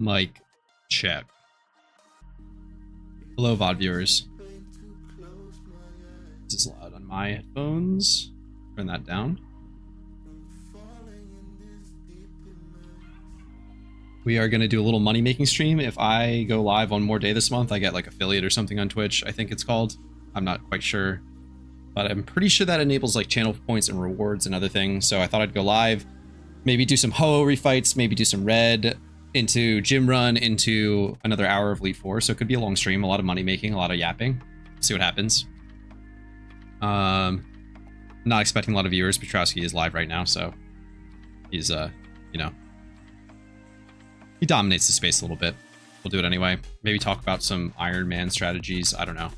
Mic check. Hello, VOD viewers. This is loud on my headphones. Turn that down. We are going to do a little money making stream. If I go live one more day this month, I get like affiliate or something on Twitch, I think it's called. I'm not quite sure, but I'm pretty sure that enables like channel points and rewards and other things. So I thought I'd go live, maybe do some ho refights, maybe do some red into gym run into another hour of Elite Four. So it could be a long stream, a lot of money making, a lot of yapping. See what happens. Not expecting a lot of viewers. Petrowski is live right now, so he's you know, he dominates the space a little bit. We'll do it anyway. Maybe talk about some Iron Man strategies. I don't know.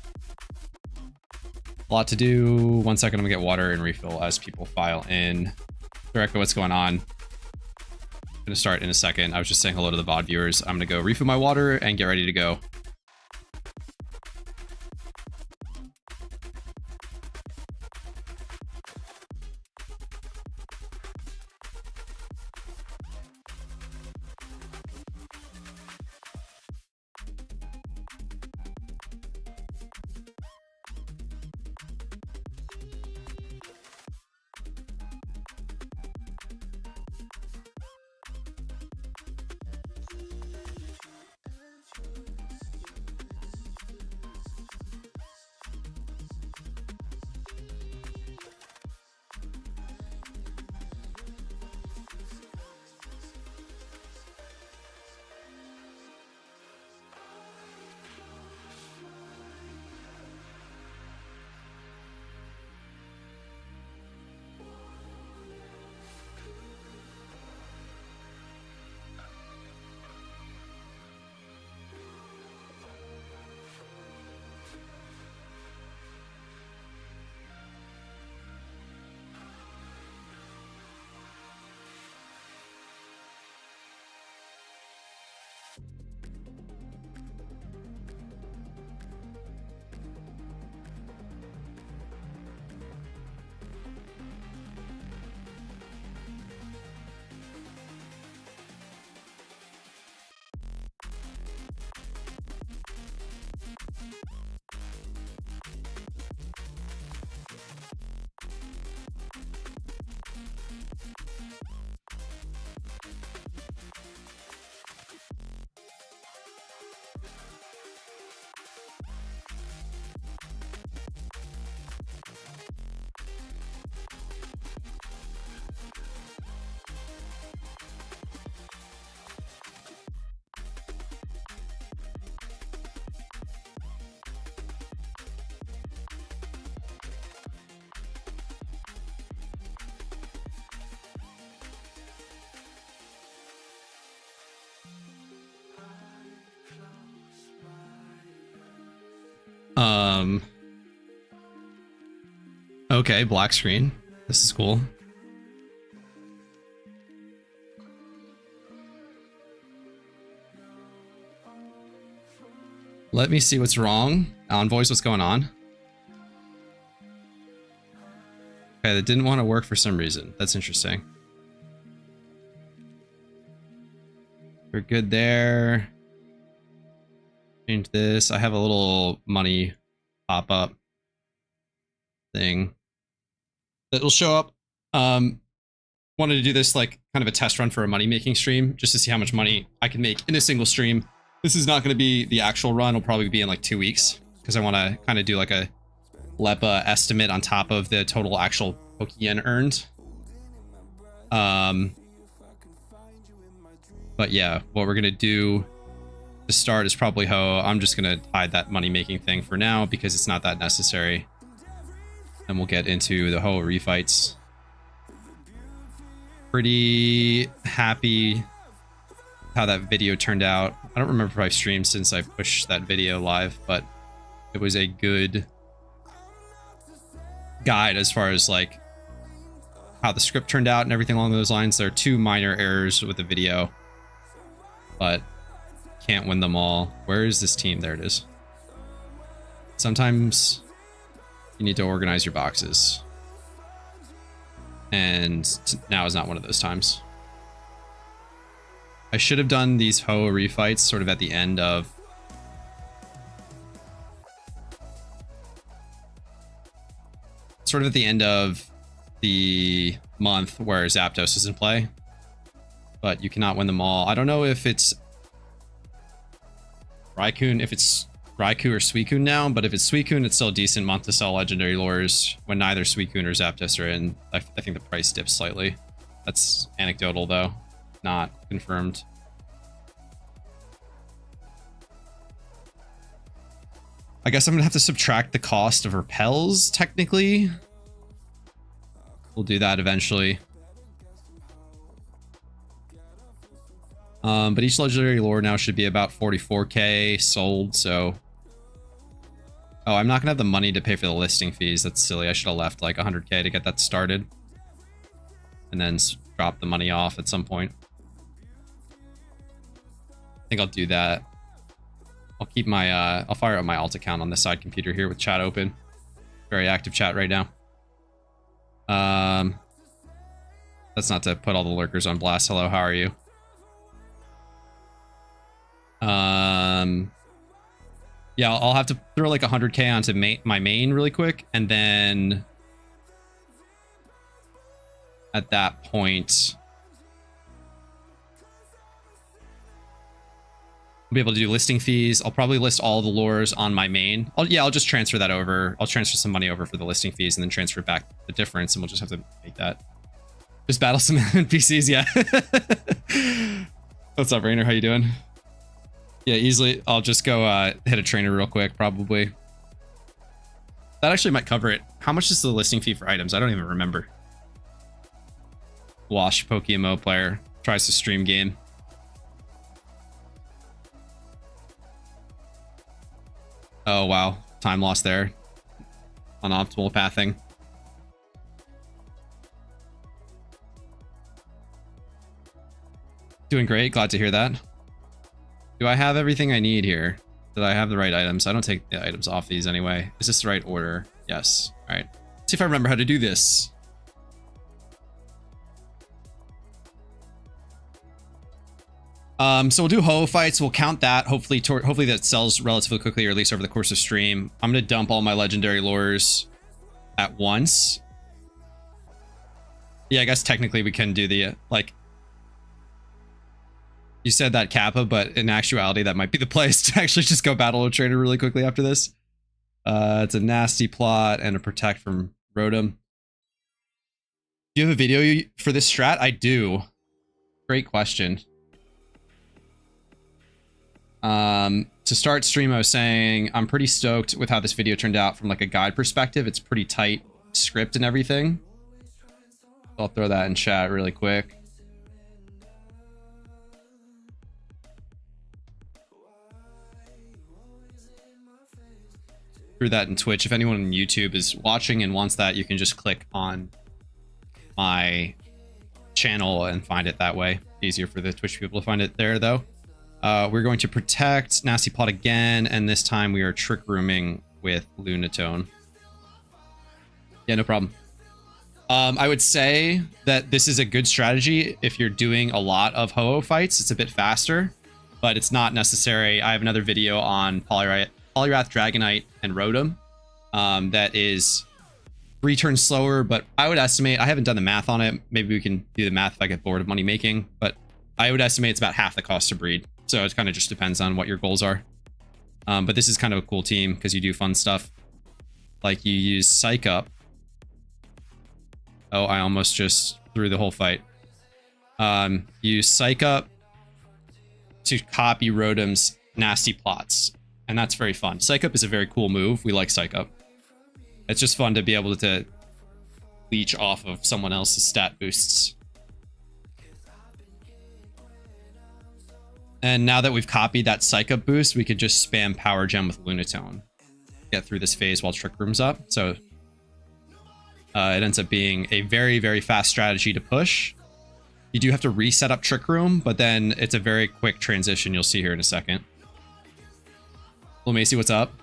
A lot to do. 1 second, I'm gonna get water and refill as people file in. Directly, what's going on? I'm gonna start in a second. I was just saying hello to the VOD viewers. I'm gonna go refill my water and get ready to go. Okay, black screen. This is cool. Let me see what's wrong. Envoys, what's going on? Okay, that didn't want to work for some reason. That's interesting. We're good there. Change this. I have a little money pop-up thing that'll show up. Wanted to do this like kind of a test run for a money making stream just to see how much money I can make in a single stream. This is not going to be the actual run. It'll probably be in like 2 weeks because I want to kind of do like a LEPA estimate on top of the total actual Pokeyen earned. But yeah, what we're going to do to start is probably Ho. I'm just going to hide that money making thing for now because it's not that necessary. And we'll get into the Ho refights. Pretty happy how that video turned out. I don't remember if I've streamed since I pushed that video live, but it was a good guide as far as like how the script turned out and everything along those lines. There are 2 minor errors with the video, but can't win them all. Where is this team? There it is. Sometimes you need to organize your boxes. And now is not one of those times. I should have done these Ho refights sort of at the end of... Sort of at the end of the month where Zapdos is in play. But you cannot win them all. I don't know if it's Raikkoon, if it's Raikou or Suicune now, but if it's Suicune, it's still a decent month to sell legendary lures when neither Suicune or Zapdos are in. I think the price dips slightly. That's anecdotal though, not confirmed. I guess I'm gonna have to subtract the cost of repels, technically. We'll do that eventually. But each legendary lure now should be about 44k sold, so... Oh, I'm not gonna have the money to pay for the listing fees. That's silly. I should have left like 100k to get that started. And then drop the money off at some point. I think I'll do that. I'll keep my, I'll fire up my alt account on the side computer here with chat open. Very active chat right now. That's not to put all the lurkers on blast. Hello, how are you? Yeah, I'll have to throw like 100k onto my main really quick, and then at that point I'll be able to do listing fees. I'll probably list all the lures on my main. I'll just transfer that over. I'll transfer some money over for the listing fees and then transfer back the difference, and we'll just have to make that. Just battle some NPCs, yeah. What's up, Rainer? How you doing? Yeah, easily. I'll just go hit a trainer real quick, probably. That actually might cover it. How much is the listing fee for items? I don't even remember. Wash PokeMMO player tries to stream game. Oh, wow. Time lost there. Unoptimal pathing. Doing great. Glad to hear that. Do I have everything I need here? Did I have the right items? I don't take the items off these anyway. Is this the right order? Yes. All right. Let's see if I remember how to do this. So we'll do Ho fights. We'll count that. Hopefully that sells relatively quickly, or at least over the course of stream. I'm going to dump all my legendary lures at once. Yeah, I guess technically we can do the, like... You said that Kappa, but in actuality, that might be the place to actually just go battle a trainer really quickly after this. It's a nasty plot and a protect from Rotom. Do you have a video for this strat? I do. Great question. To start stream, I was saying I'm pretty stoked with how this video turned out from like a guide perspective. It's pretty tight script and everything. I'll throw that in chat really quick. Through that in Twitch. If anyone on YouTube is watching and wants that, you can just click on my channel and find it that way. Easier for the Twitch people to find it there, though. We're going to protect Nasty Plot again, and this time we are trick rooming with Lunatone. Yeah, no problem. I would say that this is a good strategy if you're doing a lot of Ho-Oh fights. It's a bit faster, but it's not necessary. I have another video on Poliwrath, Dragonite, and Rotom that is 3 turns slower, but I would estimate, I haven't done the math on it. Maybe we can do the math if I get bored of money making, but I would estimate it's about half the cost to breed. So it kind of just depends on what your goals are. But this is kind of a cool team because you do fun stuff. Like you use Psych Up. Oh, I almost just threw the whole fight. Use Psych Up to copy Rotom's nasty plots. And that's very fun. Psych Up is a very cool move. We like Psych Up. It's just fun to be able to leech off of someone else's stat boosts. And now that we've copied that Psych Up boost, we could just spam Power Gem with Lunatone. Get through this phase while Trick Room's up. So it ends up being a very, very fast strategy to push. You do have to reset up Trick Room, but then it's a very quick transition. You'll see here in a second. Little Macy, what's up?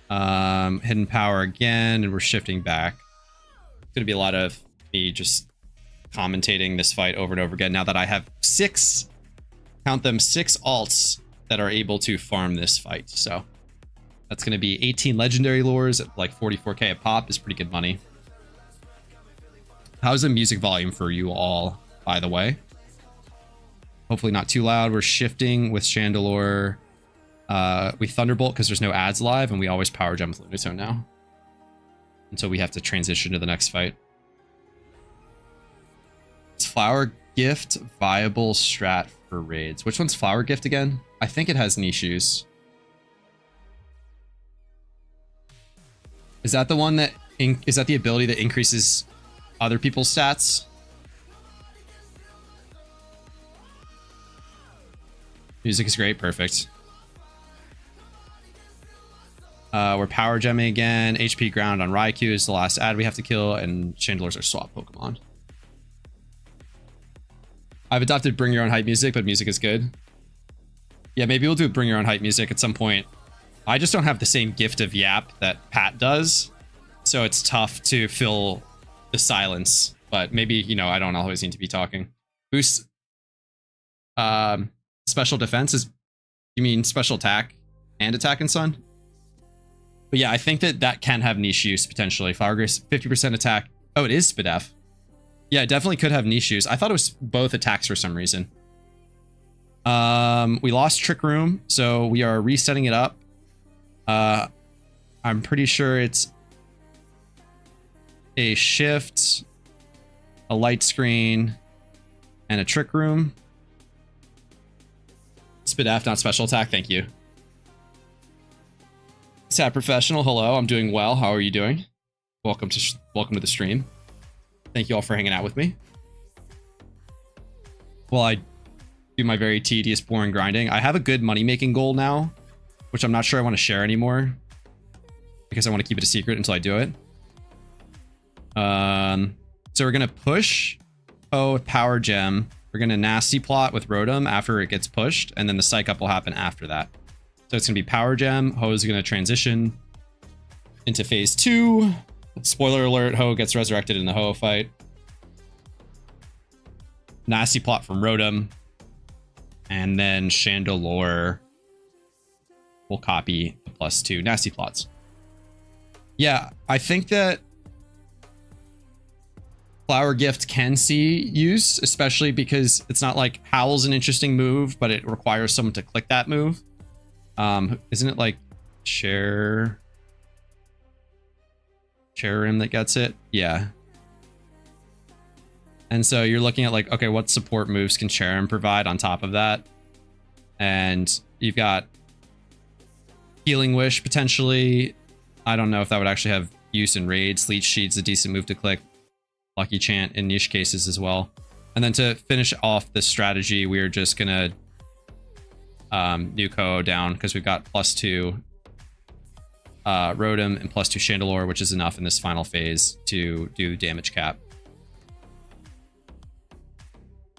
Hidden Power again, and we're shifting back. It's going to be a lot of me just commentating this fight over and over again now that I have 6, count them, 6 alts that are able to farm this fight. So that's going to be 18 legendary lures at like 44k a pop is pretty good money. How's the music volume for you all, by the way? Hopefully not too loud. We're shifting with Chandelure. We Thunderbolt because there's no ads live, and we always power gem with Lunatone now. Until we have to transition to the next fight. Is Flower Gift viable strat for raids? Which one's Flower Gift again? I think it has niche use. Is that the one that is that the ability that increases other people's stats? Music is great, perfect. We're power gemming again. HP ground on Raikou is the last ad we have to kill, and Chandelure's our swap Pokemon. I've adopted Bring Your Own Hype music, but music is good. Yeah, maybe we'll do Bring Your Own Hype music at some point. I just don't have the same gift of yap that Pat does, so it's tough to fill the silence. But maybe, you know, I don't always need to be talking. Boost special defense is, you mean special attack and attack and sun? But yeah, I think that that can have niche use potentially. Flower Grace, 50% attack. Oh, it is Spadef. Yeah, it definitely could have niche use. I thought it was both attacks for some reason. We lost Trick Room, so we are resetting it up. I'm pretty sure it's a shift, a light screen, and a Trick Room. Spadef, not special attack. Thank you. Sat Professional, hello. I'm doing well. How are you doing? Welcome to the stream. Thank you all for hanging out with me. Well, I do my very tedious, boring grinding. I have a good money-making goal now, which I'm not sure I want to share anymore because I want to keep it a secret until I do it. So we're gonna push with Power Gem. We're gonna Nasty Plot with Rotom after it gets pushed, and then the Psych Up will happen after that. So it's gonna be Power Gem. Ho is gonna transition into phase 2. Spoiler alert, Ho gets resurrected in the Ho fight. Nasty Plot from Rotom. And then Chandelure will copy the +2 Nasty Plots. Yeah, I think that Flower Gift can see use, especially because it's not like Howl's an interesting move, but it requires someone to click that move. Isn't it like Cherrim that gets it? Yeah. And so you're looking at like, okay, what support moves can Cherrim provide on top of that? And you've got Healing Wish potentially. I don't know if that would actually have use in raids. Leech Sheet's a decent move to click. Lucky Chant in niche cases as well. And then to finish off this strategy, we're just gonna nuke Ho down because we've got +2 Rotom and +2 Chandelure, which is enough in this final phase to do damage cap.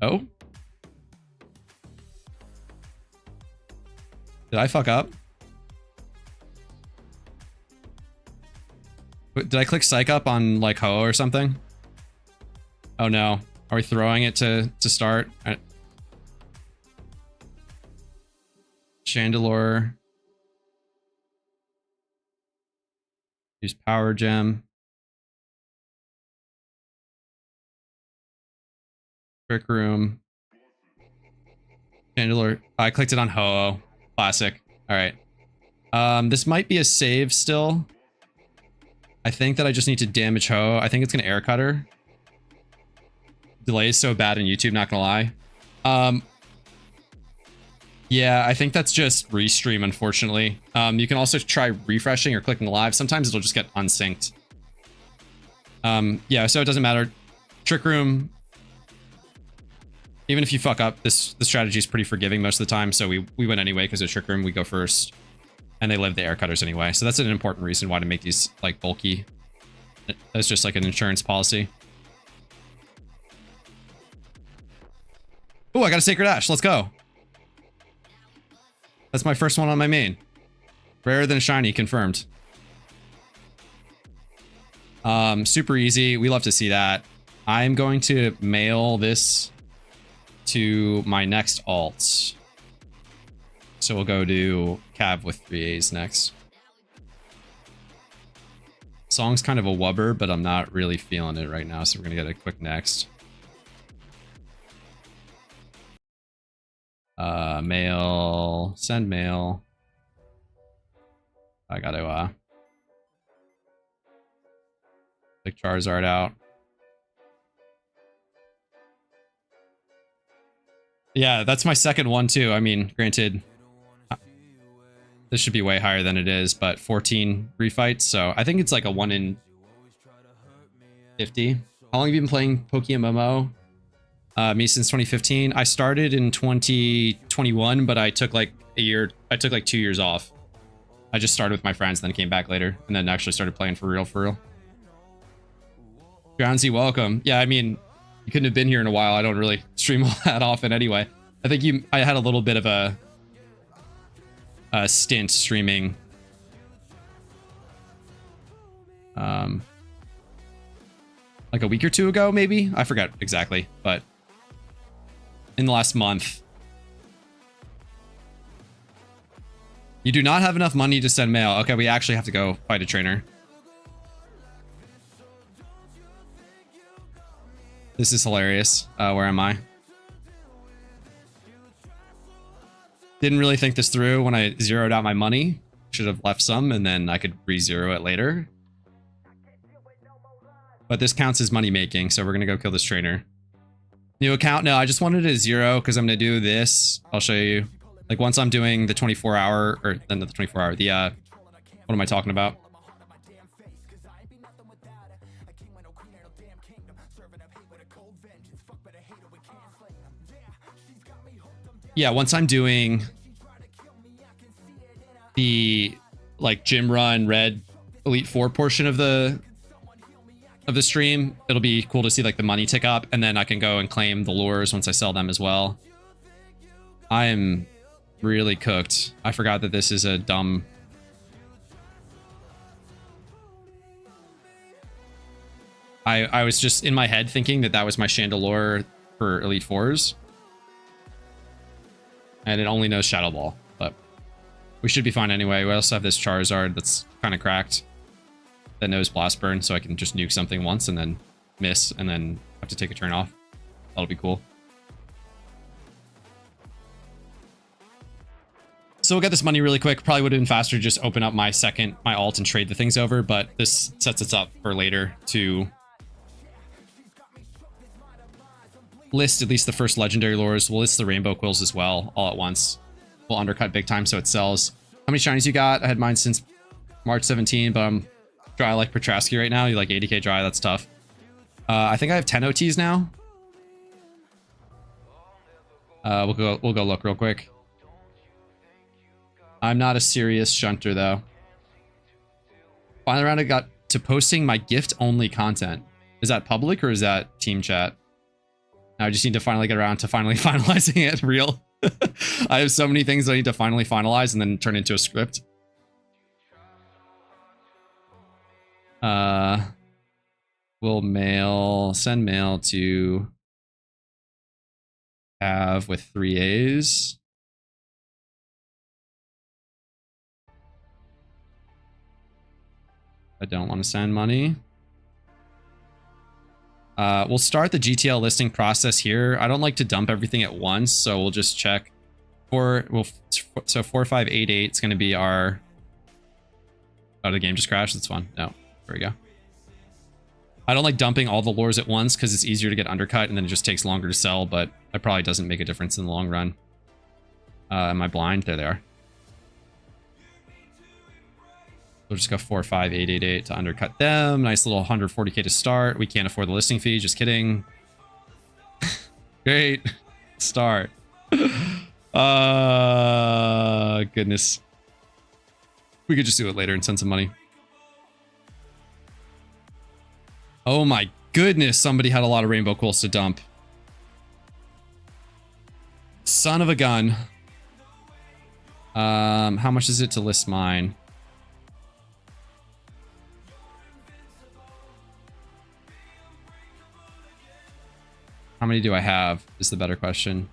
Oh? Did I fuck up? Did I click Psych Up on like Ho or something? Oh no. Are we throwing it to start? Chandelure. Use Power Gem. Trick Room. Chandelure. I clicked it on Ho. Classic. Alright. This might be a save still. I think that I just need to damage Ho. I think it's going to Air Cutter. Delay is so bad in YouTube, not gonna lie. Yeah, I think that's just restream, unfortunately. You can also try refreshing or clicking live. Sometimes it'll just get unsynced. Yeah, so it doesn't matter. Trick Room, even if you fuck up, the strategy is pretty forgiving most of the time, so we win anyway because of Trick Room. We go first, and they live the Air Cutters anyway. So that's an important reason why to make these like bulky. That's just like an insurance policy. Oh, I got a Sacred Ash. Let's go. That's my first one on my main. Rarer than shiny, confirmed. Super easy. We love to see that. I'm going to mail this to my next alt. So we'll go to Cav with 3As next. Song's kind of a wubber, but I'm not really feeling it right now, so we're gonna get a quick next. Mail, send mail. I gotta pick Charizard out. Yeah, that's my second one too. I mean, granted, this should be way higher than it is, but 14 refights, so I think it's like a 1 in 50. How long have you been playing PokeMMO? Me since 2015. I started in 2021, but I took like a year. I took like 2 years off. I just started with my friends, then came back later, and then actually started playing for real, for real. Drownsy, welcome. Yeah, I mean, you couldn't have been here in a while. I don't really stream all that often anyway. I think I had a little bit of a stint streaming. Like a week or two ago, maybe? I forgot exactly, but in the last month. You do not have enough money to send mail. Okay, we actually have to go fight a trainer. This is hilarious. Where am I? Didn't really think this through when I zeroed out my money. Should have left some and then I could re-zero it later. But this counts as money making, so we're gonna go kill this trainer. New account? No, I just wanted to zero because I'm gonna do this. I'll show you. Like once I'm doing the 24-hour, or then the 24-hour, the what am I talking about? Yeah, once I'm doing the like gym run red Elite Four portion of the stream, it'll be cool to see like the money tick up, and then I can go and claim the lures once I sell them as well. I am really cooked. I forgot that this is a dumb... I was just in my head thinking that that was my Chandelure for Elite Fours. And it only knows Shadow Ball, but we should be fine anyway. We also have this Charizard that's kind of cracked that knows Blast Burn, so I can just nuke something once and then miss and then have to take a turn off. That'll be cool. So we'll get this money really quick. Probably would have been faster to just open up my alt and trade the things over, but this sets us up for later to list at least the first legendary lures. We'll list the rainbow quills as well, all at once. We'll undercut big time so it sells. How many shinies you got? I had mine since March 17, but I'm dry like Petrasky right now. You like 80k dry, that's tough. I think I have 10 OTs now. We'll go look real quick. I'm not a serious shunter though. Finally around I got to posting my gift only content. Is that public or is that team chat? Now I just need to finally get around to finally finalizing it real. I have so many things I need to finally finalize and then turn into a script. We'll send mail to Cav with 3As. I don't want to send money. We'll start the GTL listing process here. I don't like to dump everything at once, so we'll just check. So 4588 is going to be our... Oh, the game just crashed? That's fun. No, there we go. I don't like dumping all the lures at once because it's easier to get undercut and then it just takes longer to sell, but it probably doesn't make a difference in the long run. Am I blind? There they are. We'll just go 45888 to undercut them. Nice little 140k to start. We can't afford the listing fee. Just kidding. Great start. Goodness. We could just do it later and send some money. Oh my goodness. Somebody had a lot of rainbow quills to dump. Son of a gun. How much is it to list mine? many do I have is the better question.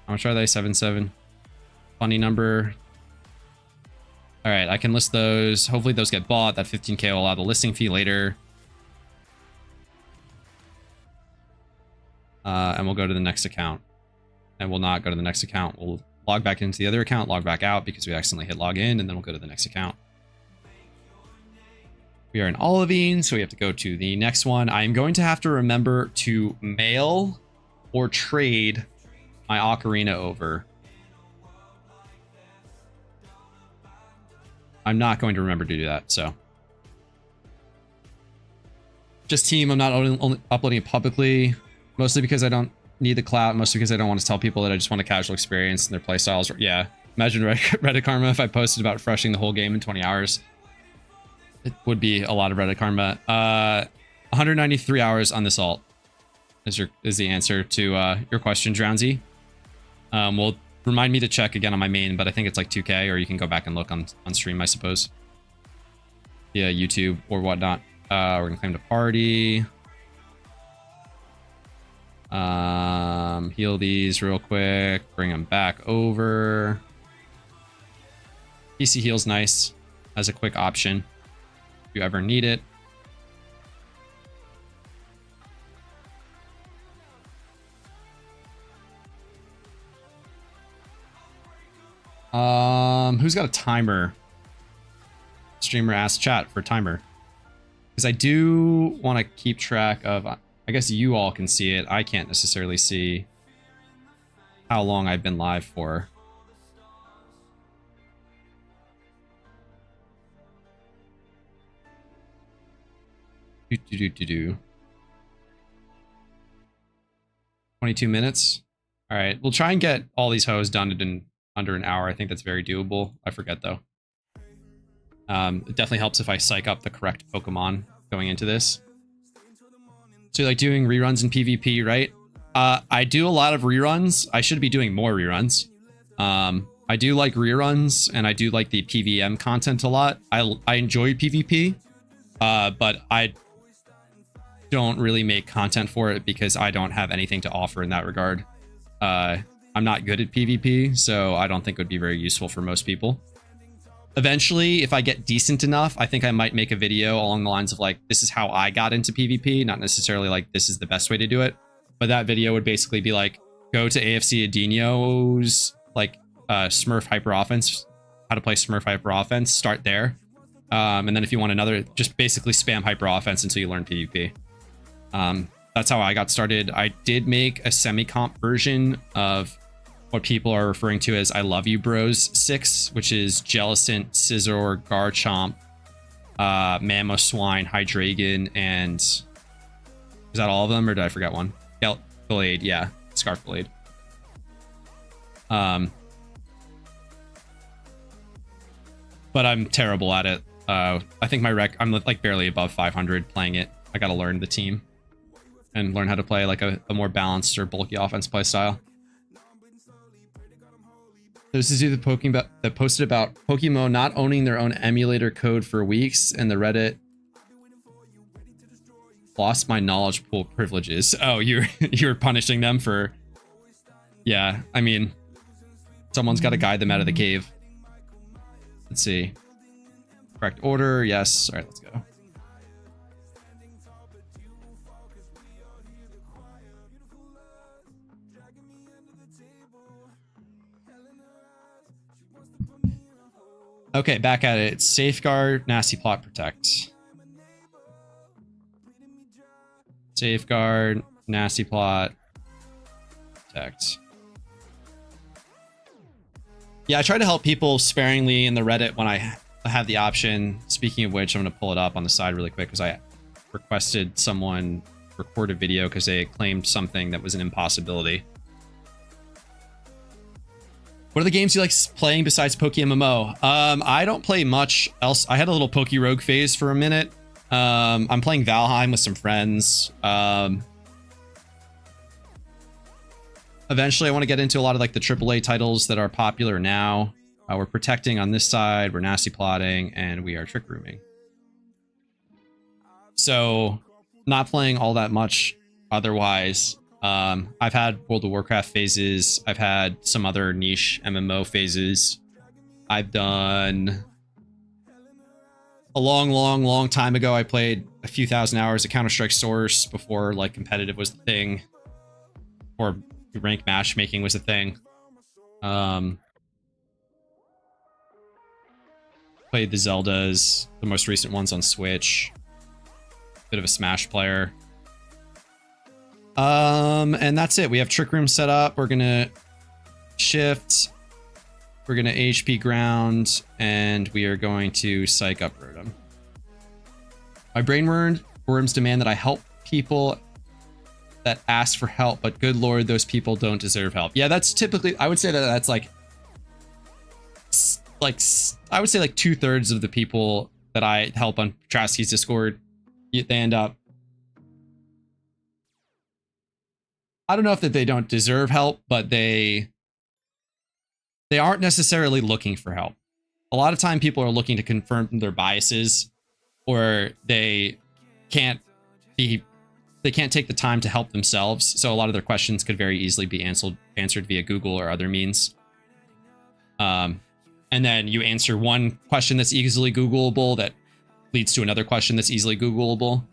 How much are they? 7-7. Funny number. All right, I can list those. Hopefully those get bought. That 15K will allow the listing fee later. And we'll go to the next account. And we'll not go to the next account. We'll log back into the other account, log back out because we accidentally hit log in, and then we'll go to the next account. We are in Olivine, so we have to go to the next one. I'm going to have to remember to mail or trade my ocarina over. I'm not going to remember to do that, so. Just team, I'm not only uploading it publicly, mostly because I don't need the clout, mostly because I don't want to tell people that I just want a casual experience in their playstyles. Yeah, imagine Reddit karma if I posted about refreshing the whole game in 20 hours. It would be a lot of Reddit karma. 193 hours on this alt is the answer to your question, Drownsy. Well, remind me to check again on my main, but I think it's like 2K, or you can go back and look on stream, I suppose. Yeah, YouTube or whatnot. We're gonna claim the party. Heal these real quick. Bring them back over. PC heal's nice as a quick option if you ever need it. Who's got a timer? Streamer asked chat for a timer. Because I do want to keep track of, I guess you all can see it. I can't necessarily see how long I've been live for. Do. 22 minutes. All right, we'll try and get all these hoes done in under an hour. I think that's very doable. I forget though. It definitely helps if I psych up the correct Pokemon going into this. So you like doing reruns in PvP, right? I do a lot of reruns. I should be doing more reruns. I do like reruns, and I do like the PVM content a lot. I enjoy PvP, but I don't really make content for it because I don't have anything to offer in that regard. I'm not good at PvP, so I don't think it would be very useful for most people. Eventually, if I get decent enough, I think I might make a video along the lines of like, this is how I got into PvP, not necessarily like this is the best way to do it. But that video would basically be like, go to AFC Adino's like Smurf Hyper Offense, how to play Smurf Hyper Offense, start there. And then if you want another, just basically spam Hyper Offense until you learn PvP. That's how I got started. I did make a semi-comp version of what people are referring to as I Love You Bros 6, which is Jellicent, Scizor, Garchomp, Mamoswine, Hydreigon, and is that all of them, or did I forget one? Blade, yeah, Scarf Blade. But I'm terrible at it. I think my I'm like barely above 500 playing it. I gotta learn the team and learn how to play like a more balanced or bulky offense play style. This is the Pokemon that posted about PokeMMO not owning their own emulator code for weeks, and the Reddit lost my knowledge pool privileges. Oh, you're punishing them for, yeah. I mean, someone's got to guide them out of the cave. Let's see. Correct order. Yes. All right, let's go. Okay, back at it. Safeguard, Nasty Plot, Protect. Safeguard, Nasty Plot, Protect. Yeah, I try to help people sparingly in the Reddit when I have the option. Speaking of which, I'm going to pull it up on the side really quick because I requested someone record a video because they claimed something that was an impossibility. What are the games you like playing besides PokeMMO? I don't play much else. I had a little Poke Rogue phase for a minute. I'm playing Valheim with some friends. Eventually, I want to get into a lot of like the AAA titles that are popular now. We're protecting on this side, we're nasty plotting, and we are trick rooming. So not playing all that much otherwise. I've had World of Warcraft phases. I've had some other niche MMO phases. I've done a long time ago. I played a few thousand hours of Counter-Strike Source before like competitive was the thing, or rank matchmaking was the thing. Played the Zeldas, the most recent ones on Switch. Bit of a Smash player. And that's it. We have Trick Room set up. We're gonna shift. We're gonna HP ground, and we are going to psych up Rotom. My brain worms demand that I help people that ask for help, but good lord, those people don't deserve help. Yeah, that's typically, I would say that that's like I would say like 2/3 of the people that I help on Trasky's Discord, they end up, I don't know if that they don't deserve help, but they aren't necessarily looking for help. A lot of time people are looking to confirm their biases, or they can't take the time to help themselves. So a lot of their questions could very easily be answered via Google or other means. And then you answer one question that's easily Googleable that leads to another question that's easily Googleable.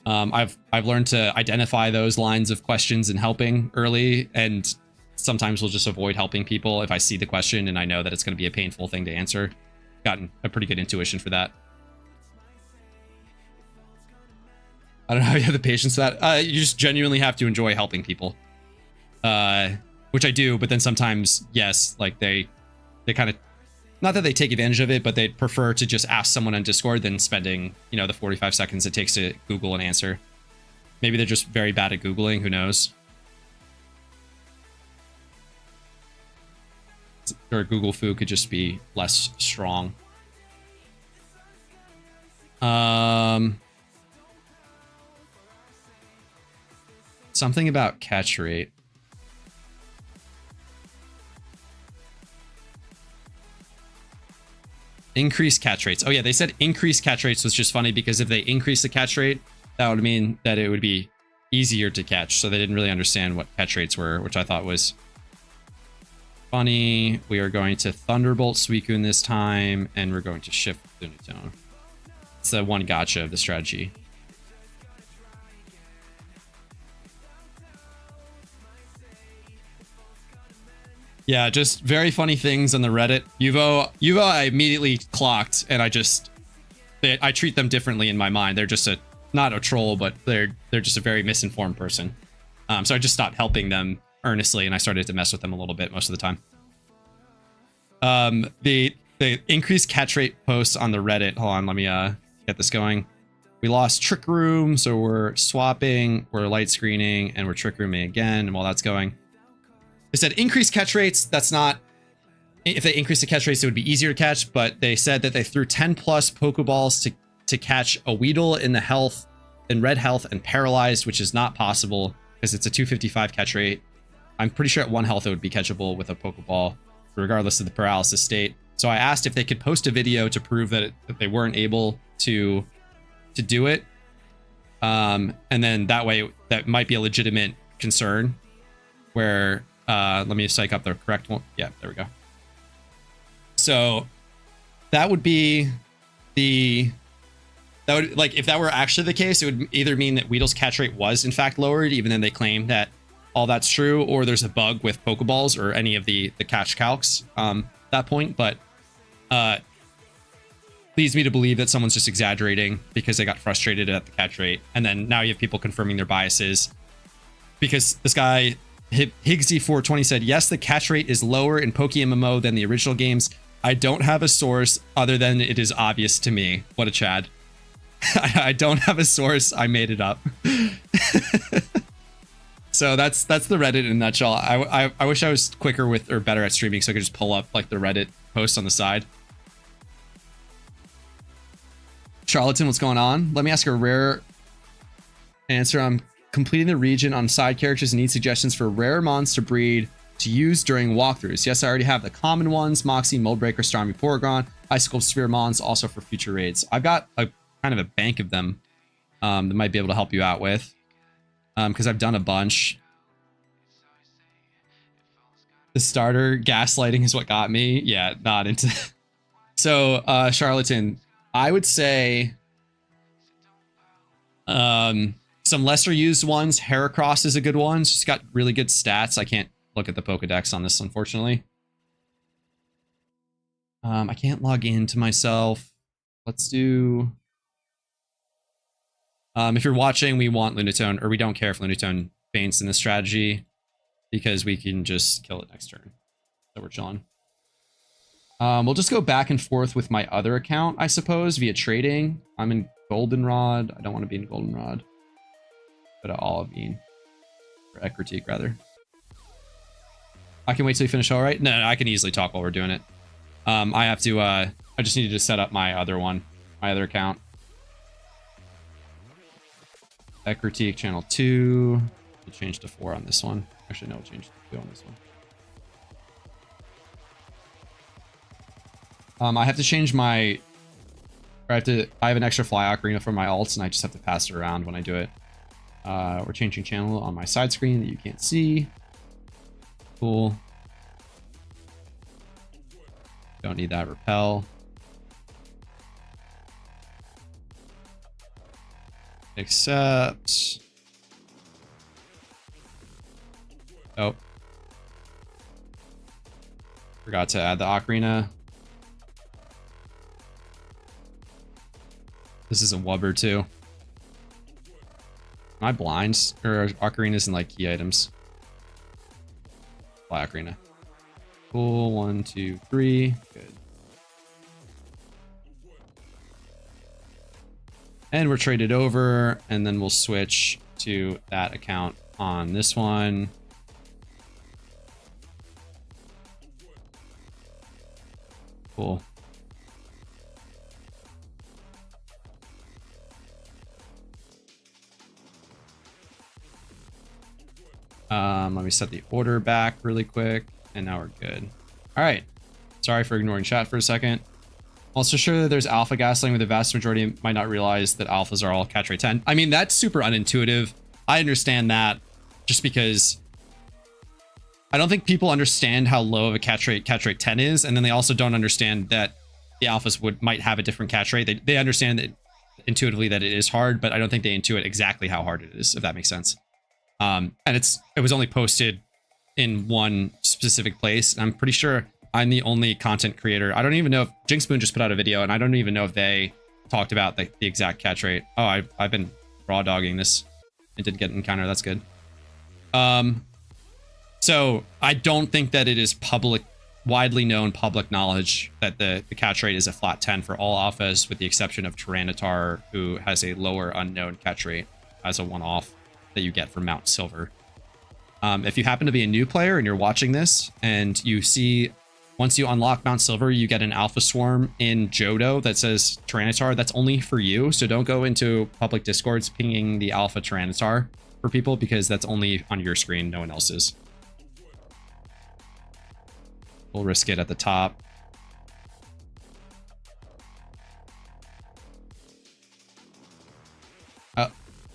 I've learned to identify those lines of questions in helping early, and sometimes we'll just avoid helping people if I see the question and I know that it's going to be a painful thing to answer. Gotten a pretty good intuition for that. I don't know how you have the patience for that. You just genuinely have to enjoy helping people. Which I do, but then sometimes, yes, like they kind of, not that they take advantage of it, but they prefer to just ask someone on Discord than spending, you know, the 45 seconds it takes to Google an answer. Maybe they're just very bad at Googling, who knows? Or Google Foo could just be less strong. Something about catch rate. Increase catch rates. Oh yeah, they said increase catch rates, was just funny because if they increase the catch rate, that would mean that it would be easier to catch. So they didn't really understand what catch rates were, which I thought was funny. We are going to Thunderbolt Suicune this time, and we're going to shift Lunatone. It's the one gotcha of the strategy. Yeah, just very funny things on the Reddit. Yuvo, I immediately clocked, and I treat them differently in my mind. They're just not a troll, but they're just a very misinformed person. So I just stopped helping them earnestly, and I started to mess with them a little bit most of the time. The increased catch rate posts on the Reddit. Hold on, let me get this going. We lost Trick Room, so we're swapping, we're light screening, and we're Trick Rooming again. And while that's going, they said increase catch rates. That's not, if they increase the catch rates, it would be easier to catch, but they said that they threw 10 plus Pokeballs to catch a Weedle in the health, in red health, and paralyzed, which is not possible because it's a 255 catch rate. I'm pretty sure at 1 health it would be catchable with a Pokeball, regardless of the paralysis state. So I asked if they could post a video to prove that they weren't able to do it. And then that way, that might be a legitimate concern where, let me psych up the correct one. Yeah, there we go. So that would be like, if that were actually the case, it would either mean that Weedle's catch rate was in fact lowered, even then they claim that all that's true, or there's a bug with Pokeballs or any of the catch calcs that point. But leads me to believe that someone's just exaggerating because they got frustrated at the catch rate. And then now you have people confirming their biases, because this guy Higgsy420 said, yes, the catch rate is lower in PokeMMO than the original games. I don't have a source other than it is obvious to me. What a Chad. I don't have a source. I made it up. So that's the Reddit in a nutshell. I wish I was quicker with, or better at streaming, so I could just pull up like the Reddit posts on the side. Charlatan, what's going on? Let me ask a rare answer. I'm completing the region on side characters and need suggestions for rare mons to breed to use during walkthroughs. Yes, I already have the common ones: Moxie, Moldbreaker, Starmie, Porygon, Icicle Spear mons, also for future raids. I've got a kind of a bank of them. that might be able to help you out with. Because I've done a bunch. The starter gaslighting is what got me. Yeah, not into. So, Charlatan, I would say some lesser used ones. Heracross is a good one. She's got really good stats. I can't look at the Pokedex on this, unfortunately. I can't log into myself. Let's do... if you're watching, we want Lunatone, or we don't care if Lunatone faints in this strategy, because we can just kill it next turn. So we're chilling. We'll just go back and forth with my other account, I suppose, via trading. I'm in Goldenrod. I don't want to be in Goldenrod. Go to Olivine. Or Ekritique, rather. I can wait till you finish all right? No, I can easily talk while we're doing it. I have to, I just needed to set up my other one, my other account. Ekritique channel 2. We'll change to 4 on this one. Actually, no, we'll change to 2 on this one. I have to change my... I have an extra fly ocarina for my ults, and I just have to pass it around when I do it. We're changing channel on my side screen that you can't see. Cool. Don't need that repel. Accept. Oh. Forgot to add the ocarina. This is a Wubber too. Am I blind? Or ocarinas and like key items? Fly ocarina. Cool. 1, 2, 3. Good. And we're traded over, and then we'll switch to that account on this one. Cool. Let me set the order back really quick, and now we're good. All right. Sorry for ignoring chat for a second. Also sure that there's alpha gaslighting, where the vast majority might not realize that alphas are all catch rate 10. I mean, that's super unintuitive. I understand that, just because I don't think people understand how low of a catch rate 10 is, and then they also don't understand that the alphas might have a different catch rate. They understand that intuitively that it is hard, but I don't think they intuit exactly how hard it is, if that makes sense. And it was only posted in one specific place. I'm pretty sure I'm the only content creator. I don't even know if Jinx Moon just put out a video, and I don't even know if they talked about the exact catch rate. Oh, I've been raw dogging this. I did get an encounter. That's good. So I don't think that it is widely known public knowledge that the catch rate is a flat 10 for all alphas, with the exception of Tyranitar, who has a lower unknown catch rate as a one-off that you get from Mount Silver. If you happen to be a new player and you're watching this, and you see, once you unlock Mount Silver, you get an alpha swarm in Johto that says Tyranitar, that's only for you. So don't go into public discords pinging the alpha Tyranitar for people, because that's only on your screen, no one else's. We'll risk it at the top.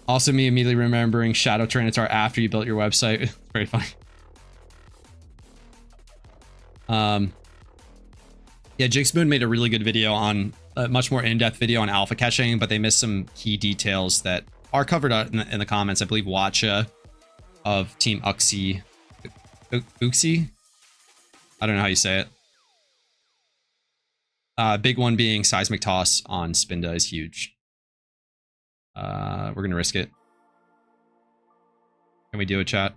Also me immediately remembering Shadow Tyranitar after you built your website. Very funny. Yeah, Jinx Moon made a really good video on a much more in-depth video on alpha catching, but they missed some key details that are covered in the comments. I believe Watcha of Team Uxie. Uxie? I don't know how you say it. Big one being Seismic Toss on Spinda is huge. We're gonna risk it. Can we do it, chat?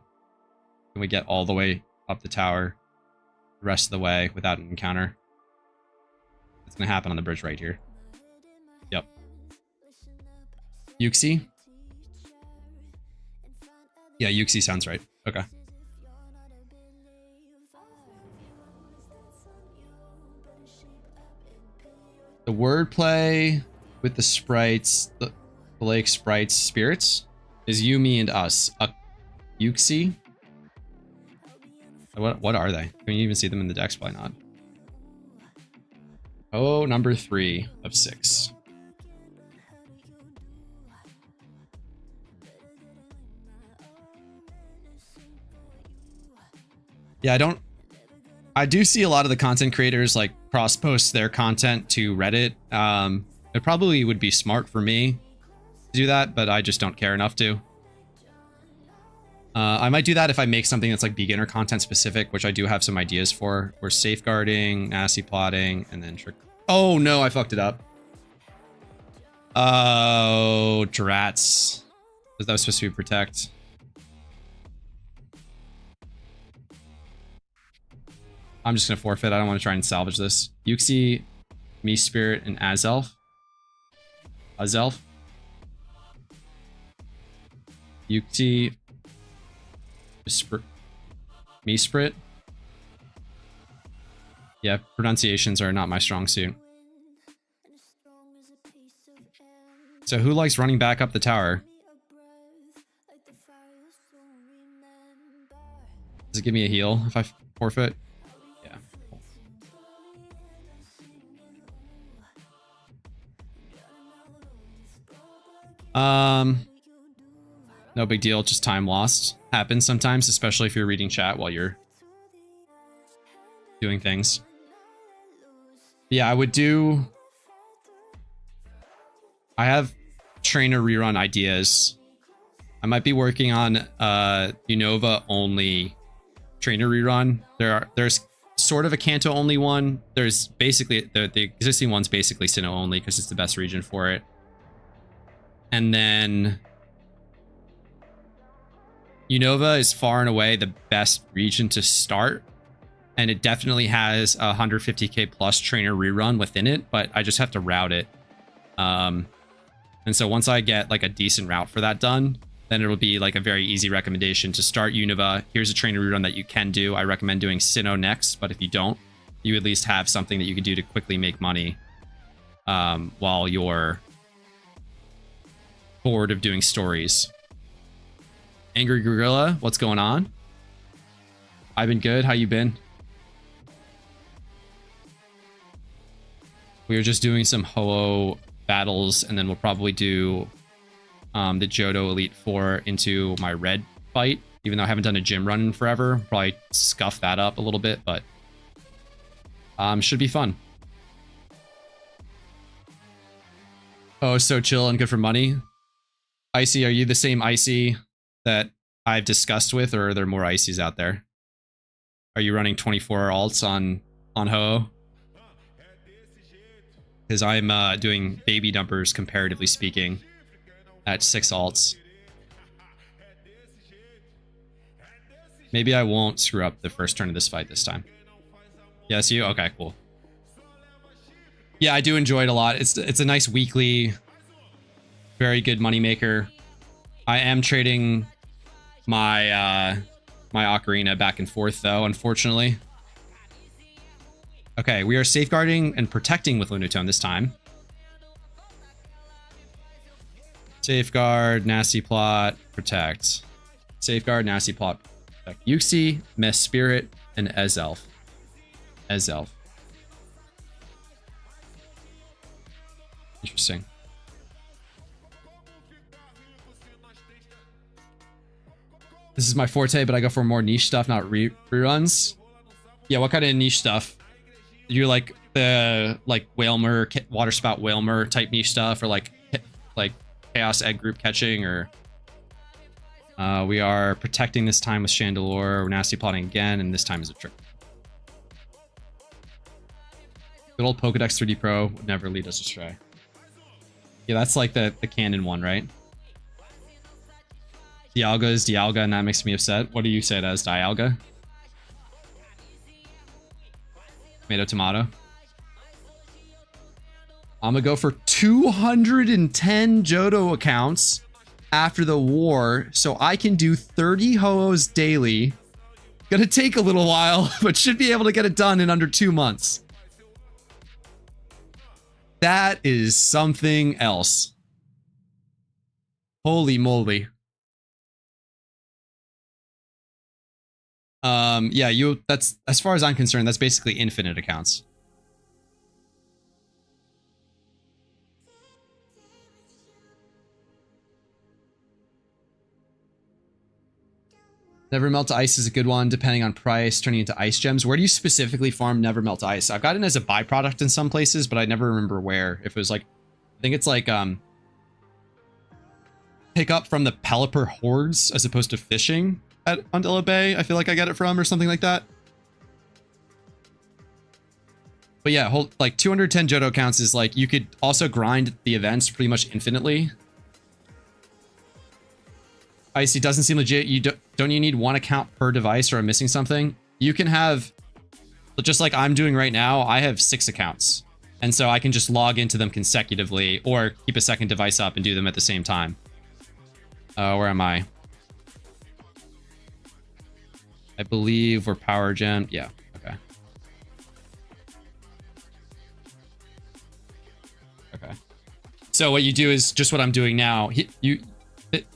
Can we get all the way up the tower the rest of the way without an encounter? It's gonna happen on the bridge right here. Yep. Uxie? Yeah, Uxie sounds right. Okay. The wordplay with the sprites, the lake sprites, spirits, is you, me, and us. Uxie? What are they? Can you even see them in the decks? Probably not. Oh, number 3 of 6. Yeah, I do see a lot of the content creators like cross post their content to Reddit. It probably would be smart for me to do that, but I just don't care enough to. I might do that if I make something that's like beginner content specific, which I do have some ideas for. We're safeguarding, nasty plotting, and then trick. Oh no, I fucked it up. Oh, drats. That was supposed to be protect. I'm just gonna forfeit. I don't want to try and salvage this. Yuxi, Me Spirit, and Azelf. Azelf. Yuxi. Me Spirit. Yeah, pronunciations are not my strong suit. So who likes running back up the tower? Does it give me a heal if I forfeit? Yeah. No big deal, just time lost. Happens sometimes, especially if you're reading chat while you're doing things. Yeah, I have trainer rerun ideas. I might be working on Unova only trainer rerun. There's sort of a Kanto only one. There's basically the existing one's basically Sinnoh only because it's the best region for it. And then Unova is far and away the best region to start. And it definitely has a 150k plus trainer rerun within it, but I just have to route it. And so once I get like a decent route for that done, then it'll be like a very easy recommendation to start Unova. Here's a trainer rerun that you can do. I recommend doing Sinnoh next, but if you don't, you at least have something that you can do to quickly make money while you're bored of doing stories. Angry Gorilla, what's going on? I've been good. How you been? We were just doing some Ho-Oh battles, and then we'll probably do the Johto Elite Four into my red fight, even though I haven't done a gym run in forever. Probably scuff that up a little bit, but should be fun. Oh, so chill and good for money. Icy, are you the same Icy that I've discussed with, or are there more Icies out there? Are you running 24 alts on Ho-Oh? Because I'm doing baby numbers, comparatively speaking, at 6 alts. Maybe I won't screw up the first turn of this fight this time. Yes, you? Okay, cool. Yeah, I do enjoy it a lot. It's a nice weekly, very good moneymaker. I am trading my my Ocarina back and forth, though, unfortunately. Okay, we are safeguarding and protecting with Lunatone this time. Safeguard, nasty plot, protect. Safeguard, nasty plot, protect. Yuxi, Me Spirit, and Azelf. Azelf. Interesting. This is my forte, but I go for more niche stuff, not reruns. Yeah, what kind of niche stuff? You're like the Whalmer, water spout Whalmer type niche stuff, or like chaos egg group catching, or we are protecting this time with Chandelure. We're nasty plotting again, and this time is a trick. Good old Pokedex 3D Pro would never lead us astray. Yeah, that's like the canon one, right? Dialga is Dialga, and that makes me upset. What do you say it as, Dialga? Tomato. I'm gonna go for 210 Johto accounts after the war, so I can do 30 Ho-Ohs daily. Gonna take a little while, but should be able to get it done in under 2 months. That is something else. Holy moly. Yeah, that's, as far as I'm concerned, that's basically infinite accounts. Never Melt Ice is a good one, depending on price, turning into ice gems. Where do you specifically farm Never Melt Ice? I've gotten it as a byproduct in some places, but I never remember where. If it was like, I think it's like pick up from the Pelipper hordes as opposed to fishing at Undella Bay. I feel like I get it from, or something like that. But yeah, like 210 Johto counts is like, you could also grind the events pretty much infinitely. Icy doesn't seem legit. Don't you need one account per device, or I'm missing something? You can have, just like I'm doing right now, I have 6 accounts. And so I can just log into them consecutively or keep a second device up and do them at the same time. Where am I? I believe we're power gen. Yeah, okay. Okay. So what you do is just what I'm doing now.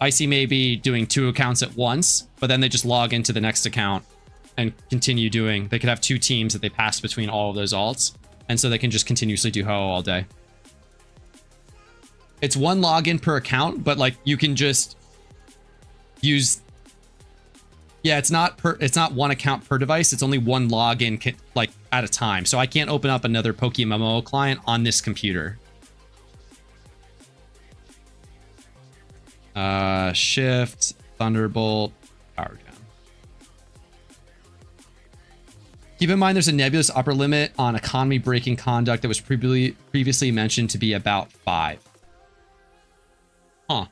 Icy may be doing 2 accounts at once, but then they just log into the next account and continue doing. They could have 2 teams that they pass between all of those alts, and so they can just continuously do Ho all day. It's 1 login per account, but like you can just use. Yeah, it's not 1 account per device. It's only 1 login like at a time. So I can't open up another PokeMMO client on this computer. Shift, Thunderbolt, Power Gem. Keep in mind there's a nebulous upper limit on economy breaking conduct that was previously mentioned to be about 5. Huh.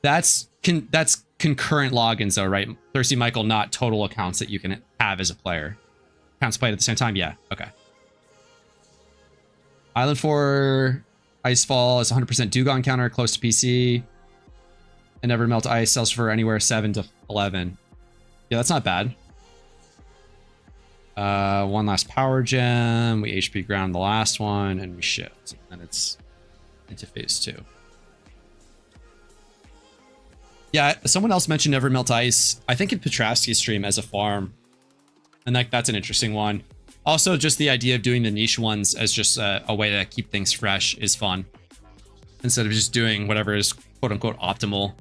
That's concurrent logins though, right? Thirsty Michael, not total accounts that you can have as a player. Accounts played at the same time? Yeah, okay. Island 4 Icefall is 100% Dugong counter, close to PC. And Never Melt Ice sells for anywhere 7 to 11. Yeah, that's not bad. 1 last power gem. We HP ground the last one, and we shift. And it's into phase 2. Yeah, someone else mentioned Never Melt Ice. I think in Petravsky's stream as a farm. And that's an interesting one. Also, just the idea of doing the niche ones as just a way to keep things fresh is fun. Instead of just doing whatever is quote-unquote optimal.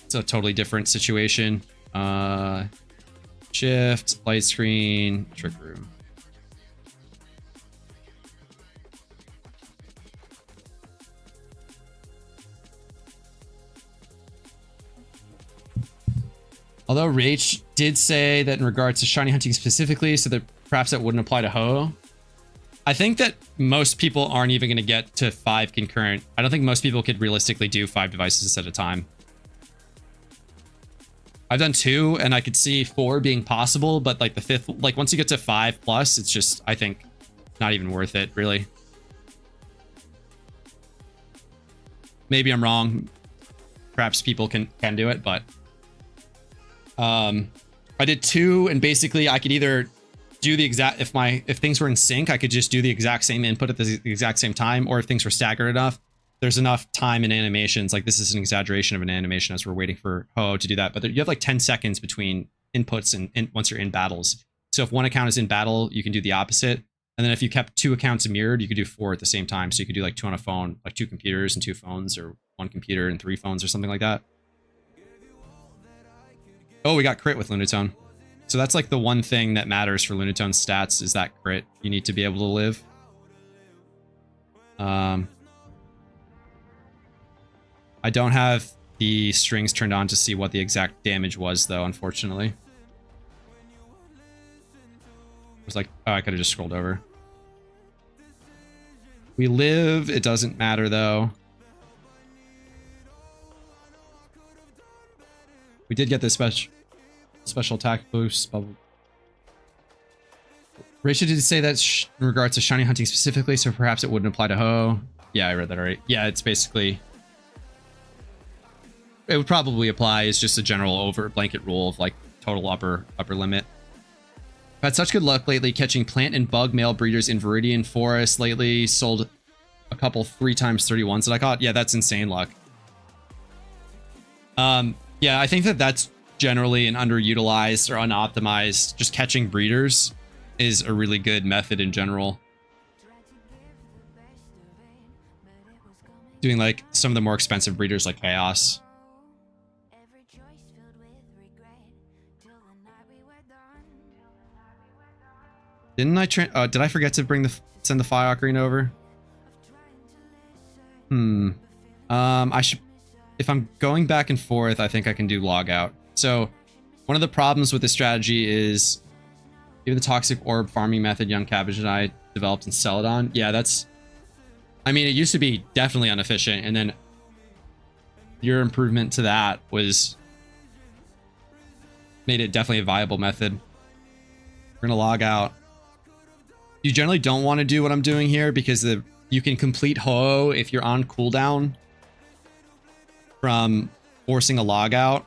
It's a totally different situation. Shift, light screen, trick room. Although Rach did say that in regards to shiny hunting specifically, so that perhaps that wouldn't apply to Ho. I think that most people aren't even going to get to 5 concurrent. I don't think most people could realistically do 5 devices at a time. I've done 2 and I could see 4 being possible, but like the 5th, like once you get to 5 plus, it's just, I think, not even worth it, really. Maybe I'm wrong. Perhaps people can do it, but I did 2 and basically I could either do the exact, if things were in sync, I could just do the exact same input at the exact same time, or if things were staggered enough, there's enough time in animations. Like this is an exaggeration of an animation as we're waiting for Ho to do that, but you have like 10 seconds between inputs and once you're in battles. So if one account is in battle, you can do the opposite. And then if you kept 2 accounts mirrored, you could do 4 at the same time. So you could do like 2 on a phone, like 2 computers and 2 phones, or 1 computer and 3 phones or something like that. Oh, we got crit with Lunatone. So that's like the one thing that matters for Lunatone's stats is that crit. You need to be able to live. I don't have the strings turned on to see what the exact damage was, though, unfortunately. It was like, oh, I could have just scrolled over. We live. It doesn't matter, though. We did get this special attack boost bubble. Rachel did say that in regards to shiny hunting specifically, so perhaps it wouldn't apply to Ho. Yeah, I read that already. Yeah, it's basically, it would probably apply as just a general over blanket rule of like total upper limit. I've had such good luck lately catching plant and bug male breeders in Viridian Forest lately. Sold a couple 3 times 31s that I caught. Yeah, that's insane luck. Yeah, I think that that's generally an underutilized or unoptimized. Just catching breeders is a really good method in general. doing like some of the more expensive breeders like Chaos. Didn't I did I forget to send the Fly Ocarina over? I should, if I'm going back and forth, I think I can do log out. So one of the problems with this strategy is even the toxic orb farming method Young Cabbage and I developed in Celadon. Yeah, that's, I mean, it used to be definitely inefficient, and then your improvement to that made it definitely a viable method. We're gonna log out. You generally don't want to do what I'm doing here because you can complete Ho-Oh if you're on cooldown from forcing a log out.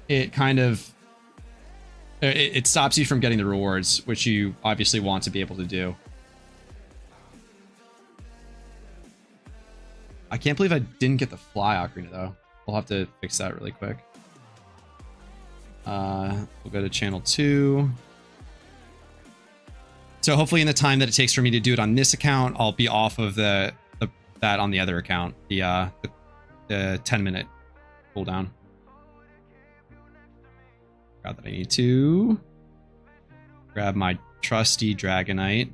It kind of it stops you from getting the rewards, which you obviously want to be able to do. I can't believe I didn't get the Fly Ocarina though. We'll have to fix that really quick. We'll go to channel 2. So hopefully in the time that it takes for me to do it on this account, I'll be off of that on the other account, the 10-minute cooldown. Forgot that I need to grab my trusty Dragonite.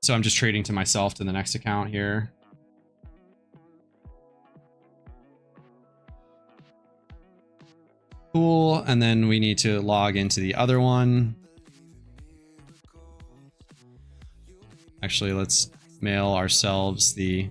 So I'm just trading to myself to the next account here. Cool, and then we need to log into the other one. Actually, let's mail ourselves the...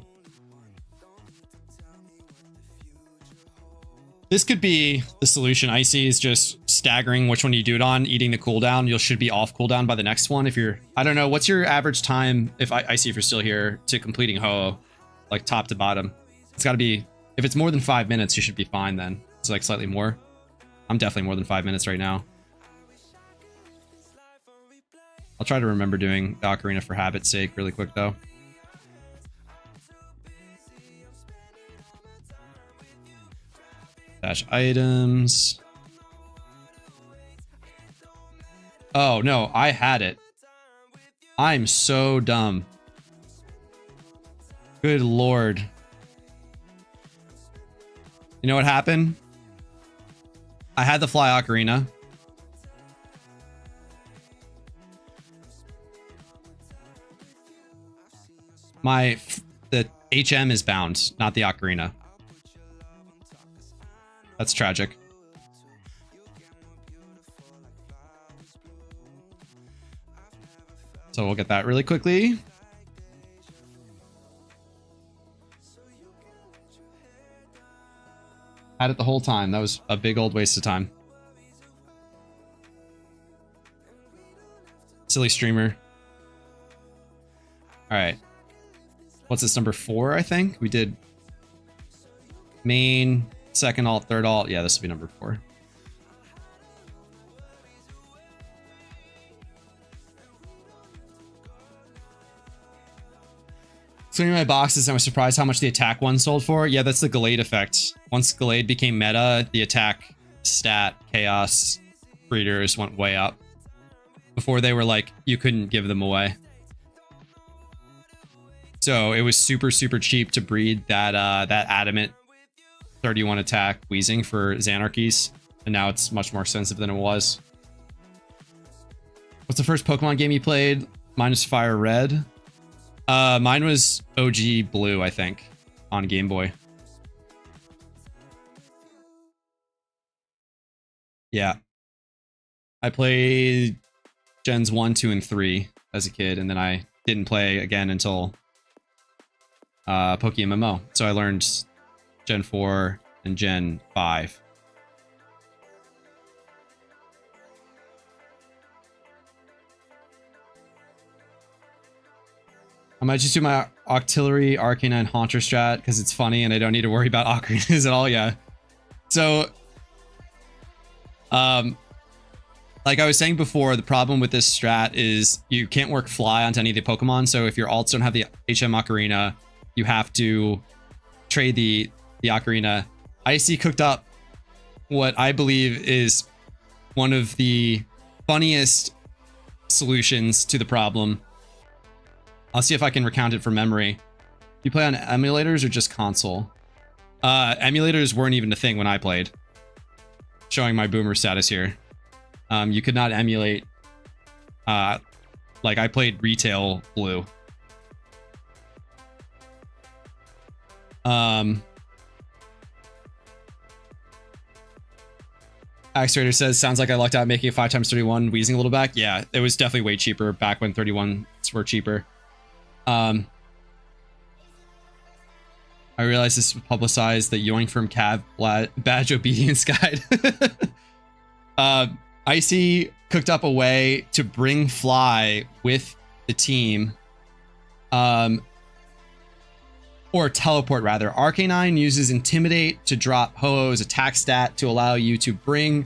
This could be the solution. Icy is just staggering which one you do it on, eating the cooldown. You should be off cooldown by the next one. If you're, I don't know, what's your average time, if Icy, if you're still here, to completing Ho-Oh, like top to bottom? It's got to be, if it's more than 5 minutes, you should be fine then. It's like slightly more. I'm definitely more than 5 minutes right now. I'll try to remember doing the Ocarina for habit's sake really quick though. Dash items. Oh no, I had it. I'm so dumb. Good lord. You know what happened? I had the Fly Ocarina. The HM is bound, not the Ocarina. That's tragic. So we'll get that really quickly. Had it the whole time. That was a big old waste of time. Silly streamer. All right. What's this, number 4, I think? We did main, second alt, third alt. Yeah, this will be number 4. Clearing my boxes, I was surprised how much the attack one sold for. Yeah, that's the Gallade effect. Once Gallade became meta, the attack stat chaos breeders went way up. Before they were like, you couldn't give them away. So it was super, super cheap to breed that that adamant 31 attack Wheezing for Xanarchies. And now it's much more expensive than it was. What's the first Pokemon game you played? Mine was Fire Red. Mine was OG Blue, I think, on Game Boy. Yeah. I played Gens 1, 2, and 3 as a kid, and then I didn't play again until PokeMMO. So I learned Gen 4 and Gen 5. I might just do my Octillery, Arcanine, and Haunter strat because it's funny and I don't need to worry about Ocarinas at all. Yeah. So, like I was saying before, the problem with this strat is you can't work Fly onto any of the Pokemon. So if your alts don't have the HM Ocarina, you have to trade the Ocarina. Icy cooked up what I believe is one of the funniest solutions to the problem. I'll see if I can recount it from memory. You play on emulators or just console? Emulators weren't even a thing when I played. Showing my boomer status here. You could not emulate. Like I played retail Blue. Axe Raider says, sounds like I lucked out making a 5x31 wheezing a little back. Yeah, it was definitely way cheaper back when 31s were cheaper. I realized this was publicized, the Yoink from Cav badge obedience guide. Icy cooked up a way to bring Fly with the team. Or teleport rather. Arcanine uses Intimidate to drop Ho-Oh's attack stat to allow you to bring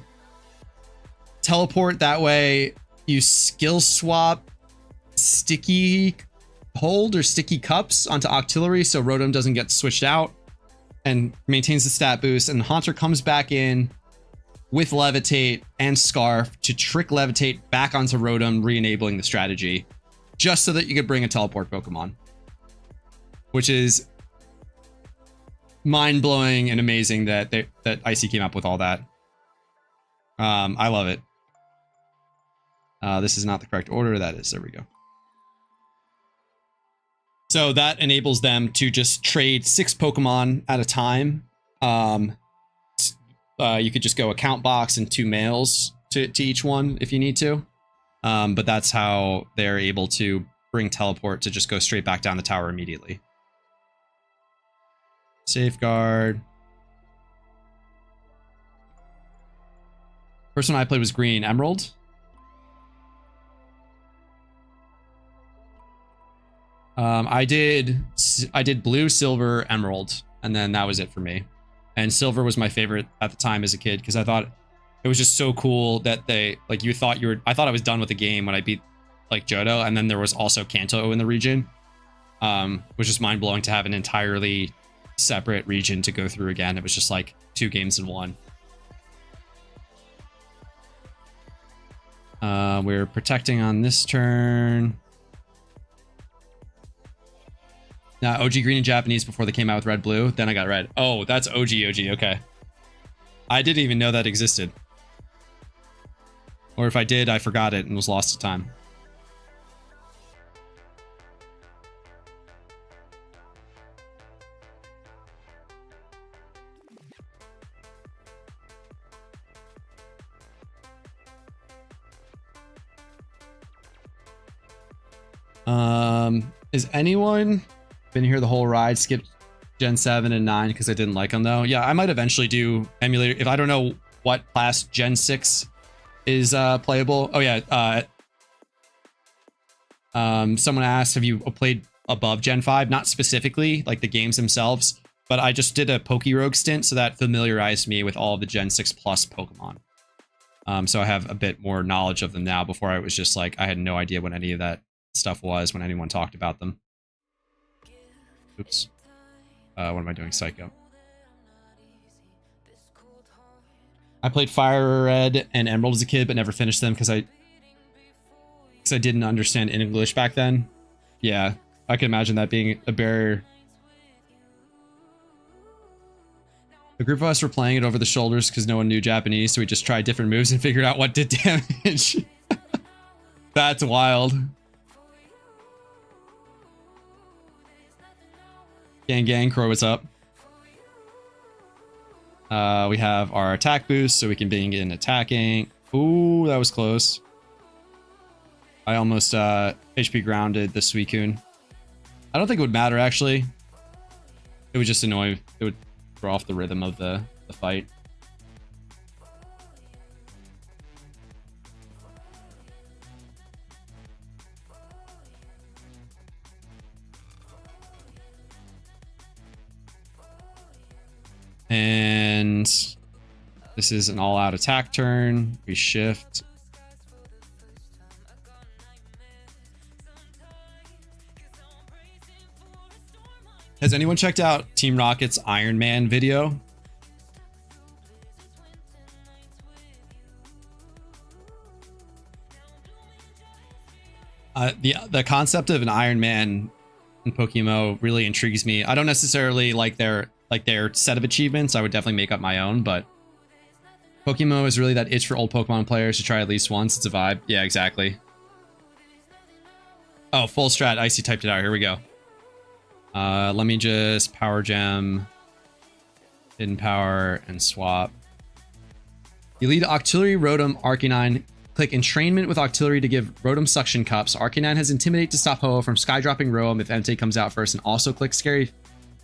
teleport. That way you skill swap Sticky Hold or Sticky Cups onto Octillery so Rotom doesn't get switched out and maintains the stat boost. And Haunter comes back in with Levitate and Scarf to trick Levitate back onto Rotom, re-enabling the strategy just so that you could bring a teleport Pokemon, which is mind-blowing and amazing that that Icy came up with all that. I love it. This is not the correct order. That is. There we go. So that enables them to just trade 6 Pokemon at a time. You could just go account box and 2 males to each one if you need to. But that's how they're able to bring teleport to just go straight back down the tower immediately. Safeguard. First one I played was green. Emerald. I did blue, silver, emerald, and then that was it for me. And silver was my favorite at the time as a kid because I thought it was just so cool that they like I thought I was done with the game when I beat like Johto, and then there was also Kanto in the region, which is mind blowing to have an entirely separate region to go through again. It was just like 2 games in one. We're protecting on this turn. Now, OG green and Japanese before they came out with red blue. Then I got red. Oh, that's OG. Okay. I didn't even know that existed. Or if I did, I forgot it and was lost to time. Is anyone been here the whole ride? Skipped Gen 7 and 9 because I didn't like them though. Yeah, I might eventually do emulator if I don't know what class Gen 6 is playable. Oh yeah, someone asked, have you played above Gen 5? Not specifically, like the games themselves, but I just did a Pokerogue stint, so that familiarized me with all of the Gen 6 plus Pokemon. So I have a bit more knowledge of them now. Before I was just like, I had no idea what any of that stuff was when anyone talked about them. Oops. What am I doing? Psycho. I played Fire Red and Emerald as a kid, but never finished them because I didn't understand English back then. Yeah, I can imagine that being a barrier. A group of us were playing it over the shoulders because no one knew Japanese, so we just tried different moves and figured out what did damage. That's wild. Gang, Crow, what's up? We have our attack boost, so we can begin attacking. Ooh, that was close. I almost HP grounded the Suicune. I don't think it would matter, actually. It would just annoy. It would throw off the rhythm of the fight. And this is an all-out attack turn. We shift. Has anyone checked out Team Rocket's Iron Man video? The concept of an Iron Man in PokeMMO really intrigues me. I don't necessarily like their set of achievements. I would definitely make up my own, but PokeMMO is really that itch for old Pokemon players to try at least once. It's a vibe. Yeah, exactly. Oh, full strat. Icy typed it out. Here we go. Let me just power gem, hidden power, and swap. You lead Octillery, Rotom, Arcanine. Click Entrainment with Octillery to give Rotom Suction Cups. Arcanine has Intimidate to stop Ho-Oh from skydropping Rotom if Entei comes out first, and also click Scary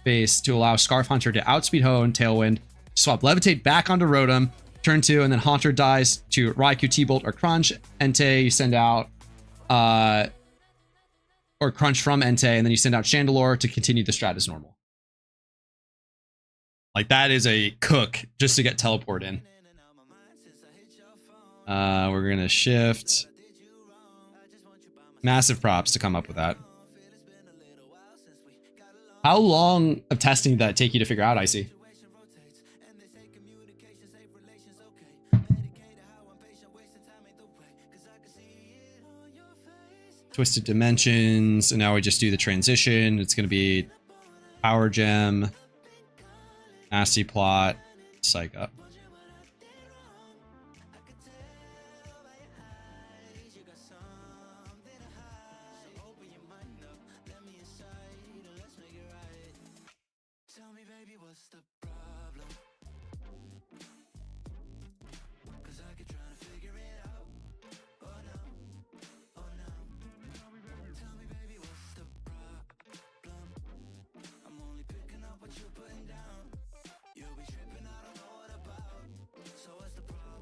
Face to allow Scarf Hunter to outspeed Ho-Oh and Tailwind. Swap Levitate back onto Rotom, turn 2, and then Haunter dies to Raikou, T-Bolt, or Crunch. Entei, you send out, or Crunch from Entei, and then you send out Chandelure to continue the strat as normal. Like, that is a cook just to get teleport in. We're gonna shift. Massive props to come up with that. How long of testing did that take you to figure out, Icy? Twisted Dimensions, and now we just do the transition. It's gonna be Power Gem, Nasty Plot, Psych Up.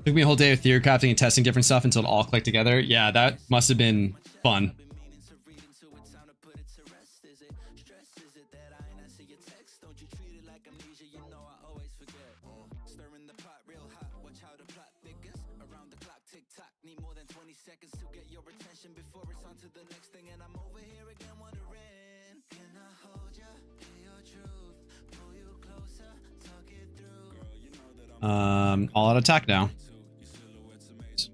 Took me a whole day of theory crafting and testing different stuff until it all clicked together. Yeah, that must have been fun. All out attack now. See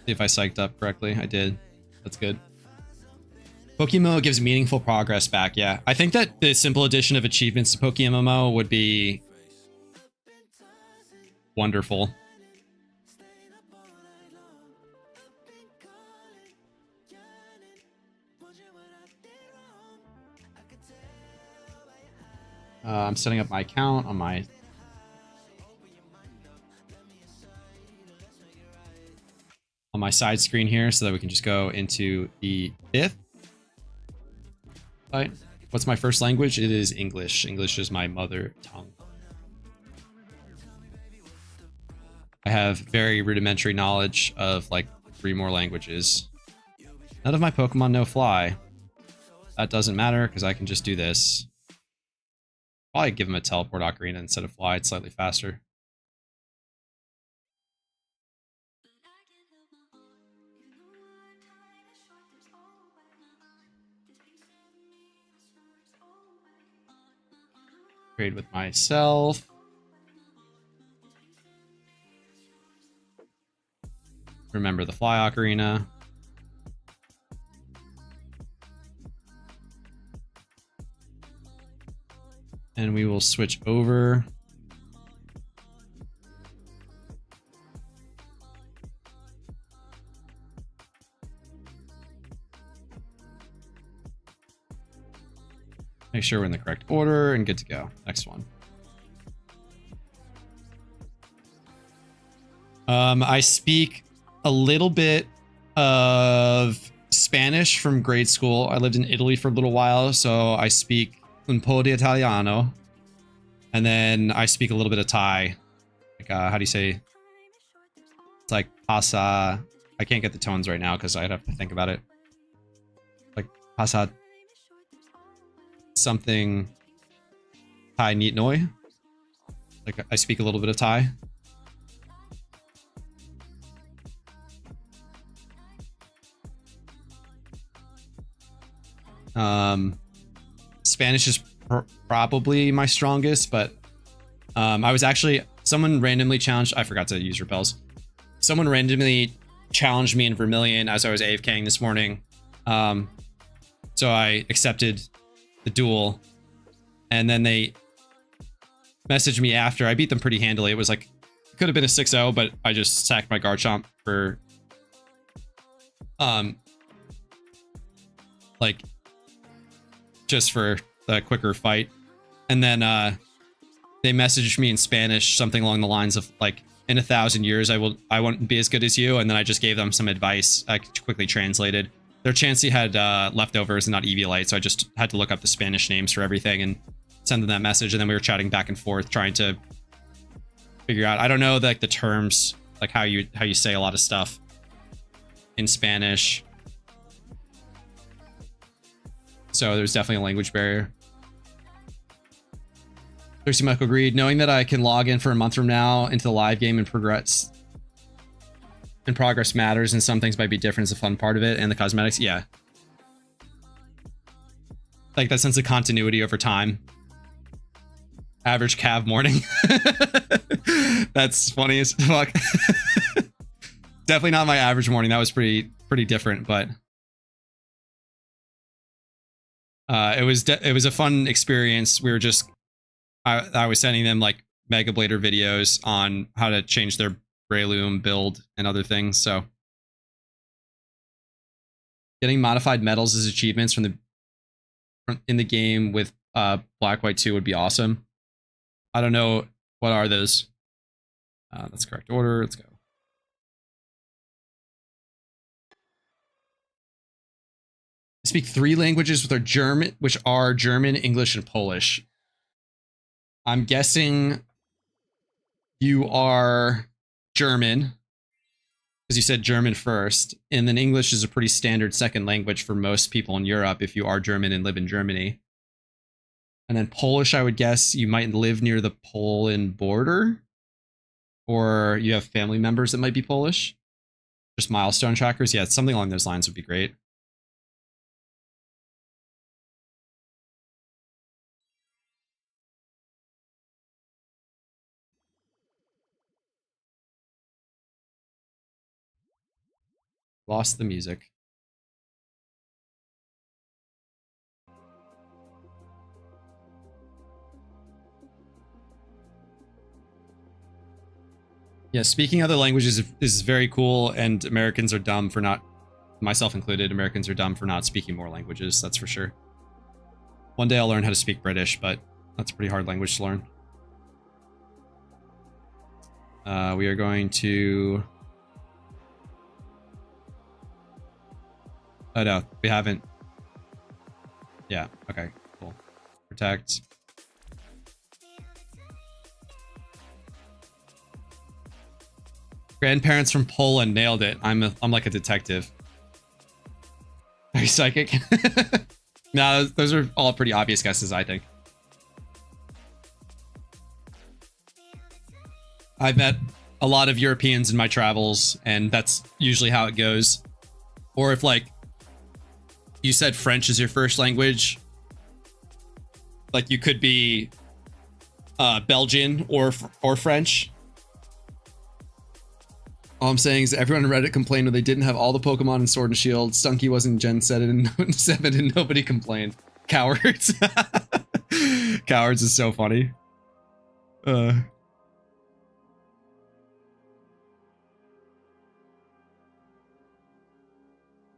if I psyched up correctly. I did. That's good. PokeMMO gives meaningful progress back. Yeah, I think that the simple addition of achievements to PokeMMO would be wonderful. I'm setting up my account on my side screen here so that we can just go into the 5th site. What's my first language? It is English. English is my mother tongue. I have very rudimentary knowledge of like 3 more languages. None of my Pokemon know fly. That doesn't matter because I can just do this. Probably give him a teleport ocarina instead of fly. It's slightly faster. Trade with myself. Remember the fly ocarina. And we will switch over. Make sure we're in the correct order and good to go. Next one. I speak a little bit of Spanish from grade school. I lived in Italy for a little while, so I speak un po' di Italiano. And then I speak a little bit of Thai. Like, how do you say? It's like pasa. I can't get the tones right now because I'd have to think about it. Like pasa something Thai Neat Noi. Like I speak a little bit of Thai. Spanish is probably my strongest, but I was actually, someone randomly challenged, I forgot to use repels. Someone randomly challenged me in Vermilion as I was AFKing this morning. So I accepted the duel, and then they messaged me after. I beat them pretty handily. It was like, it could have been a 6-0, but I just sacked my Garchomp for like just for the quicker fight. And then they messaged me in Spanish, something along the lines of like, in 1,000 years I won't be as good as you. And then I just gave them some advice. I quickly translated. Their Chansey had leftovers and not Eviolite, so I just had to look up the Spanish names for everything and send them that message. And then we were chatting back and forth, trying to figure out, I don't know, like the terms, like how you say a lot of stuff in Spanish. So there's definitely a language barrier. Thirsty Michael agreed. Knowing that I can log in for a month from now into the live game and progress matters, and some things might be different is a fun part of it, and the cosmetics, yeah. Like that sense of continuity over time. Average Cav morning. That's funny as fuck. Definitely not my average morning. That was pretty different, but it was a fun experience. We were just I was sending them like Mega Blader videos on how to change their Breloom build and other things. So getting modified metals as achievements in the game with Black White 2 would be awesome. I don't know, what are those? That's correct order. Let's go. I speak 3 languages which are German, English, and Polish. I'm guessing you are German, because you said German first, and then English is a pretty standard second language for most people in Europe if you are German and live in Germany. And then Polish, I would guess you might live near the Poland border, or you have family members that might be Polish. Just milestone trackers. Yeah, something along those lines would be great. Lost the music. Yeah, speaking other languages is very cool, and Americans are dumb for not, myself included, Americans are dumb for not speaking more languages, that's for sure. One day I'll learn how to speak British, but that's a pretty hard language to learn. We are going to... Oh no, we haven't. Yeah, okay, cool. Protect. Grandparents from Poland, nailed it. I'm like a detective. Very psychic. No, those are all pretty obvious guesses, I think. I've met a lot of Europeans in my travels, and that's usually how it goes. Or if like you said French is your first language, like you could be Belgian or French. All I'm saying is that everyone on Reddit complained when they didn't have all the Pokemon in Sword and Shield. Stunky wasn't Gen 7 and nobody complained. Cowards. Cowards is so funny.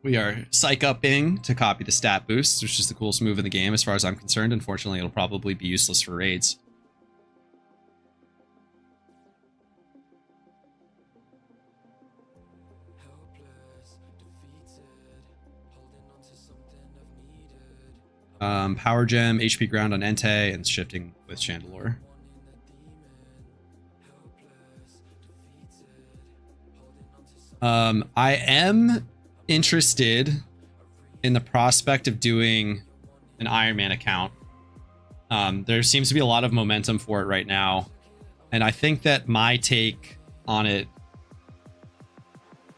We are psych-upping to copy the stat boosts, which is the coolest move in the game as far as I'm concerned. Unfortunately, it'll probably be useless for raids. Power Gem, HP Ground on Entei, and shifting with Chandelure. I am interested in the prospect of doing an Iron Man account. There seems to be a lot of momentum for it right now, and I think that my take on it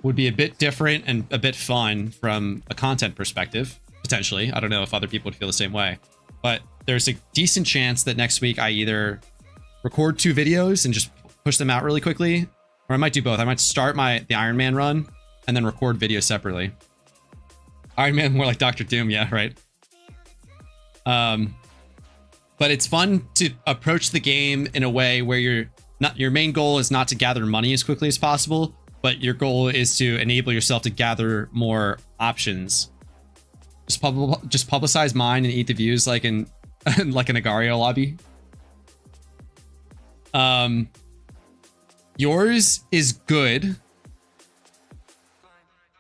would be a bit different and a bit fun from a content perspective. Potentially. I don't know if other people would feel the same way, but there's a decent chance that next week I either record 2 videos and just push them out really quickly, or I might do both. I might start the Iron Man run and then record videos separately. Iron Man more like Dr. Doom, yeah, right. But it's fun to approach the game in a way where your main goal is not to gather money as quickly as possible, but your goal is to enable yourself to gather more options. Just publicize mine and eat the views like in like an Agario lobby. Yours is good.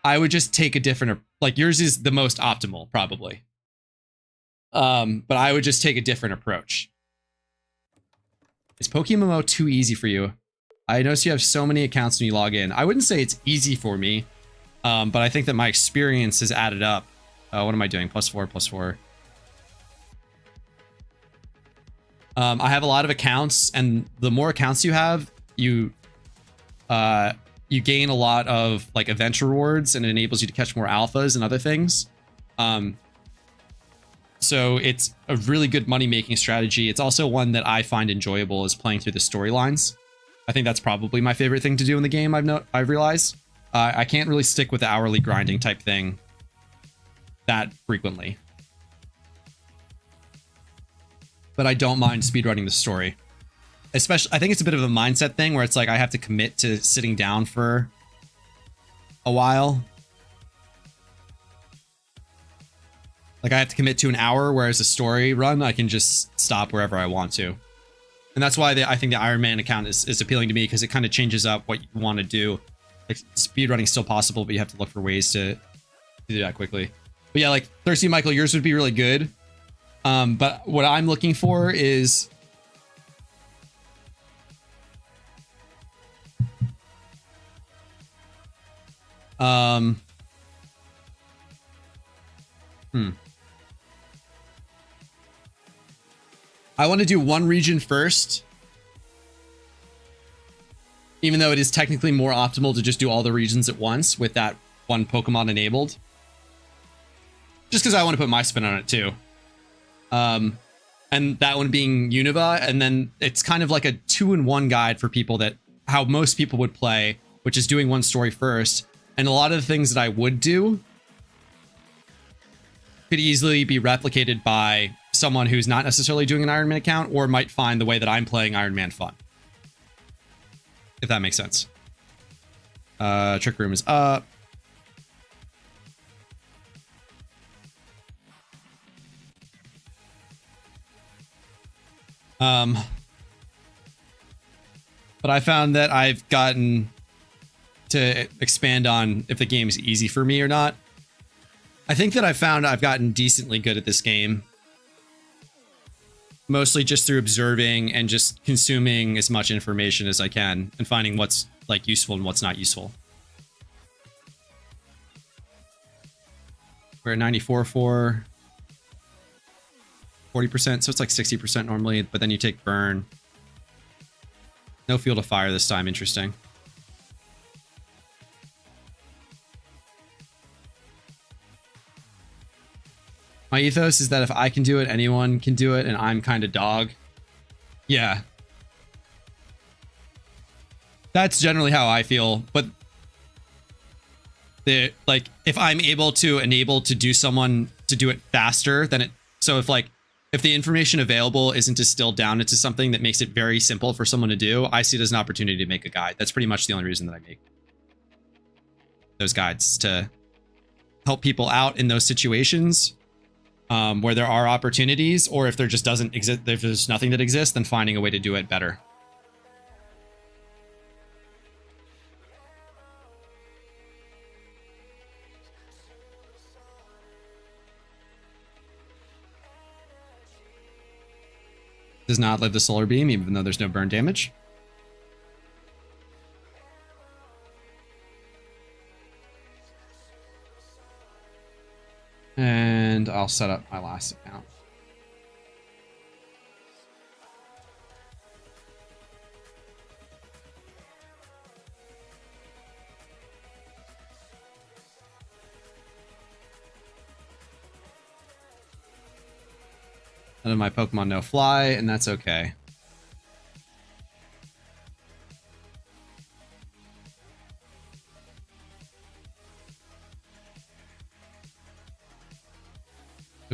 I would just take a different, like yours is the most optimal probably. But I would just take a different approach. Is PokeMMO too easy for you? I notice you have so many accounts when you log in. I wouldn't say it's easy for me, but I think that my experience has added up. What am I doing? +4, +4. I have a lot of accounts, and the more accounts you have, you gain a lot of like event rewards, and it enables you to catch more alphas and other things. So it's a really good money-making strategy. It's also one that I find enjoyable, is playing through the storylines. I think that's probably my favorite thing to do in the game. I've realized I can't really stick with the hourly grinding type thing that frequently, but I don't mind speedrunning the story. Especially, I think it's a bit of a mindset thing where it's like I have to commit to sitting down for a while. Like I have to commit to an hour, whereas a story run, I can just stop wherever I want to. And that's why I think the Iron Man account is appealing to me, because it kind of changes up what you want to do. Like, speedrunning is still possible, but you have to look for ways to do that quickly. But yeah, like Thirsty Michael, yours would be really good. But what I'm looking for is I want to do one region first, even though it is technically more optimal to just do all the regions at once with that one Pokemon enabled. Just because I want to put my spin on it too. And that one being Unova, and then it's kind of like a 2-in-1 guide for people, that how most people would play, which is doing one story first. And a lot of the things that I would do could easily be replicated by someone who's not necessarily doing an Iron Man account, or might find the way that I'm playing Iron Man fun. If that makes sense. Trick Room is up. But I found that I've gotten to expand on if the game's easy for me or not. I think that I found I've gotten decently good at this game. Mostly just through observing and just consuming as much information as I can and finding what's like useful and what's not useful. We're at 94 for 40%, so it's like 60% normally, but then you take burn. No field of fire this time, interesting. My ethos is that if I can do it, anyone can do it, and I'm kind of dog. Yeah. That's generally how I feel, but like if I'm able to enable to do someone to do it faster than it, so if the information available isn't distilled down into something that makes it very simple for someone to do, I see it as an opportunity to make a guide. That's pretty much the only reason that I make those guides, to help people out in those situations where there are opportunities, or if there just doesn't exist, if there's nothing that exists, then finding a way to do it better. Does not live the solar beam, even though there's no burn damage. And I'll set up my last account. None of my Pokemon no fly, and that's okay.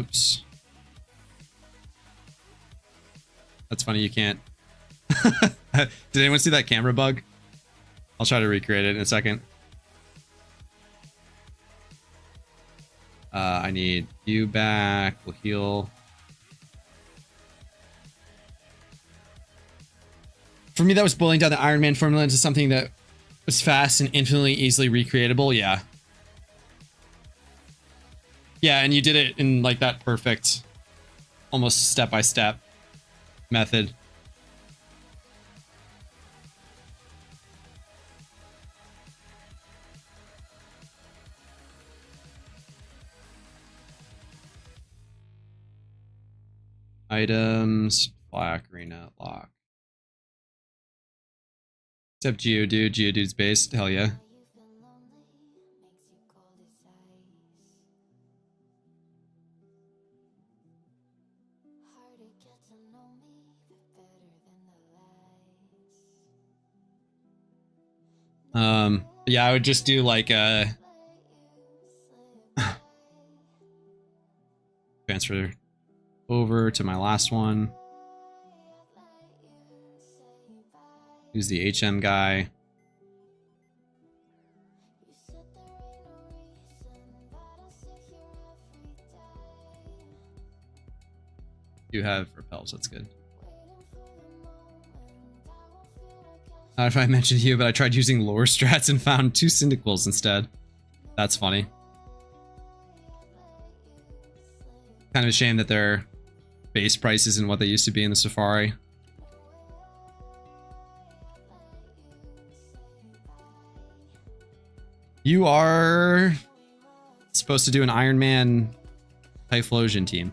Oops. That's funny, you can't. Did anyone see that camera bug? I'll try to recreate it in a second. I need you back. We'll heal. For me, that was boiling down the Iron Man formula into something that was fast and infinitely easily recreatable. Yeah. Yeah, and you did it in like that perfect, almost step-by-step method. Items, black, arena, lock. Except Geodude. Geodude's based. Hell yeah. Yeah, I would just do like a transfer over to my last one. Use the HM guy. You have repels, that's good. Not if I mentioned you, but I tried using lore strats and found 2 Cyndaquils instead. That's funny. Kind of a shame that their base price isn't what they used to be in the Safari. You are supposed to do an Iron Man Typhlosion team.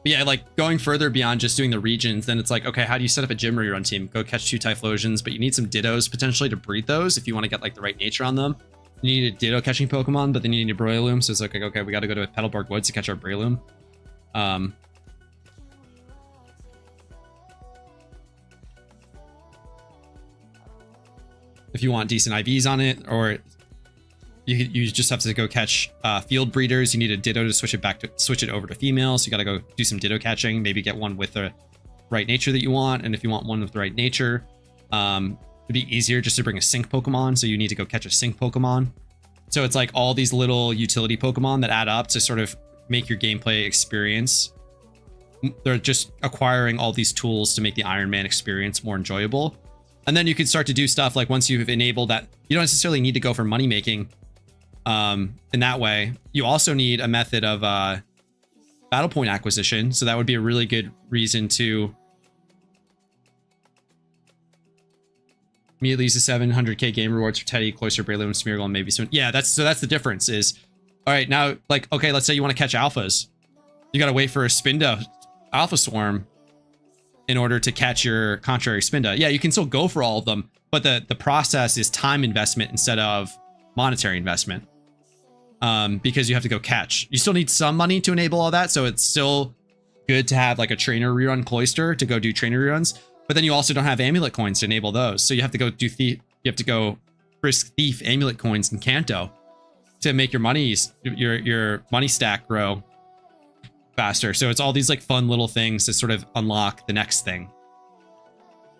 Yeah, like going further beyond just doing the regions, then it's like, okay, how do you set up a gym rerun team? Go catch 2 Typhlosians, but you need some Dittos potentially to breed those if you want to get like the right nature on them. You need a Ditto catching Pokemon, but then you need a Breloom, so it's like, okay, we got to go to Petalburg Woods to catch our Breloom. If you want decent IVs on it, or you just have to go catch field breeders. You need a Ditto to switch it over to female. So you got to go do some Ditto catching. Maybe get one with the right nature that you want. And if you want one with the right nature, it'd be easier just to bring a sync Pokemon. So you need to go catch a sync Pokemon. So it's like all these little utility Pokemon that add up to sort of make your gameplay experience. They're just acquiring all these tools to make the Iron Man experience more enjoyable. And then you can start to do stuff like once you've enabled that, you don't necessarily need to go for money making. In that way, you also need a method of battle point acquisition. So that would be a really good reason to immediately use the 700k game rewards for Teddy, Cloyster, Breloom, Smeargle, and maybe soon. Yeah, that's the difference is, all right, now, like, okay, let's say you want to catch alphas. You got to wait for a Spinda Alpha Swarm in order to catch your contrary Spinda. Yeah, you can still go for all of them, but the process is time investment instead of monetary investment. Because you have to go catch. You still need some money to enable all that, so it's still good to have like a trainer rerun Cloyster to go do trainer reruns, but then you also don't have amulet coins to enable those, so you have to go do you have to go frisk thief amulet coins in Kanto to make your your money stack grow faster. So it's all these like fun little things to sort of unlock the next thing.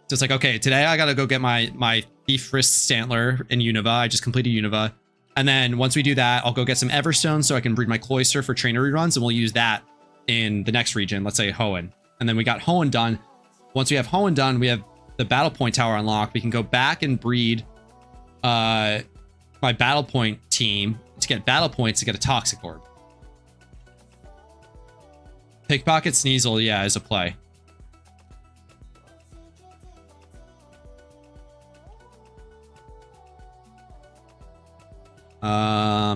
So it's like, okay, today I gotta go get my thief frisk Stantler in Unova. I just completed Unova. And then once we do that, I'll go get some Everstone so I can breed my Cloyster for trainer reruns, and we'll use that in the next region, let's say Hoenn. And then we got Hoenn done. Once we have Hoenn done, we have the Battle Point Tower unlocked. We can go back and breed my Battle Point team to get Battle Points to get a Toxic Orb. Pickpocket Sneasel, yeah, is a play.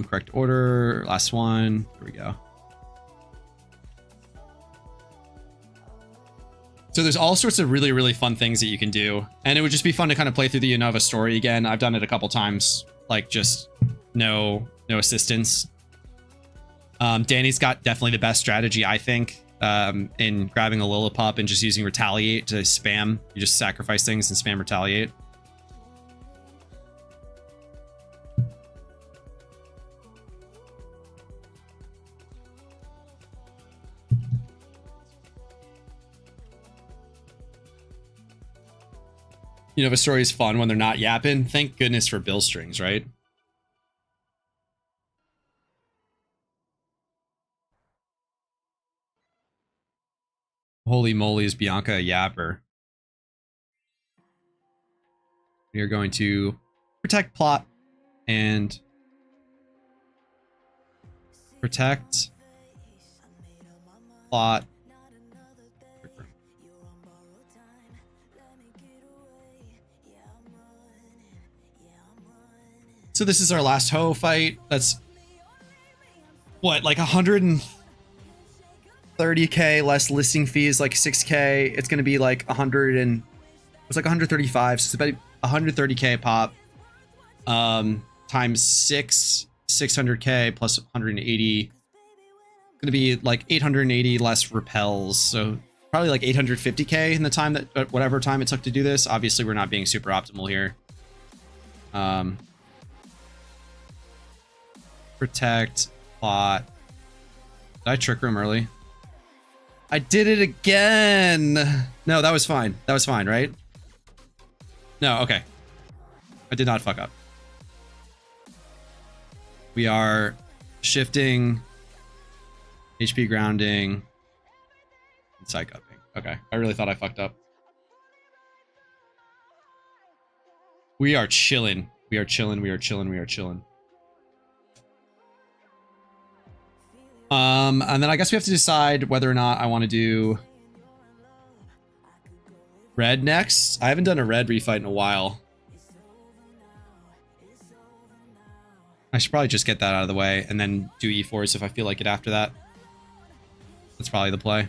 Correct order, last one. Here we go. So there's all sorts of really, really fun things that you can do. And it would just be fun to kind of play through the Unova story again. I've done it a couple times, like just no assistance. Danny's got definitely the best strategy, I think, in grabbing a Lillipup and just using Retaliate to spam. You just sacrifice things and spam Retaliate. You know, if a story is fun when they're not yapping, thank goodness for bill strings, right? Holy moly, is Bianca a yapper. We are going to protect plot and protect plot. So this is our last Ho fight. That's what, like 130k less listing fees, like 6k. It's going to be like 100 and it's like 135. So it's about 130k pop. Times 600k plus 180. It's going to be like 880 less repels. So probably like 850k in the time that whatever time it took to do this. Obviously, we're not being super optimal here. Protect plot. Did I trick room early? I did it again. No, that was fine. That was fine, right? No, okay. I did not fuck up. We are shifting, HP grounding, and psych upping. Okay, I really thought I fucked up. We are chilling. We are chilling. We are chilling. We are chilling. And then I guess we have to decide whether or not I want to do red next. I haven't done a red refight in a while. I should probably just get that out of the way and then do E4s if I feel like it after that. That's probably the play.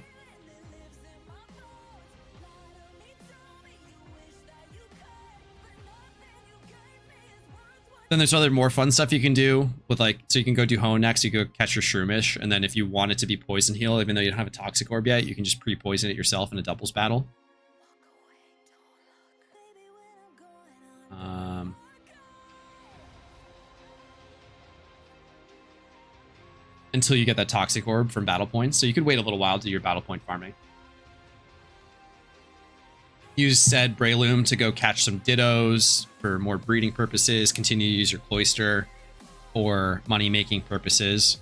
Then there's other more fun stuff you can do with, like, so you can go do Ho next, you go catch your Shroomish, and then if you want it to be poison heal, even though you don't have a Toxic Orb yet, you can just pre-poison it yourself in a doubles battle. Until you get that Toxic Orb from battle points, so you could wait a little while to do your battle point farming. Use said Breloom to go catch some Dittos for more breeding purposes. Continue to use your Cloister for money-making purposes.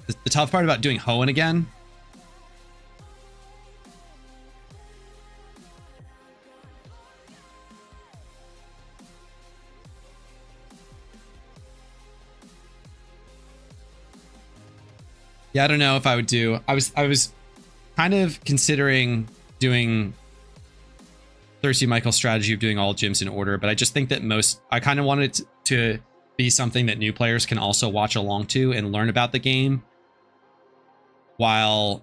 The tough part about doing Hoenn again... Yeah, I don't know if I would do... I was kind of considering doing Thirsty Michael's strategy of doing all gyms in order, but I just think that I kind of wanted it to be something that new players can also watch along to and learn about the game while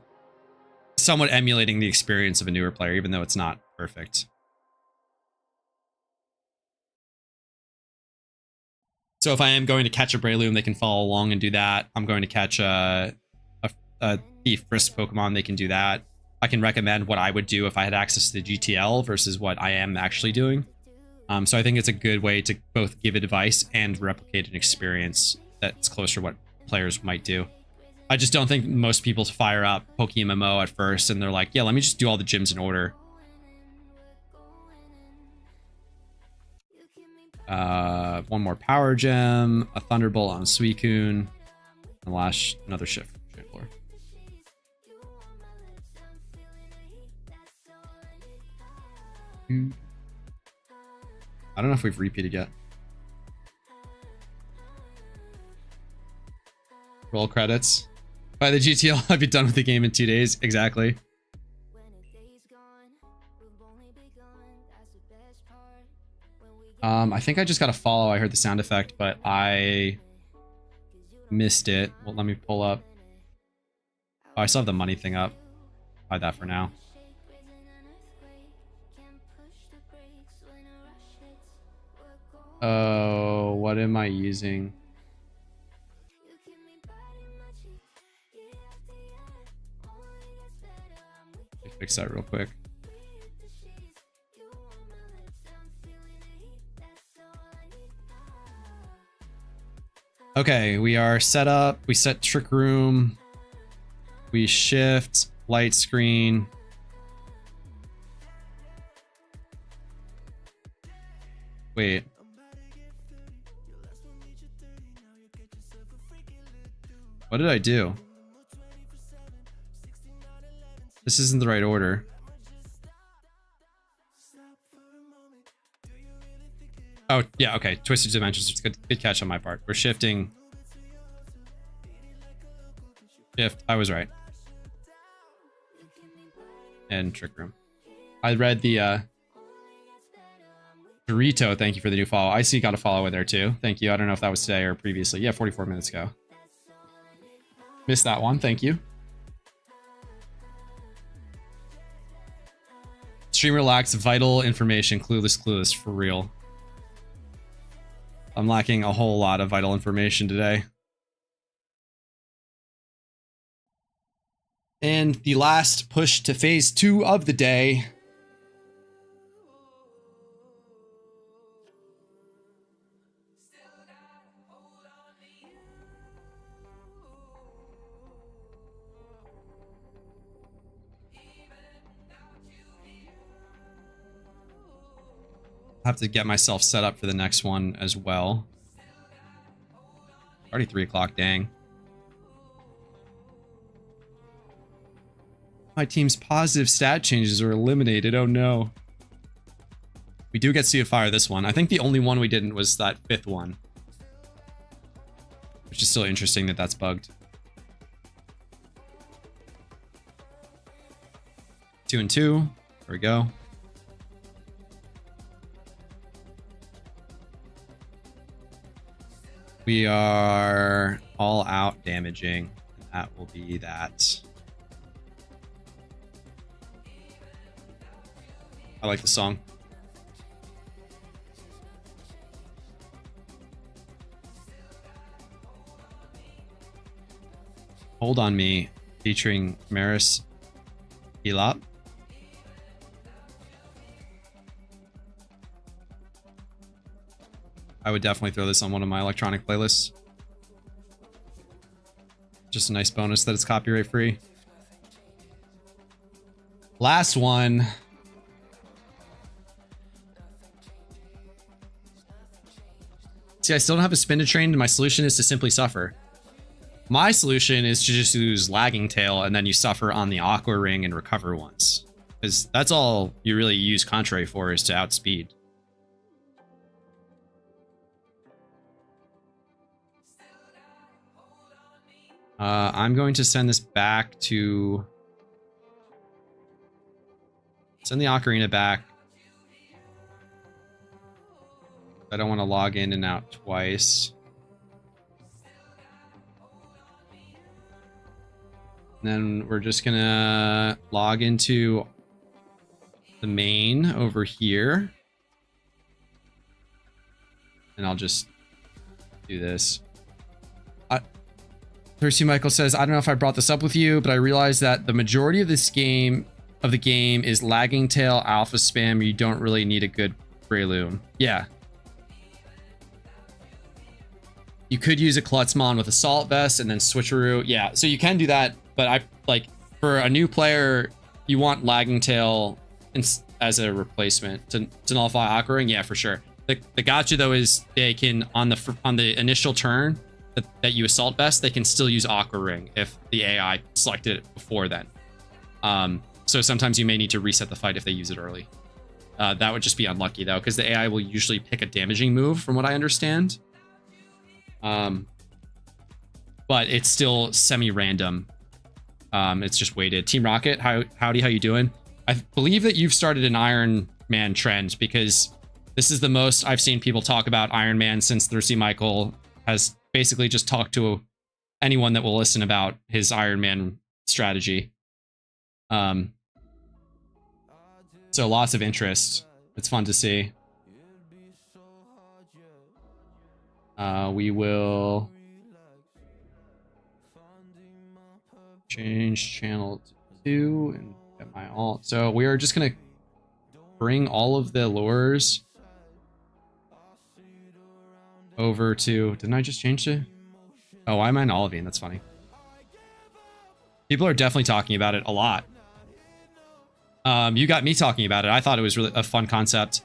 somewhat emulating the experience of a newer player, even though it's not perfect. So if I am going to catch a Breloom, they can follow along and do that. I'm going to catch a Thief Frisk Pokemon, they can do that. I can recommend what I would do if I had access to the GTL versus what I am actually doing. So I think it's a good way to both give advice and replicate an experience that's closer to what players might do. I just don't think most people fire up PokeMMO at first and they're like, yeah, let me just do all the gyms in order. One more Power Gem, a Thunderbolt on Suicune, and another shift. I don't know if we've repeated yet. Roll credits. By the GTL, I'd be done with the game in 2 days. Exactly. I think I just got a follow. I heard the sound effect, but I missed it. Well, let me pull up. Oh, I still have the money thing up. Hide that for now. Oh, what am I using? Let me fix that real quick. Okay, we are set up. We set Trick Room. We shift light screen. Wait. What did I do? This isn't the right order. Oh, yeah, okay. Twisted Dimensions. It's good catch on my part. We're shifting. Shift. I was right. And Trick Room. I read the Dorito, thank you for the new follow. I see got a follow in there too. Thank you. I don't know if that was today or previously. Yeah, 44 minutes ago. Missed that one. Thank you. Streamer lacks vital information. Clueless for real. I'm lacking a whole lot of vital information today. And the last push to phase 2 of the day. Have to get myself set up for the next one as well. Already 3 o'clock, dang. My team's positive stat changes are eliminated. Oh no. We do get Sea of Fire this one. I think the only one we didn't was that 5th one. Which is still interesting that that's bugged. 2 and 2. There we go. We are all out damaging. And that will be that. I like the song. Hold on Me, featuring Maris Elop. I would definitely throw this on one of my electronic playlists. Just a nice bonus that it's copyright free. Last one. See, I still don't have a spin to train, and my solution is to simply suffer. My solution is to just use Lagging Tail, and then you suffer on the Aqua Ring and recover once. Because that's all you really use Contrary for, is to outspeed. I'm going to send this back to... Send the Ocarina back. I don't want to log in and out twice. And then we're just gonna log into the main over here. And I'll just do this. Thirsty Michael says, I don't know if I brought this up with you, but I realized that the majority of this game, is Lagging Tail alpha spam. You don't really need a good Breloom. Yeah. You could use a Klutzmon with Assault Vest and then Switcheroo. Yeah, so you can do that, but for a new player, you want Lagging Tail as a replacement to nullify Aqua Ring. Yeah, for sure. The gotcha though is they can on the initial turn that you Assault Vest, they can still use Aqua Ring if the AI selected it before then. So sometimes you may need to reset the fight if they use it early. That would just be unlucky though, because the AI will usually pick a damaging move, from what I understand. But it's still semi-random. It's just weighted. Team Rocket, howdy, how you doing? I believe that you've started an Iron Man trend, because this is the most I've seen people talk about Iron Man since Thirsty Michael has basically just talked to anyone that will listen about his Iron Man strategy. So lots of interest. It's fun to see. We will change channel to 2 and get my alt. So we are just gonna bring all of the lures over to... Didn't I just change to... Oh, why am I in Olivine? That's funny. People are definitely talking about it a lot. You got me talking about it. I thought it was really a fun concept.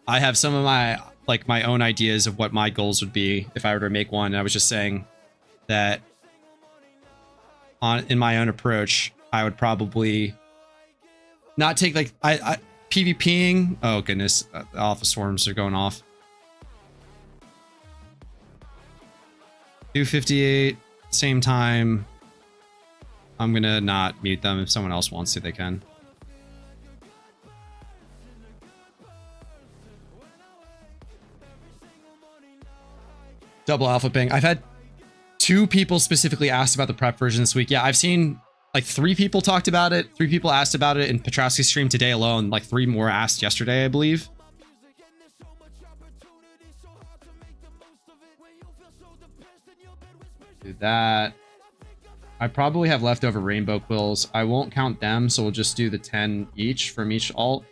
I have some of my my own ideas of what my goals would be if I were to make one. And I was just saying that in my own approach, I would probably not take like I PvPing. Oh goodness, alpha swarms are going off. 258, same time. I'm gonna not mute them. If someone else wants to, they can. Double alpha ping. I've had 2 people specifically asked about the prep version this week. Yeah, I've seen like 3 people talked about it. 3 people asked about it in Petrowski's stream today alone. Like 3 more asked yesterday, I believe. Do that. I probably have leftover rainbow quills. I won't count them, so we'll just do the 10 each from each alt.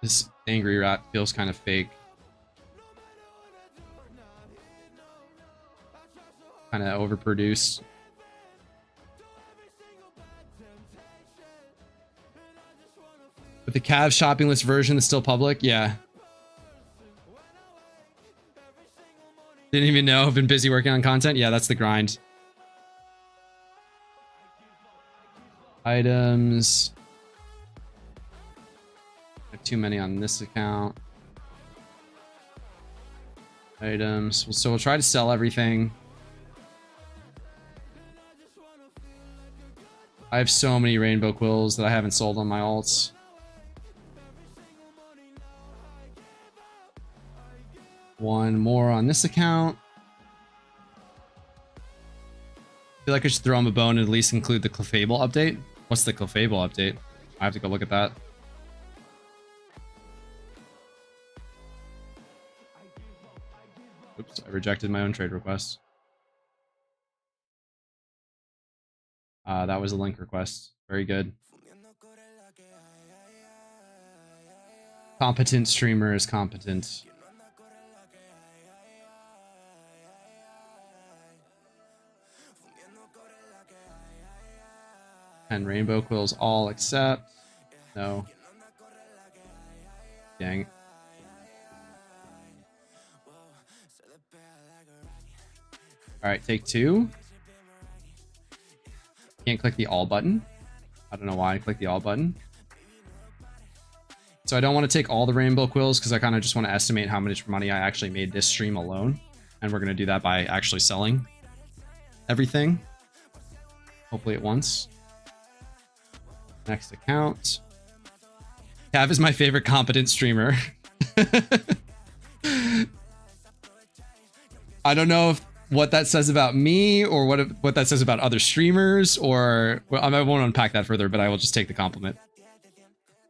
This angry rat feels kind of fake. Kind of overproduced. But the Cav shopping list version is still public? Yeah. Didn't even know. I've been busy working on content. Yeah, that's the grind. Items. I have too many on this account. Items. So we'll try to sell everything. I have so many rainbow quills that I haven't sold on my alts. One more on this account. I feel like I should throw him a bone and at least include the Clefable update. What's the Clefable update? I have to go look at that. Oops, I rejected my own trade request. That was a link request. Very good. Competent streamer is competent. And rainbow quills all accept. No. Dang. Alright, take 2. Can't click the all button. I don't know why I clicked the all button. So I don't want to take all the rainbow quills because I kind of just want to estimate how much money I actually made this stream alone. And we're going to do that by actually selling everything. Hopefully at once. Next account. Cav is my favorite competent streamer. I don't know what that says about me or what that says about other streamers, or well, I won't unpack that further, but I will just take the compliment.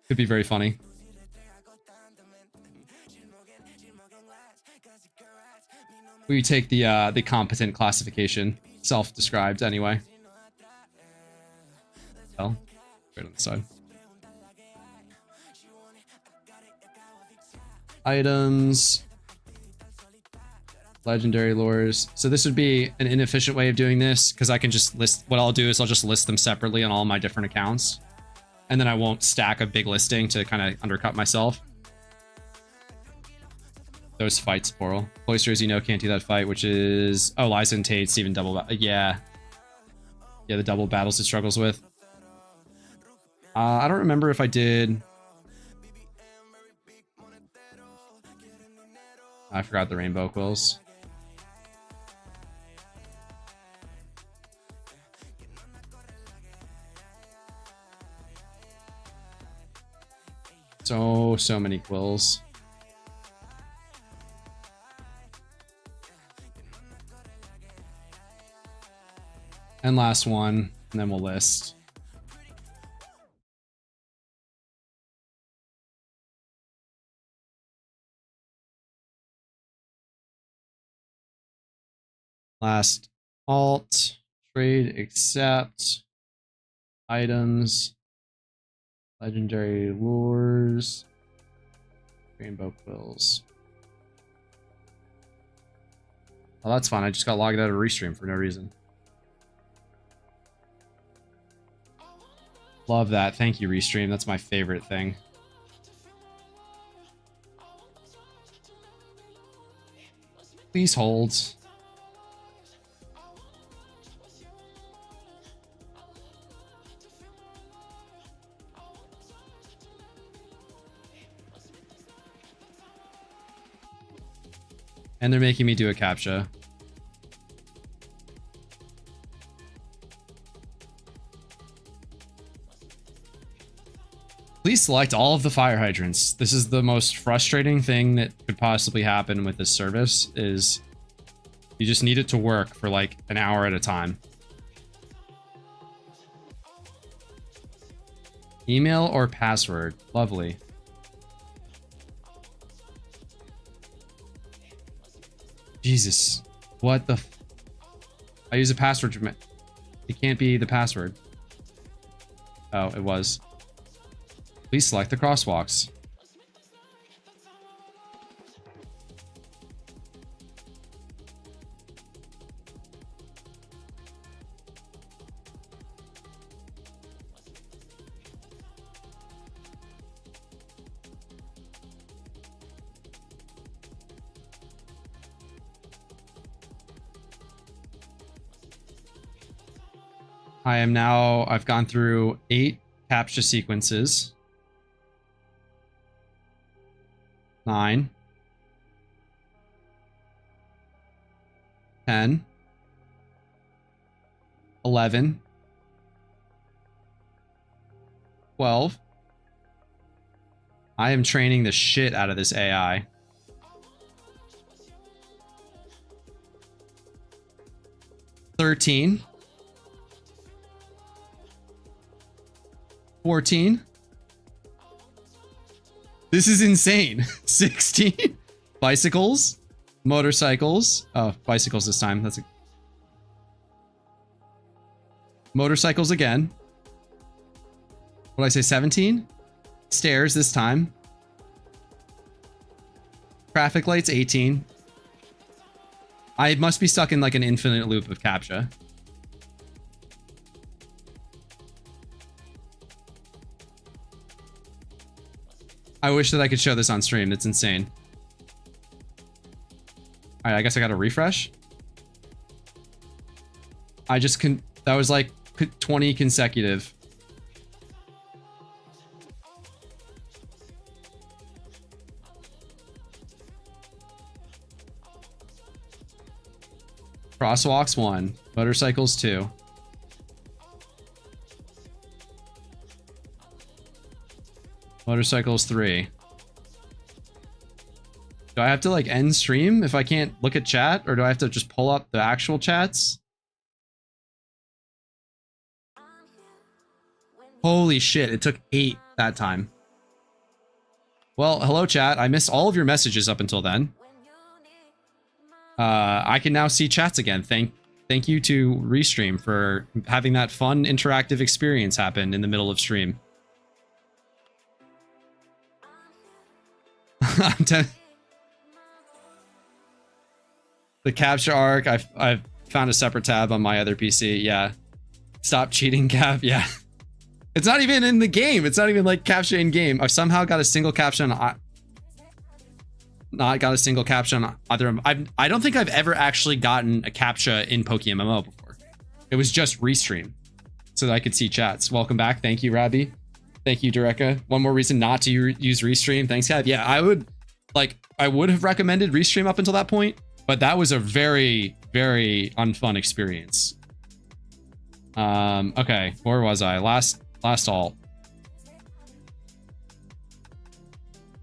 Could be very funny. We take the competent classification, self-described anyway. Well, right on the side. Items. Legendary lures. So this would be an inefficient way of doing this because I can just list, what I'll do is I'll just list them separately on all my different accounts. And then I won't stack a big listing to kind of undercut myself. Those fights, plural. Cloisters, you know, can't do that fight, which is... Oh, Liza and Tate, Steven double... Yeah. Yeah, the double battles it struggles with. I don't remember if I did... I forgot the rainbow quills. So many quills. And last one, and then we'll list. Last alt, trade, accept, items, legendary lures, rainbow quills. Oh, that's fine. I just got logged out of restream for no reason. Love that. Thank you, Restream. That's my favorite thing. Please hold. And they're making me do a CAPTCHA. Please select all of the fire hydrants. This is the most frustrating thing that could possibly happen with this service, is you just need it to work for like an hour at a time. Email or password. Lovely. Jesus. What the I use a password. It can't be the password. Oh, it was. Please select the crosswalks. I've gone through 8 CAPTCHA sequences. 9. 10. 11. 12. I am training the shit out of this AI. 13. 14. This is insane. 16. Bicycles. Motorcycles. Oh, bicycles this time. That's a... Motorcycles again. What did I say? 17? Stairs this time. Traffic lights, 18. I must be stuck in like an infinite loop of CAPTCHA. I wish that I could show this on stream. It's insane. All right, I guess I got to refresh. That was like 20 consecutive. Crosswalks 1, motorcycles 2. Motorcycles 3. Do I have to like end stream if I can't look at chat, or do I have to just pull up the actual chats? Holy shit, it took 8 that time. Well, hello chat. I missed all of your messages up until then. I can now see chats again. Thank you to Restream for having that fun interactive experience happen in the middle of stream. The CAPTCHA arc, I've found a separate tab on my other PC. Yeah. Stop cheating, Cap. Yeah. It's not even in the game. It's not even like CAPTCHA in game. I've somehow got a single CAPTCHA on... Not got a single CAPTCHA on either. I don't think I've ever actually gotten a CAPTCHA in PokeMMO before. It was just Restream so that I could see chats. Welcome back. Thank you, Rabbi. Thank you, Dureka. One more reason not to use Restream. Thanks, Cav. Yeah, I would have recommended Restream up until that point, but that was a very, very unfun experience. Okay, where was I? Last alt.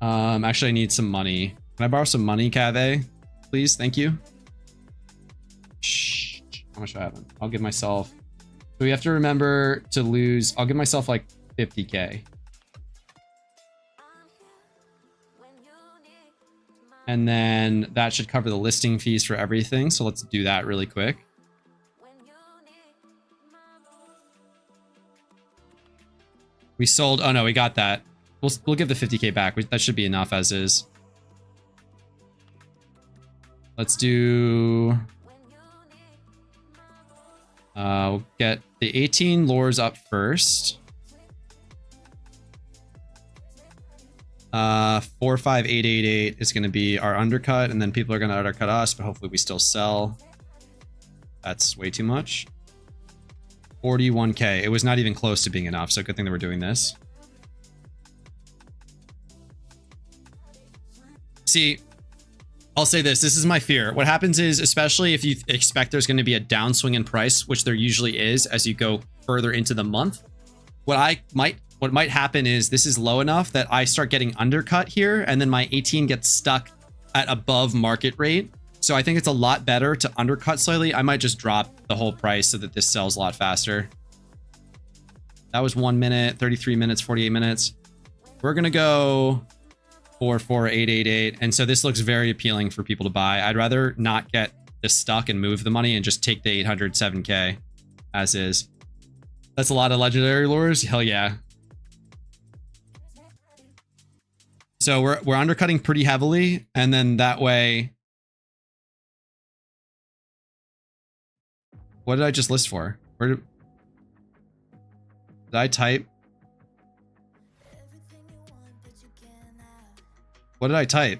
Actually, I need some money. Can I borrow some money, Cave? Please, thank you. Shh. How much do I have? I'll give myself... So we have to remember to lose... I'll give myself like 50k. And then that should cover the listing fees for everything. So let's do that really quick. We sold... Oh no, we got that. We'll give the 50k back. That should be enough as is. Let's do... we'll get the 18 lures up first. 45888 is going to be our undercut, and then people are going to undercut us, but hopefully we still sell. That's way too much. 41k. It was not even close to being enough, so good thing that we're doing this. See, I'll say this. This is my fear. What happens is, especially if you expect there's going to be a downswing in price, which there usually is as you go further into the month, what might happen is this is low enough that I start getting undercut here, and then my 18 gets stuck at above market rate. So I think it's a lot better to undercut slightly. I might just drop the whole price so that this sells a lot faster. That was 1 minute, 33 minutes, 48 minutes. We're going to go 44888. And so this looks very appealing for people to buy. I'd rather not get this stuck and move the money and just take the 807k as is. That's a lot of legendary lures. Hell yeah. So we're undercutting pretty heavily, and then that way. What did I just list for? Where did I type? What did I type?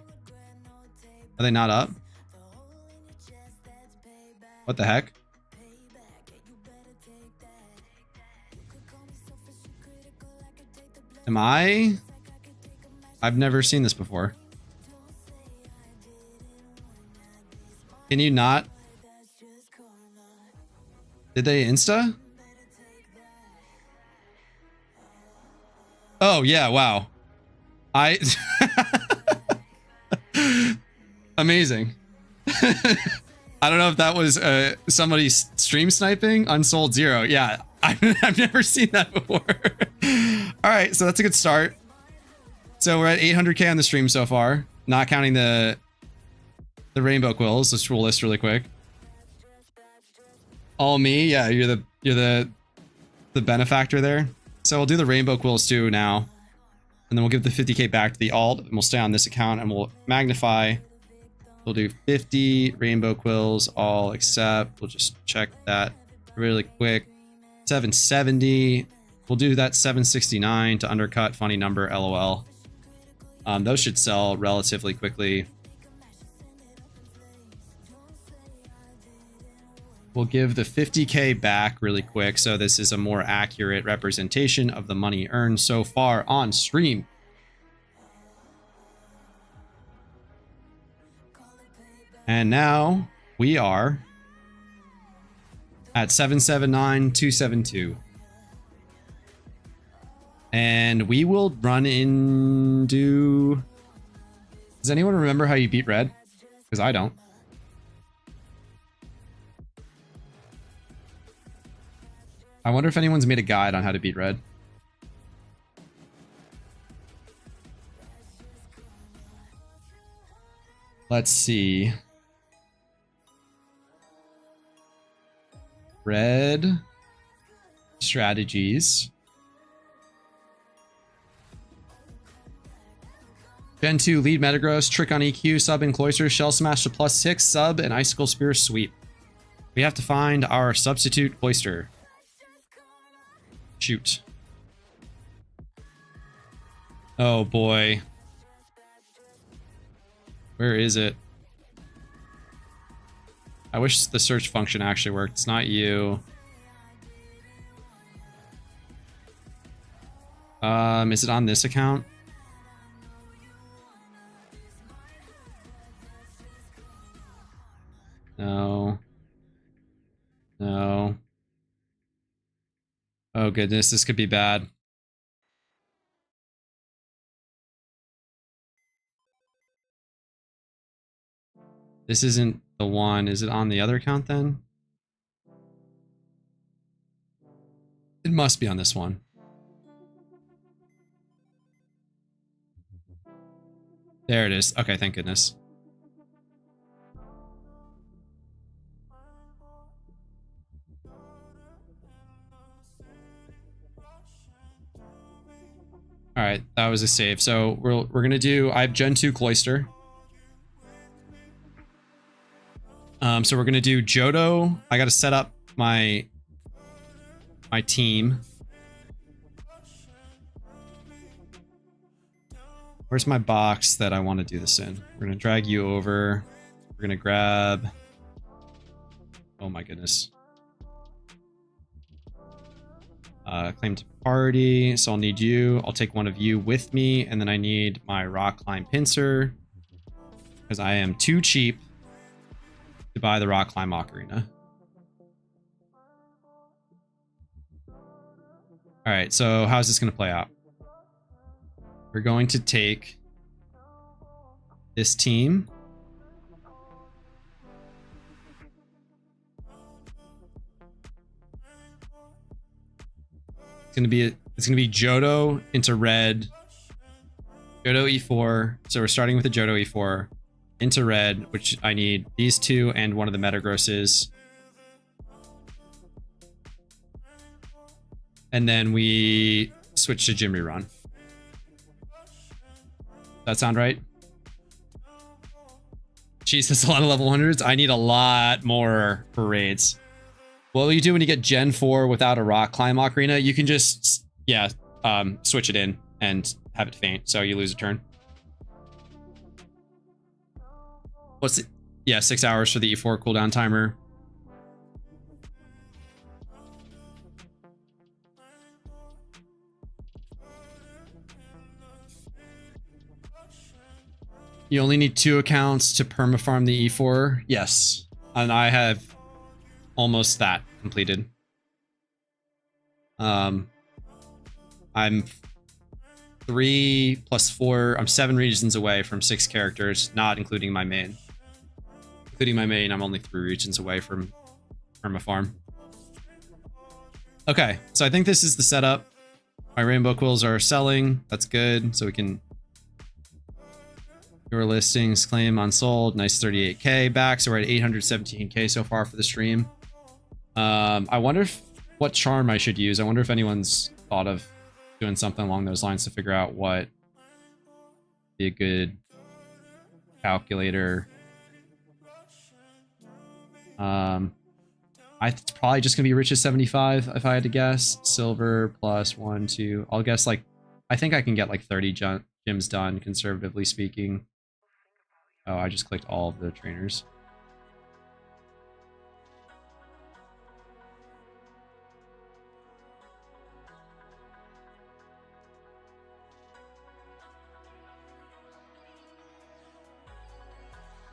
Are they not up? What the heck? Am I? I've never seen this before. Can you not? Did they Insta? Oh, yeah, wow. Amazing. I don't know if that was somebody stream sniping. Unsold 0. Yeah, I've never seen that before. All right, so that's a good start. So we're at 800k on the stream so far, not counting the rainbow quills. Let's roll this really quick. All me, yeah, you're the benefactor there. So we'll do the rainbow quills too now, and then we'll give the 50k back to the alt, and we'll stay on this account, and we'll magnify. We'll do 50 rainbow quills, all accept. We'll just check that really quick. 770. We'll do that 769 to undercut. Funny number, lol. Those should sell relatively quickly. We'll give the 50k back really quick, so this is a more accurate representation of the money earned so far on stream. And now we are at 779,272. And we will run into... Does anyone remember how you beat red? Because I don't. I wonder if anyone's made a guide on how to beat red. Let's see. Red strategies. Gen 2 lead Metagross, trick on EQ, sub and cloister, shell smash to +6, sub and icicle spear sweep. We have to find our substitute cloister. Shoot. Oh boy. Where is it? I wish the search function actually worked. It's not you. Is it on this account? No. No. Oh goodness, this could be bad. This isn't the one. Is it on the other account then? It must be on this one. There it is. Okay, thank goodness. All right, that was a save. So we're gonna do. I have Gen 2 Cloister. So we're gonna do Johto. I gotta set up my team. Where's my box that I want to do this in? We're going to drag you over. We're going to grab... Oh my goodness. Claim to party. So I'll need you. I'll take one of you with me. And then I need my rock climb pincer. Because I am too cheap to buy the rock climb ocarina. Alright, so how's this going to play out? We're going to take this team. It's gonna be Johto into red. Johto E4. So we're starting with the Johto E4 into red, which I need these two and one of the Metagrosses. And then we switch to gym rerun. That sound right? Jeez, that's a lot of level 100s. I need a lot more for raids. What will you do when you get Gen 4 without a rock climb ocarina? You can just, yeah, switch it in and have it faint, so you lose a turn. What's it? Yeah, 6 hours for the E4 cooldown timer. You only need 2 accounts to permafarm the E4. Yes, and I have almost that completed. I'm 3 plus 4. I'm 7 regions away from 6 characters, not including my main. Including my main, I'm only 3 regions away from permafarm. Okay, so I think this is the setup. My rainbow quills are selling. That's good. So we can... Your listings, claim unsold. Nice 38k back. So we're at 817k so far for the stream. I wonder what charm I should use. I wonder if anyone's thought of doing something along those lines to figure out what be a good calculator. It's probably just gonna be Rich's 75 if I had to guess. Silver plus 1, 2. I'll guess like, I think I can get like 30 gyms done, conservatively speaking. Oh, I just clicked all of the trainers.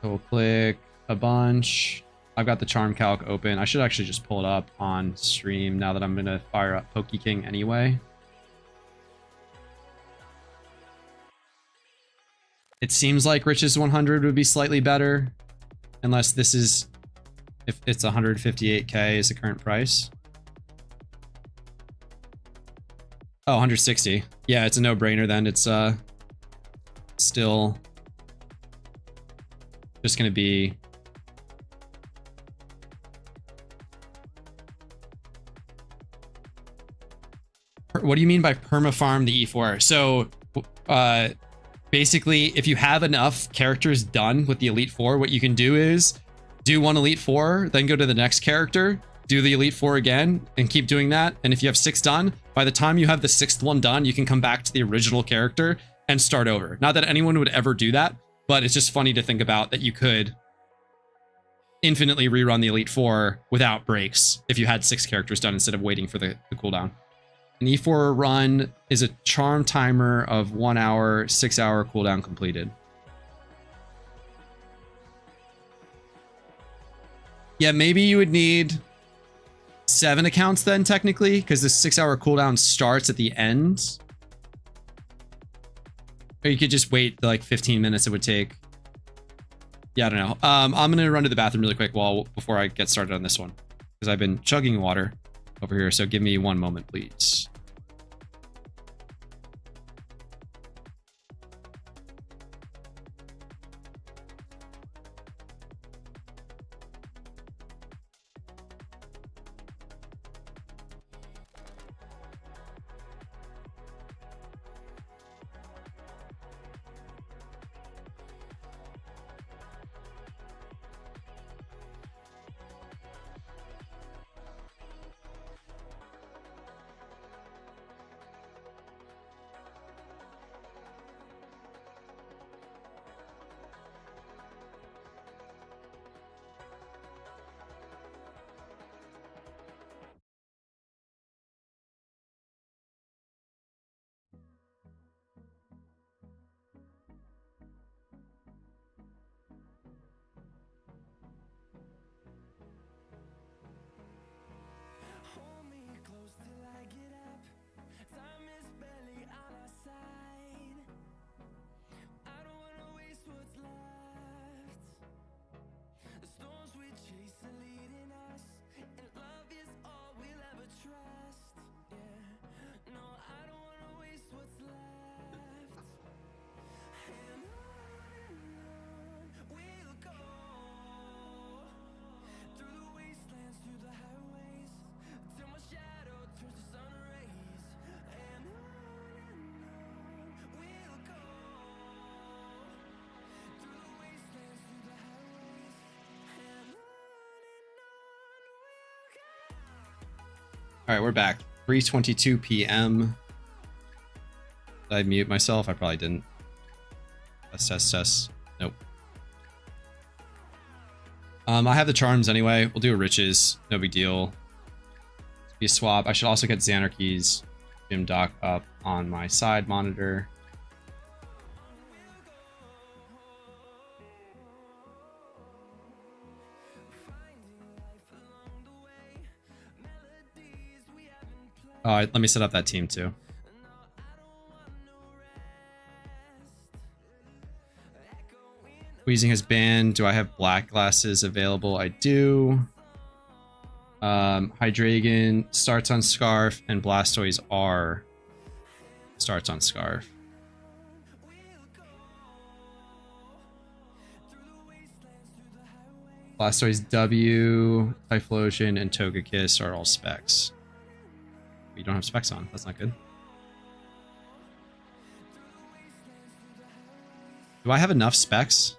So we'll click a bunch. I've got the charm calc open. I should actually just pull it up on stream now that I'm gonna fire up PokeKing anyway. It seems like Rich's 100 would be slightly better, unless this is, if it's 158k is the current price. Oh, 160. Yeah, it's a no-brainer then. It's still just gonna be what do you mean by permafarm the E4? So basically, if you have enough characters done with the Elite Four, what you can do is do one Elite Four, then go to the next character, do the Elite Four again, and keep doing that. And if you have 6 done, by the time you have the 6th one done, you can come back to the original character and start over. Not that anyone would ever do that, but it's just funny to think about that you could infinitely rerun the Elite Four without breaks if you had 6 characters done instead of waiting for the cooldown. An E4 run is a charm timer of 1 hour, 6 hour cooldown completed. Yeah, maybe you would need 7 accounts then, technically, because the 6 hour cooldown starts at the end. Or you could just wait the, like 15 minutes it would take. Yeah, I don't know. I'm gonna run to the bathroom really quick before I get started on this one, because I've been chugging water over here, so give me 1 moment, please. All right, we're back. 3:22 p.m. Did I mute myself? I probably didn't. Test. Nope. I have the charms anyway. We'll do a riches. No big deal. Be a swap. I should also get Xanarchy's Gym Doc up on my side monitor. Let me set up that team too. Weezing has banned. Do I have black glasses available? I do. Hydreigon starts on Scarf, and Blastoise R starts on Scarf. Blastoise W, Typhlosion, and Togekiss are all specs. You don't have specs on. That's not good. Do I have enough specs?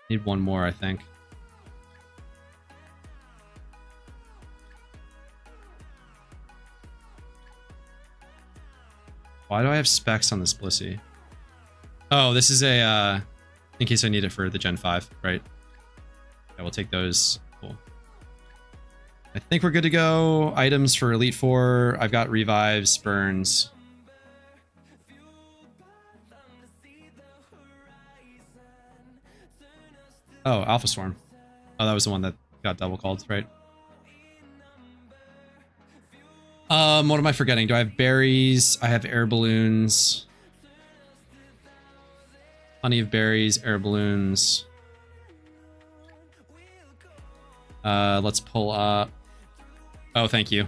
Need one more, I think. Why do I have specs on this Blissey? Oh, this is a, in case I need it for the Gen 5, right? I will take those. Cool. I think we're good to go. Items for Elite Four. I've got Revives, Burns. Oh, Alpha Swarm. Oh, that was the one that got double called, right? What am I forgetting? Do I have berries? I have air balloons. Plenty of berries, air balloons. Let's pull up. Oh, thank you.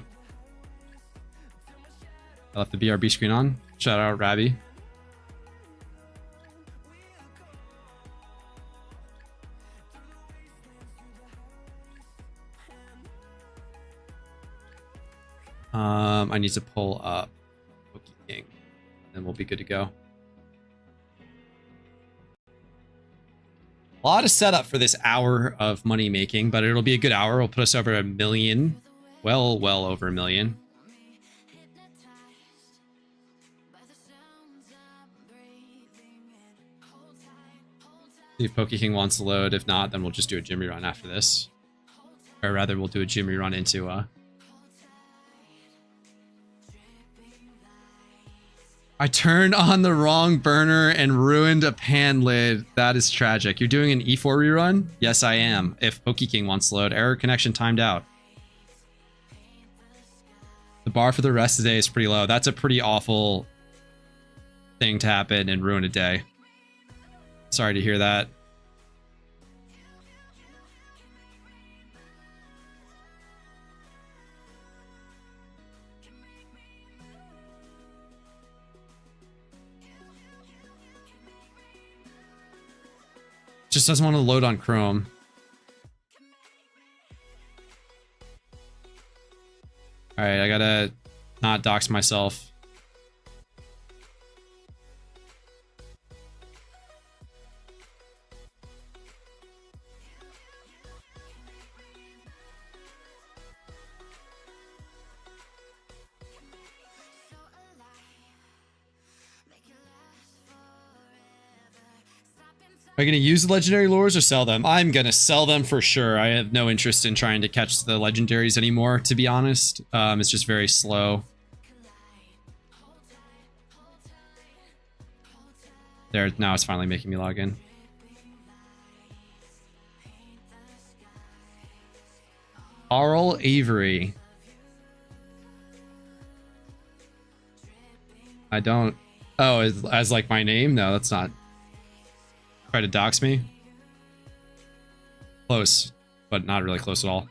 I left the BRB screen on. Shout out, Rabby. I need to pull up PokeKing, and we'll be good to go. A lot of setup for this hour of money making, but it'll be a good hour. It'll put us over 1 million. Well over 1 million. See if PokeKing wants to load. If not, then we'll just do a gym rerun after this. Or rather, we'll do a gym rerun into I turned on the wrong burner and ruined a pan lid. That is tragic. You're doing an E4 rerun? Yes, I am. If PokeKing wants to load. Error connection timed out. The bar for the rest of the day is pretty low. That's a pretty awful thing to happen and ruin a day. Sorry to hear that. Just doesn't want to load on Chrome. All right, I gotta not dox myself. Are you going to use the legendary lures or sell them? I'm going to sell them for sure. I have no interest in trying to catch the legendaries anymore, to be honest. It's just very slow. There, now it's finally making me log in. Carl Avery. I don't... Oh, as like my name? No, that's not... Try to dox me. Close, but not really close at all.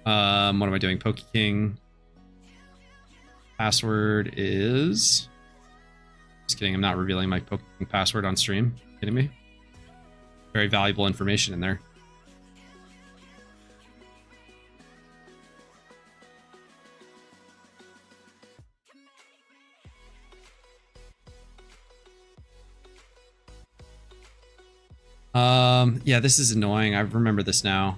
What am I doing? PokeKing. Password is... Just kidding, I'm not revealing my PokeKing password on stream. Kidding me? Very valuable information in there. Yeah, this is annoying. I remember this now.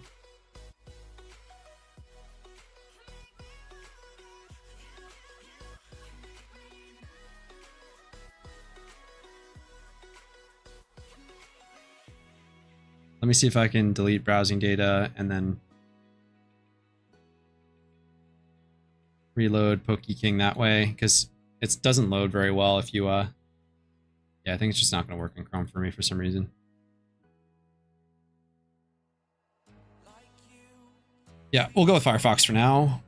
Let me see if I can delete browsing data and then reload PokeKing that way, because it doesn't load very well if you yeah, I think it's just not going to work in Chrome for me for some reason. Yeah, we'll go with Firefox for now.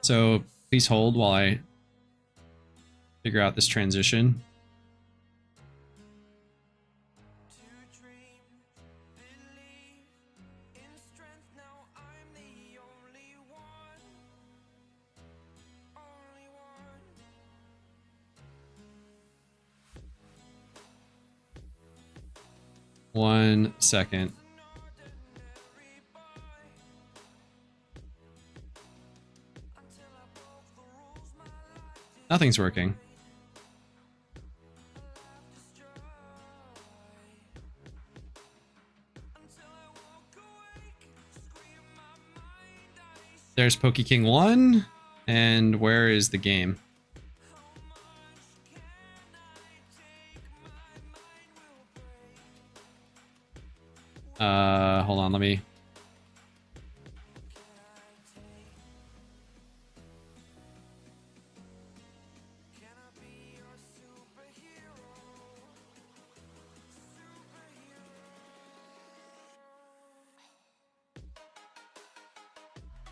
So please hold while I figure out this transition. One second. Nothing's working. There's PokeKing 1. And where is the game? Hold on, let me...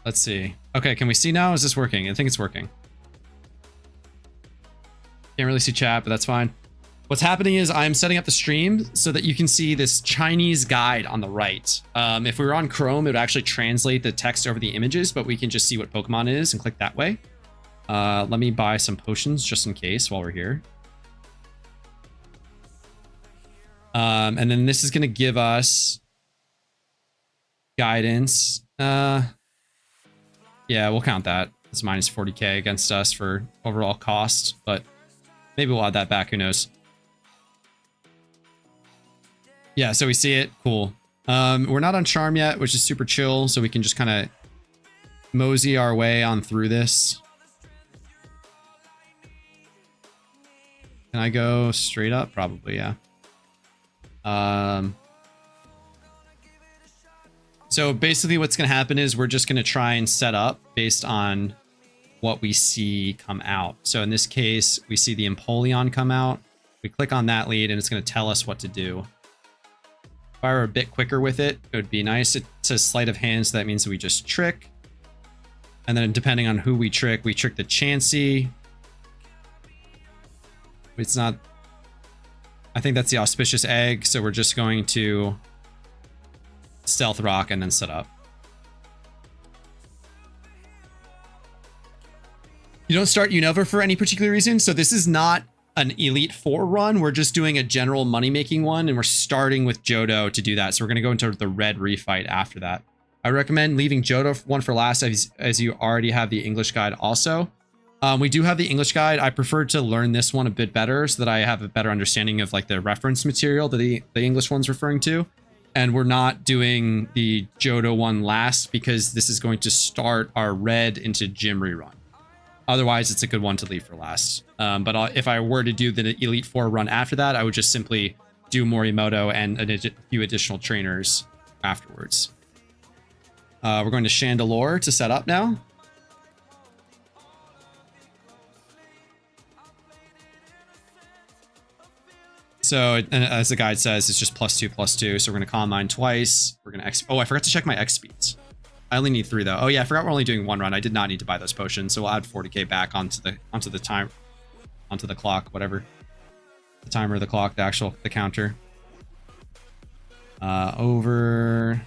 Let's see. Okay, can we see now? Is this working? I think it's working. Can't really see chat, but that's fine. What's happening is I'm setting up the stream so that you can see this Chinese guide on the right. If we were on Chrome, it would actually translate the text over the images, but we can just see what Pokemon is and click that way. Let me buy some potions just in case while we're here. And then this is going to give us guidance. Yeah, we'll count that. It's minus 40k against us for overall cost, but maybe we'll add that back. Who knows? Yeah, so we see it. Cool. We're not on Charm yet, which is super chill, so we can just kind of mosey our way on through this. Can I go straight up? Probably, yeah. So basically what's going to happen is we're just going to try and set up based on what we see come out. So in this case, we see the Empoleon come out. We click on that lead and it's going to tell us what to do. If I were a bit quicker with it, it would be nice. It says sleight of hand, so that means that we just trick. And then depending on who we trick the Chansey. It's not... I think that's the Auspicious Egg, so we're just going to Stealth Rock and then set up. You don't start Unova for any particular reason, so this is not an Elite Four run. We're just doing a general money-making one, and we're starting with Johto to do that. So we're going to go into the red refight after that. I recommend leaving Johto one for last as you already have the English guide also. We do have the English guide. I prefer to learn this one a bit better so that I have a better understanding of like the reference material that the English one's referring to. And we're not doing the Johto one last because this is going to start our red into gym rerun. Otherwise, it's a good one to leave for last. But if I were to do the Elite Four run after that, I would just simply do Morimoto and a few additional trainers afterwards. We're going to Chandelure to set up now. So, and as the guide says, it's just +2/+2. So we're going to Calm Mind twice. We're going to... Oh, I forgot to check my X speeds. I only need 3 though. Oh yeah, I forgot we're only doing 1 run. I did not need to buy those potions, so we'll add 40k back onto the clock, whatever. The timer, the clock, the counter. Over.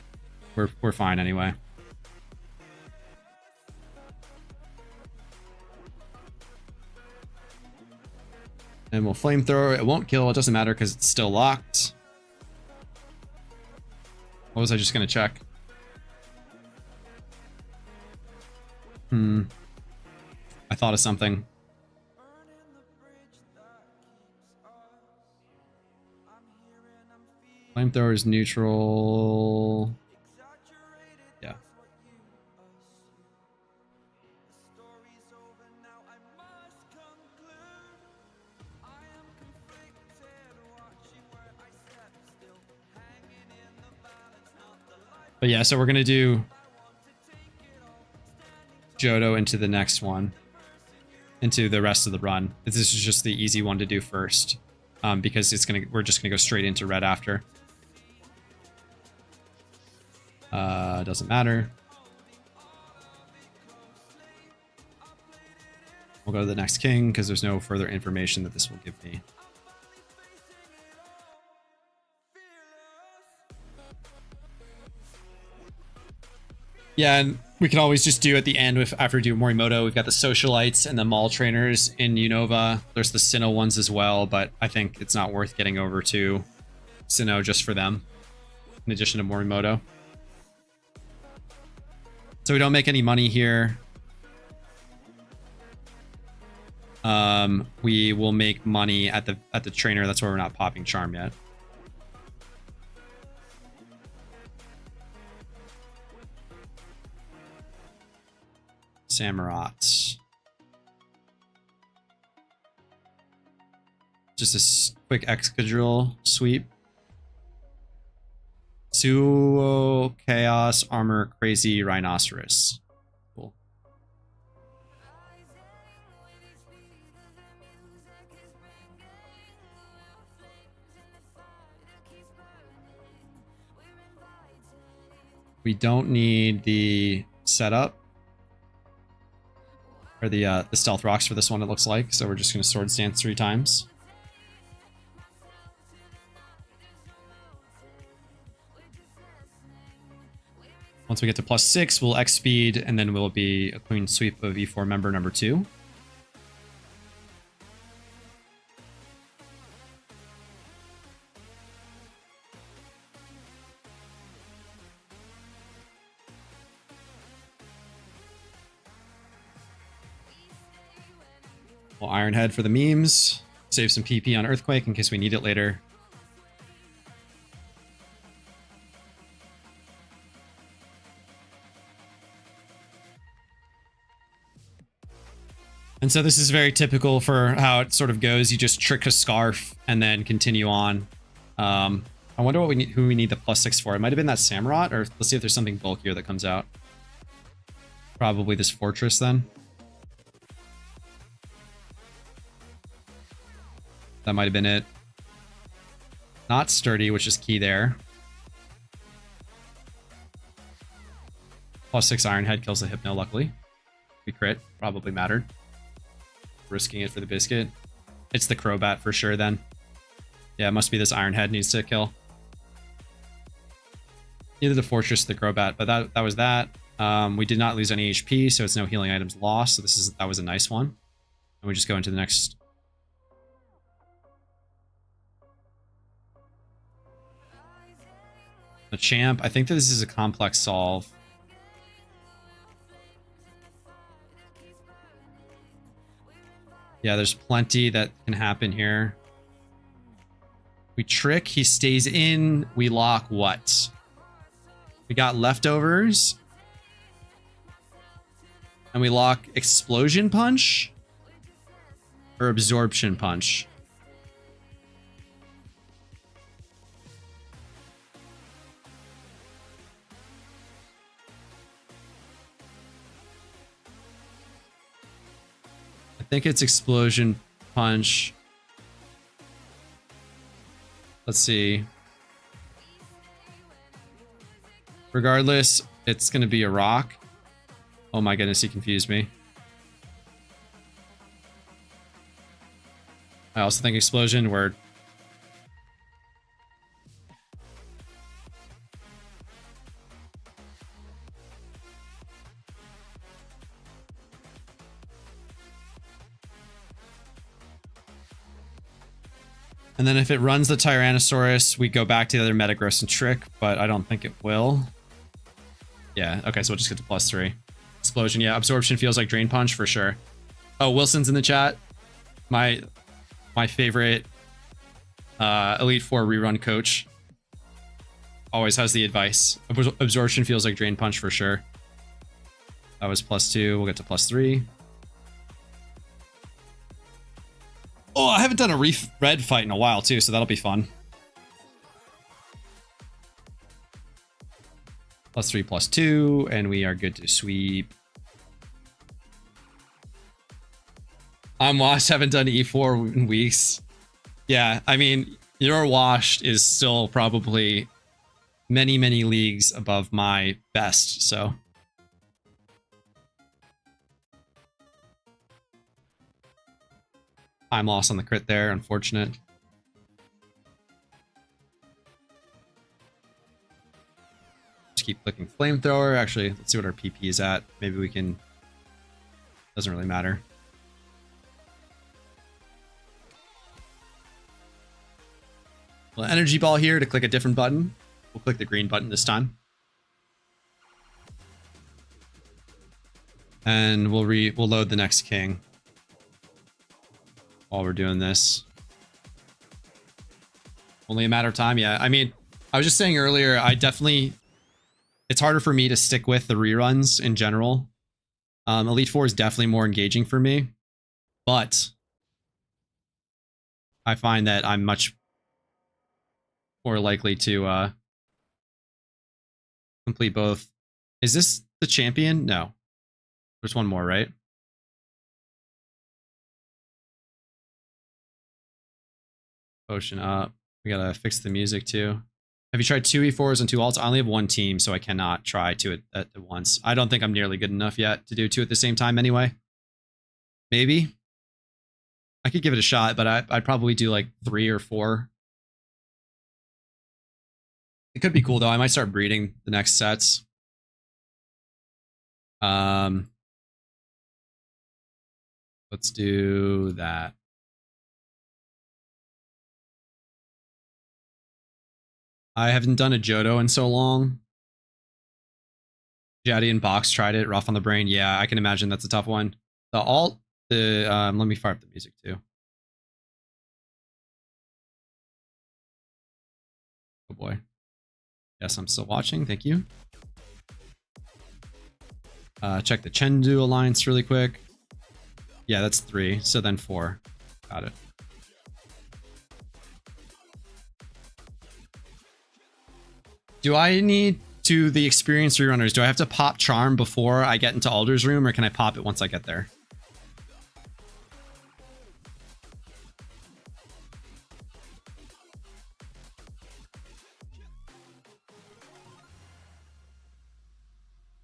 We're fine anyway. And we'll flamethrower. It won't kill. It doesn't matter because it's still locked. What was I just gonna check? I thought of something. Flamethrower is neutral. Yeah. But yeah, so we're going to do Johto into the next one, into the rest of the run. This is just the easy one to do first, because we're just gonna go straight into red after. Doesn't matter. We'll go to the next king because there's no further information that this will give me. Yeah, and we can always just do at the end after we do Morimoto, we've got the socialites and the mall trainers in Unova. There's the Sinnoh ones as well, but I think it's not worth getting over to Sinnoh just for them, in addition to Morimoto. So we don't make any money here. We will make money at the trainer. That's why we're not popping Charm yet. Samurats. Just a quick Excadrill sweep. Suo, Chaos, Armor, Crazy, Rhinoceros. Cool. We don't need the setup. Or the stealth rocks for this one, it looks like. So we're just going to Swords Dance 3 times. Once we get to +6, we'll X speed, and then we'll be a clean sweep of E4 member number 2. We'll Iron Head for the memes. Save some PP on Earthquake in case we need it later. And so this is very typical for how it sort of goes. You just trick a Scarf and then continue on. I wonder what who we need the +6 for. It might have been that Samurott, or let's see if there's something bulkier that comes out. Probably this Fortress then. That might have been it. Not Sturdy, which is key there. +6 Iron Head kills the Hypno, luckily. We crit, probably mattered. Risking it for the biscuit. It's the Crobat for sure then. Yeah, it must be this Iron Head needs to kill. Either the Fortress or the Crobat, but that was that. We did not lose any HP, so it's no healing items lost. So that was a nice one. And we just go into the next. The champ. I think that this is a complex solve. Yeah, there's plenty that can happen here. We trick, he stays in, we lock what? We got leftovers. And we lock Explosion Punch? Or Absorption Punch? I think it's Explosion Punch. Let's see. Regardless, it's going to be a rock. Oh my goodness, he confused me. I also think Explosion, word. And then if it runs the Tyrannosaurus, we go back to the other Metagross and Trick, but I don't think it will. Yeah, okay, so we'll just get to +3. Explosion, yeah, Absorption feels like Drain Punch for sure. Oh, Wilson's in the chat. My favorite Elite Four rerun coach. Always has the advice. Absorption feels like Drain Punch for sure. That was +2, we'll get to +3. Oh, I haven't done a red fight in a while too, so that'll be fun. +3, +2, and we are good to sweep. I'm washed, haven't done E4 in weeks. Yeah, I mean, your washed is still probably many, many leagues above my best, so. I'm lost on the crit there, unfortunate. Just keep clicking flamethrower. Actually, let's see what our PP is at. Maybe we can... Doesn't really matter. Well, energy ball here to click a different button. We'll click the green button this time. And we'll load the next king while we're doing this. Only a matter of time, yeah. I mean, I was just saying earlier, it's harder for me to stick with the reruns in general. Elite Four is definitely more engaging for me, but I find that I'm much more likely to complete both. Is this the champion? No. There's one more, right? Potion up. We gotta fix the music too. Have you tried 2 E4s and 2 alts? I only have one team, so I cannot try 2 at once. I don't think I'm nearly good enough yet to do 2 at the same time anyway. Maybe. I could give it a shot, but I'd probably do like 3 or 4. It could be cool though. I might start breeding the next sets. Let's do that. I haven't done a Johto in so long. Jaddy and Box tried it. Rough on the brain. Yeah, I can imagine that's a tough one. The alt, let me fire up the music too. Oh boy. Yes, I'm still watching. Thank you. Check the Chengdu alliance really quick. Yeah, that's 3. So then 4. Got it. Do I need to the experienced rerunners? Do I have to pop Charm before I get into Alder's room, or can I pop it once I get there?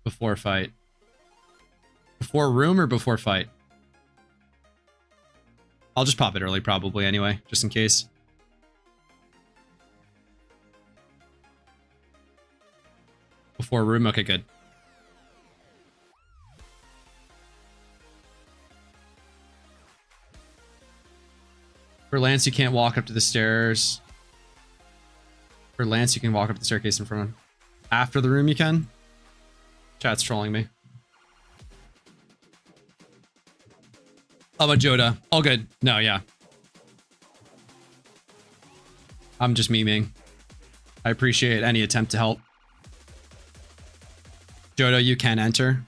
Before fight. Before room or before fight? I'll just pop it early probably anyway, just in case. Before room? Okay, good. For Lance, you can't walk up to the stairs. For Lance, you can walk up the staircase in front of him. After the room, you can? Chat's trolling me. Oh, about Joda. All good. No, yeah. I'm just memeing. I appreciate any attempt to help. Jodo, you can enter.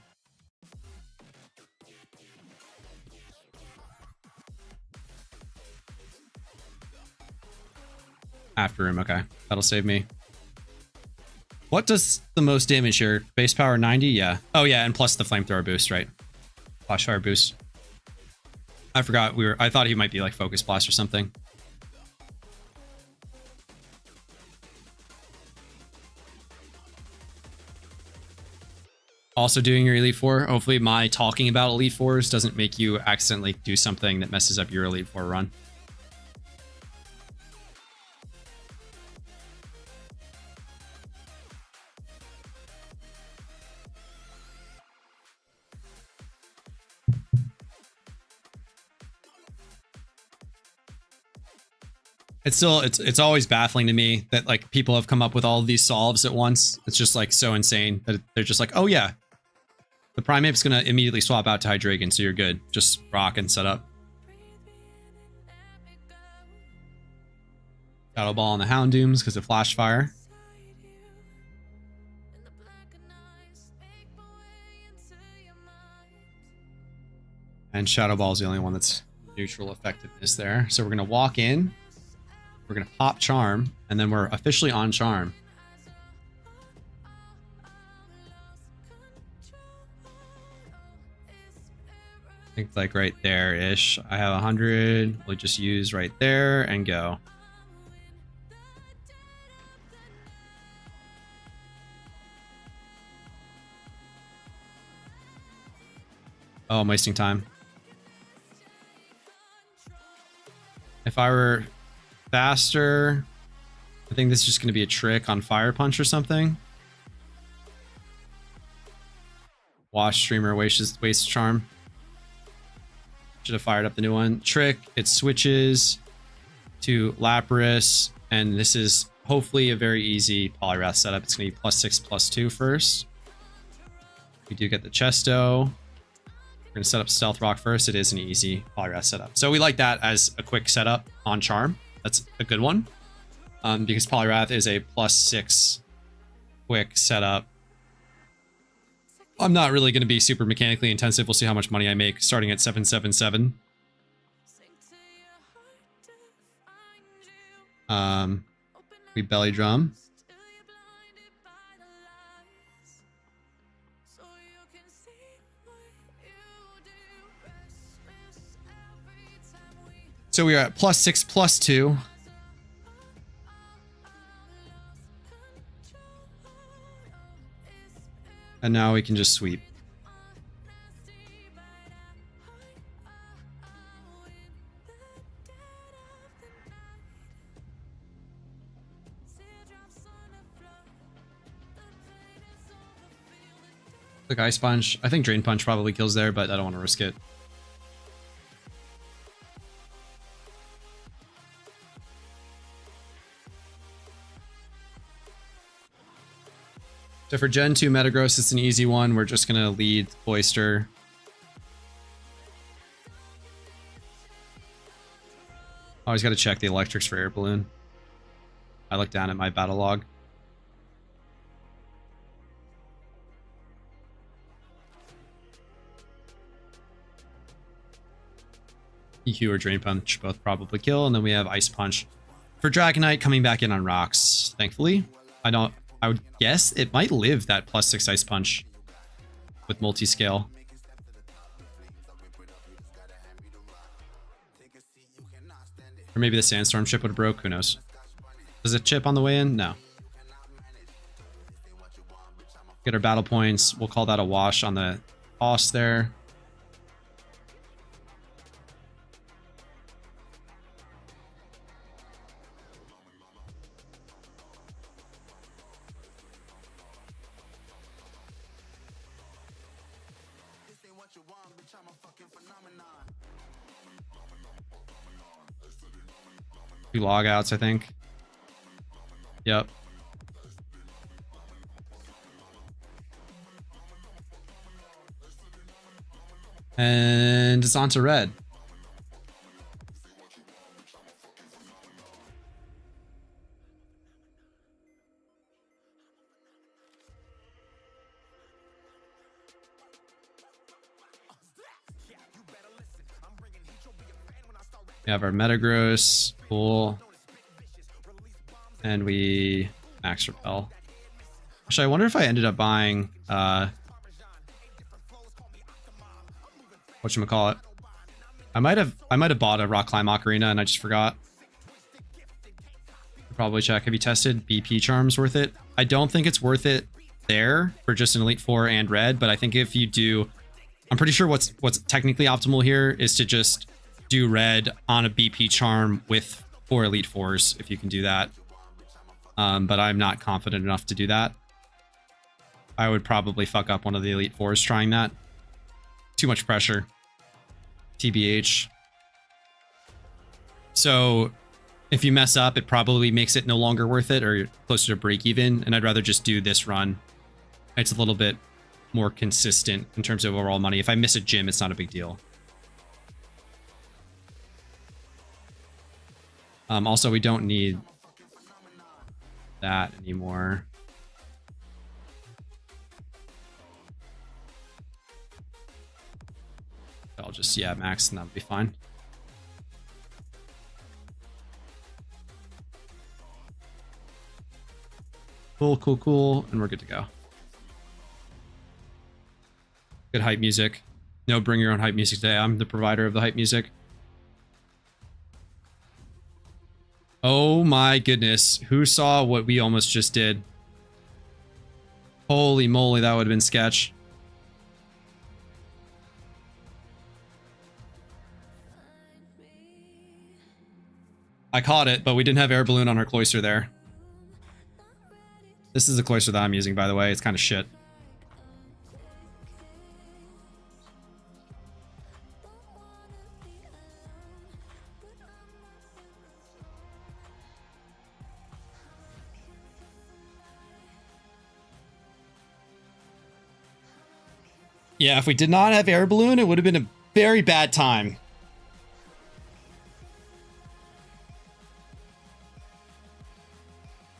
After room, okay. That'll save me. What does the most damage here? Base power 90? Yeah. Oh yeah, and plus the flamethrower boost, right? Flash fire boost. I forgot I thought he might be like focus blast or something. Also doing your Elite Four. Hopefully my talking about Elite Fours doesn't make you accidentally do something that messes up your Elite Four run. It's always baffling to me that like people have come up with all of these solves at once. It's just like so insane that they're just like, oh yeah, the Primeape's gonna immediately swap out to Hydreigon, so you're good. Just rock and set up. Shadow Ball on the Houndooms because of Flash Fire. And Shadow Ball is the only one that's neutral effectiveness there. So we're gonna walk in. We're going to pop Charm, and then we're officially on Charm. think like right there-ish. I have 100. We'll just use right there and go. Oh, I'm wasting time. If I were faster, I think this is just going to be a trick on Fire Punch or something. Wash Streamer, Waste Charm. Should have fired up the new one. Trick, it switches to Lapras, and this is hopefully a very easy Poliwrath setup. It's going to be +6/+2 first. We do get the Chesto. We're going to set up Stealth Rock first. It is an easy Poliwrath setup. So we like that as a quick setup on Charm. That's a good one. Because Poliwrath is a +6 quick setup. I'm not really going to be super mechanically intensive. We'll see how much money I make starting at 777. We belly drum. So we are at +6/+2. And now we can just sweep. Click Ice Punch. I think Drain Punch probably kills there, but I don't want to risk it. So for Gen 2 Metagross, it's an easy one. We're just going to lead Cloyster. Always got to check the electrics for Air Balloon. I look down at my battle log. EQ or Drain Punch both probably kill, and then we have Ice Punch for Dragonite coming back in on rocks, thankfully. I would guess it might live that +6 Ice Punch with multi-scale. Or maybe the Sandstorm chip would have broke, who knows. Does it chip on the way in? No. Get our battle points. We'll call that a wash on the toss there. Two log outs, I think. Yep. And it's on to red. We have our Metagross, cool. And we max repel. Actually, I wonder if I ended up buying whatchamacallit. I might have bought a Rock Climb Ocarina and I just forgot. I'll probably check. Have you tested BP Charms worth it? I don't think it's worth it there for just an Elite Four and red, but I think if you do, I'm pretty sure what's technically optimal here is to just do red on a BP Charm with 4 Elite Fours, if you can do that. But I'm not confident enough to do that. I would probably fuck up one of the Elite Fours trying that. Too much pressure. TBH. So if you mess up, it probably makes it no longer worth it or closer to break even. And I'd rather just do this run. It's a little bit more consistent in terms of overall money. If I miss a gym, it's not a big deal. Also, we don't need that anymore. I'll just, yeah, max and that'll be fine. Cool, cool, cool. And we're good to go. Good hype music. No, bring your own hype music today. I'm the provider of the hype music. Oh my goodness. Who saw what we almost just did? Holy moly, that would have been sketch. I caught it, but we didn't have air balloon on our cloister there. This is the cloister that I'm using, by the way. It's kind of shit. Yeah, if we did not have air balloon, it would have been a very bad time.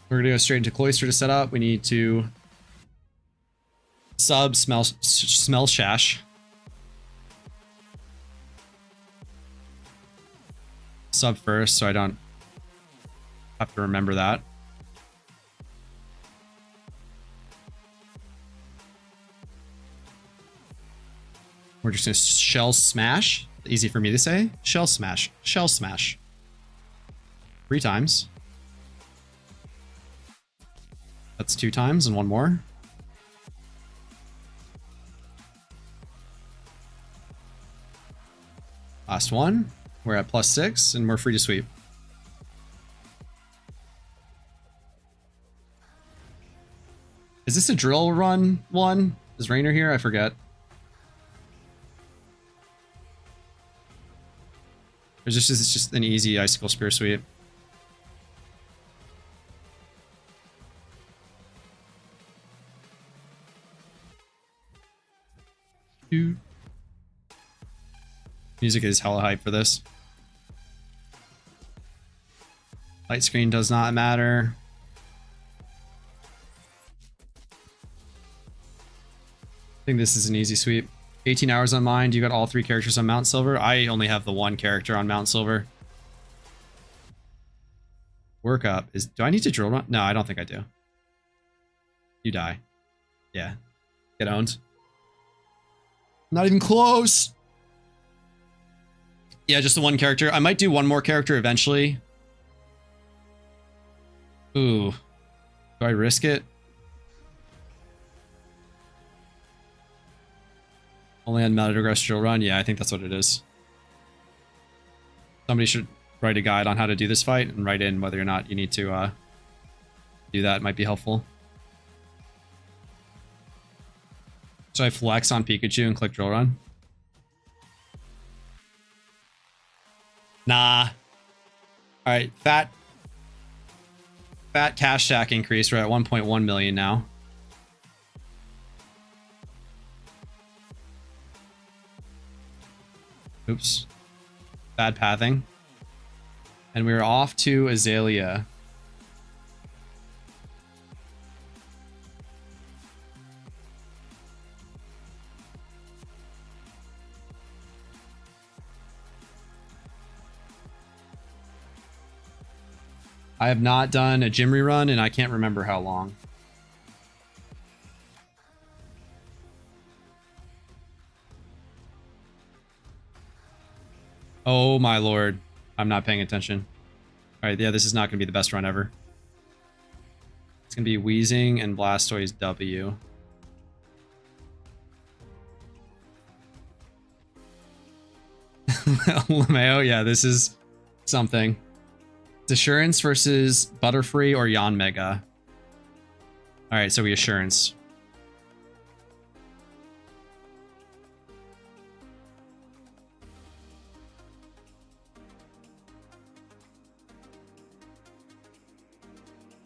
We're gonna go straight into cloister to set up. We need to sub smell shash. Sub first, so I don't have to remember that. We're just gonna shell smash. Easy for me to say. Shell smash. Shell smash. 3 times. That's 2 times and 1 more. Last one. We're at +6 and we're free to sweep. Is this a drill run one? Is Rainer here? I forget. It's just an easy icicle spear sweep. Music is hella hype for this. Light screen does not matter. I think this is an easy sweep. 18 hours on mine. You got all 3 characters on Mount Silver. I only have the 1 character on Mount Silver. Work up. Do I need to drill run? No, I don't think I do. You die. Yeah. Get owned. Not even close. Yeah, just the 1 character. I might do 1 more character eventually. Ooh. Do I risk it? Only on Metagross drill run? Yeah, I think that's what it is. Somebody should write a guide on how to do this fight and write in whether or not you need to do that. It might be helpful. Should I flex on Pikachu and click drill run? Nah. Alright, fat cash stack increase. We're at 1.1 million now. Oops. Bad pathing. And we're off to Azalea. I have not done a gym rerun and I can't remember how long. Oh my lord. I'm not paying attention. Alright, yeah, this is not going to be the best run ever. It's going to be Wheezing and Blastoise W. LeMayo, yeah, this is something. It's Assurance versus Butterfree or Yanmega. Alright, so we Assurance.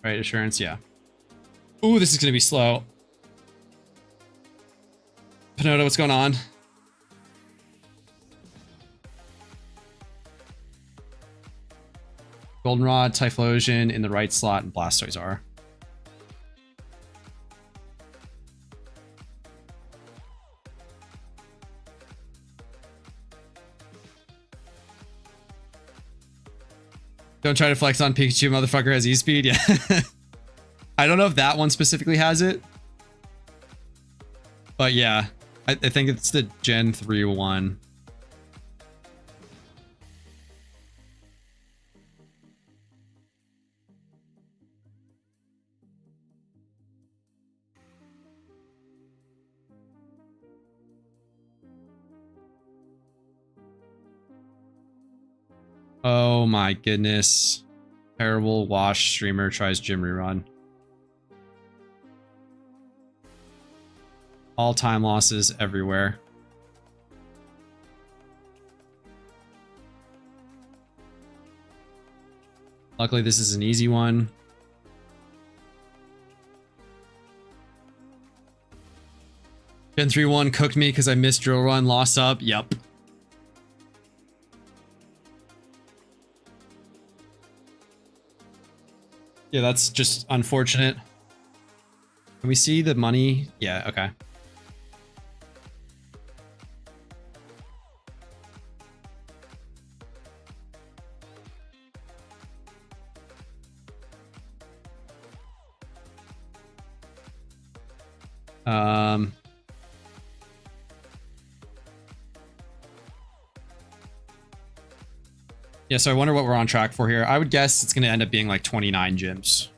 Right, Assurance, yeah. Ooh, this is gonna be slow. Pinota, what's going on? Goldenrod, Typhlosion in the right slot, and Blastoise are. Don't try to flex on Pikachu, motherfucker has E-Speed. Yeah. I don't know if that one specifically has it. But yeah, I think it's the Gen 3 one. Oh my goodness. Terrible wash streamer tries gym rerun. All time losses everywhere. Luckily, this is an easy one. Gen 3-1 cooked me because I missed drill run, lost up. Yep. Yeah, that's just unfortunate. Can we see the money? Yeah, okay. Yeah, so I wonder what we're on track for here. I would guess it's going to end up being like 29 gyms.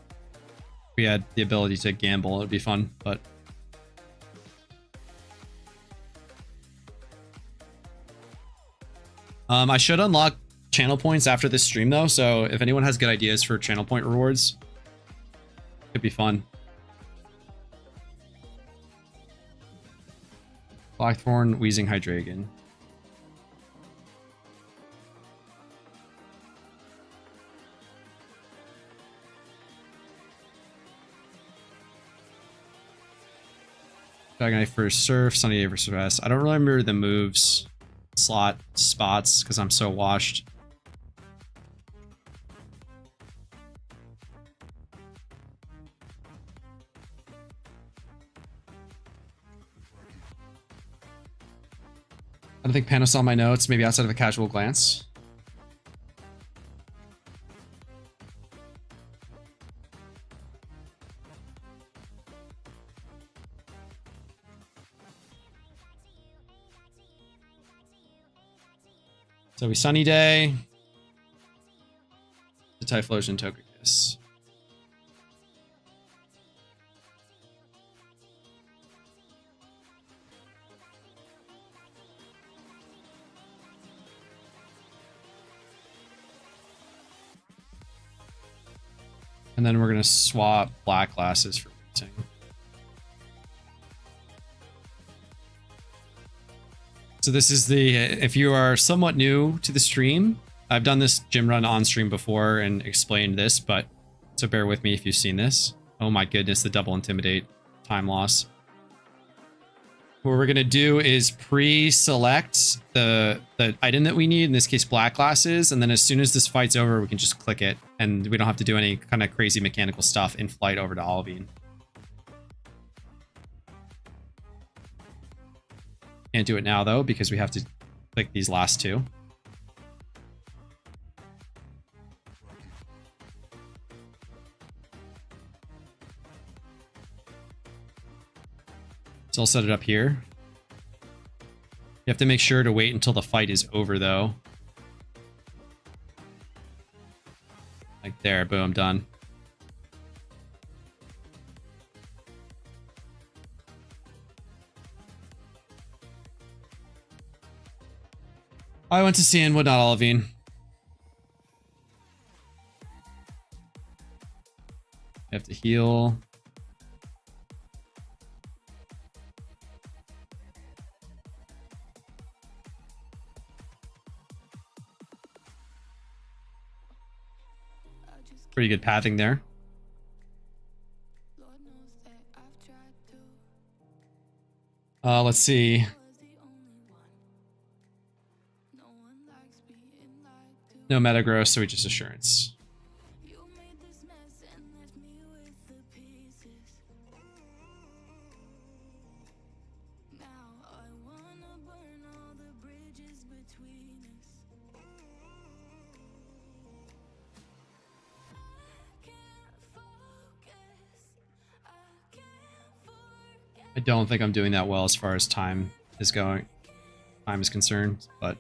If we had the ability to gamble, it would be fun, but... I should unlock channel points after this stream, though, so if anyone has good ideas for channel point rewards, it could be fun. Blackthorn, Wheezing Hydreigon. Dragonite for Surf, Sunny Day for Surf. I don't really remember the moves, slot, spots, because I'm so washed. I don't think Panos saw my notes, maybe outside of a casual glance. So we Sunny Day. The Typhlosion Togekiss. And then we're going to swap black glasses for Wheezing. So this is the, if you are somewhat new to the stream, I've done this gym run on stream before and explained this, but so bear with me if you've seen this. Oh my goodness, the double intimidate time loss. What we're going to do is pre-select the item that we need, in this case black glasses, and then as soon as this fight's over, we can just click it, and we don't have to do any kind of crazy mechanical stuff in flight over to Olivine. Can't do it now, though, because we have to click these last two. So I'll set it up here. You have to make sure to wait until the fight is over, though. Like there, boom, done. I went to Sandwood, not Olivine. You have to heal. Pretty good pathing there. Let's see. No Metagross, so we just Assurance. I don't think I'm doing that well as far as time is concerned, but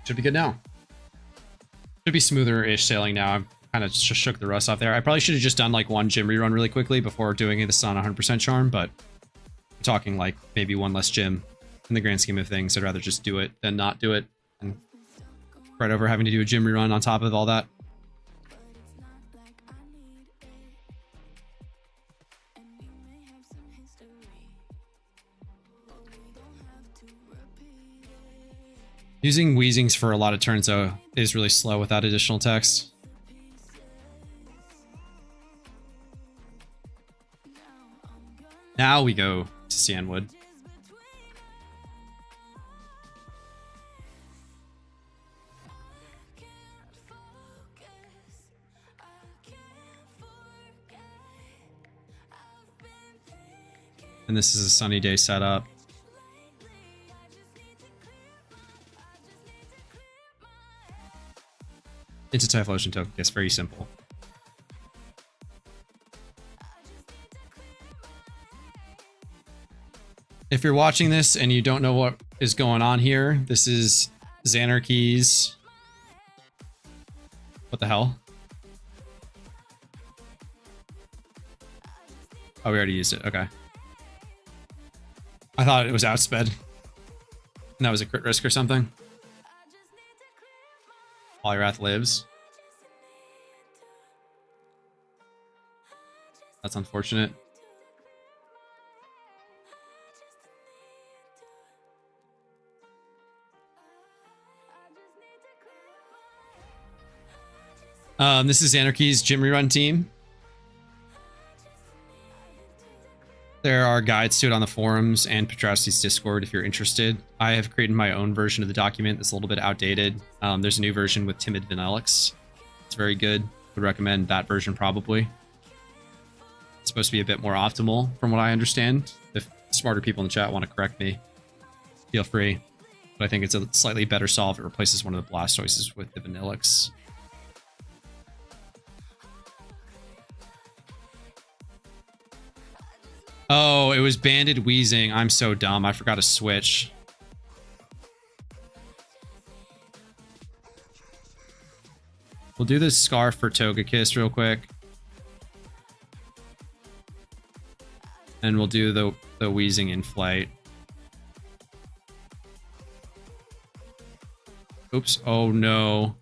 should be good now. Should be smoother-ish sailing now. I've kind of just shook the rust off there. I probably should have just done like one gym rerun really quickly before doing this on 100% charm, but I'm talking like maybe one less gym. In the grand scheme of things, I'd rather just do it than not do it. And right over having to do a gym rerun on top of all that. Using Weezings for a lot of turns, though, is really slow without additional text. Now we go to Sandwood. And this is a sunny day setup. Into Typhlosion token. It's very simple. If you're watching this and you don't know what is going on here, this is Xanarchy's. What the hell? Oh, we already used it. Okay. I thought it was outsped. And that was a crit risk or something. Polyrath lives. That's unfortunate. This is Anarchy's gym rerun team. There are guides to it on the forums and Petrowski's Discord if you're interested. I have created my own version of the document that's a little bit outdated. There's a new version with Timid Vanillix. It's very good. Would recommend that version probably. It's supposed to be a bit more optimal from what I understand. If smarter people in the chat want to correct me, feel free. But I think it's a slightly better solve. It replaces one of the Blastoises with the Vanillix. Oh, it was Banded Weezing. I'm so dumb. I forgot to switch. We'll do this Scarf for Togekiss real quick. And we'll do the Weezing in flight. Oops. Oh, no.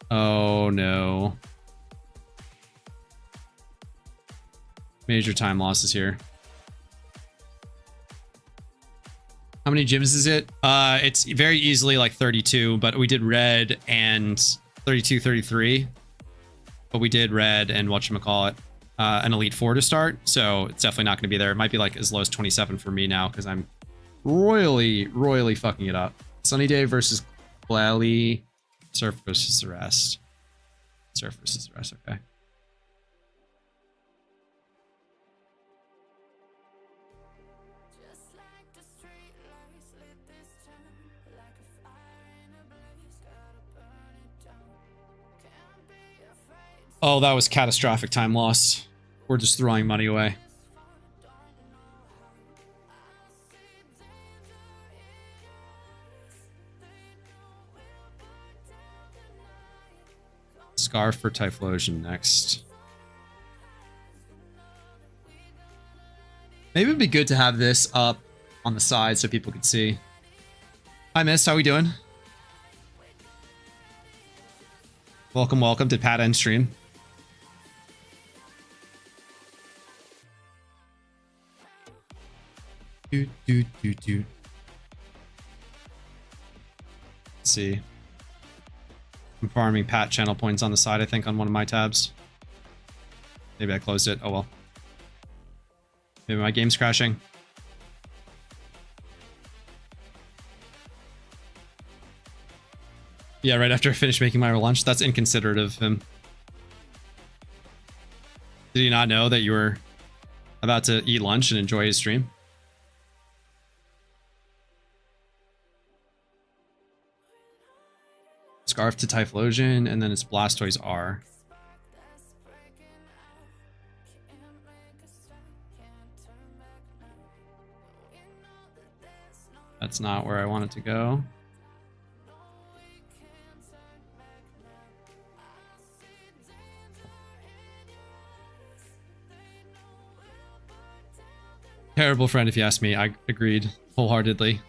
Oh, no. Major time losses here. How many gyms is it? It's very easily like 32, but we did red and 32, 33. But we did red and whatchamacallit, an Elite Four to start. So it's definitely not going to be there. It might be like as low as 27 for me now because I'm royally fucking it up. Sunny Day versus Glally. Surf versus the rest. Surf versus the rest, okay. Oh, that was catastrophic time loss. We're just throwing money away. Scarf for Typhlosion next. Maybe it'd be good to have this up on the side so people could see. Hi, Miss. How we doing? Welcome, welcome to Pat End Stream. Let's see. I'm farming Pat channel points on the side, I think, on one of my tabs. Maybe I closed it. Oh well. Maybe my game's crashing. Yeah, right after I finish making my lunch. That's inconsiderate of him. Did he not know that you were about to eat lunch and enjoy his stream? Scarf to Typhlosion, and then it's Blastoise R. That's not where I want it to go. Terrible friend, if you ask me. I agreed wholeheartedly.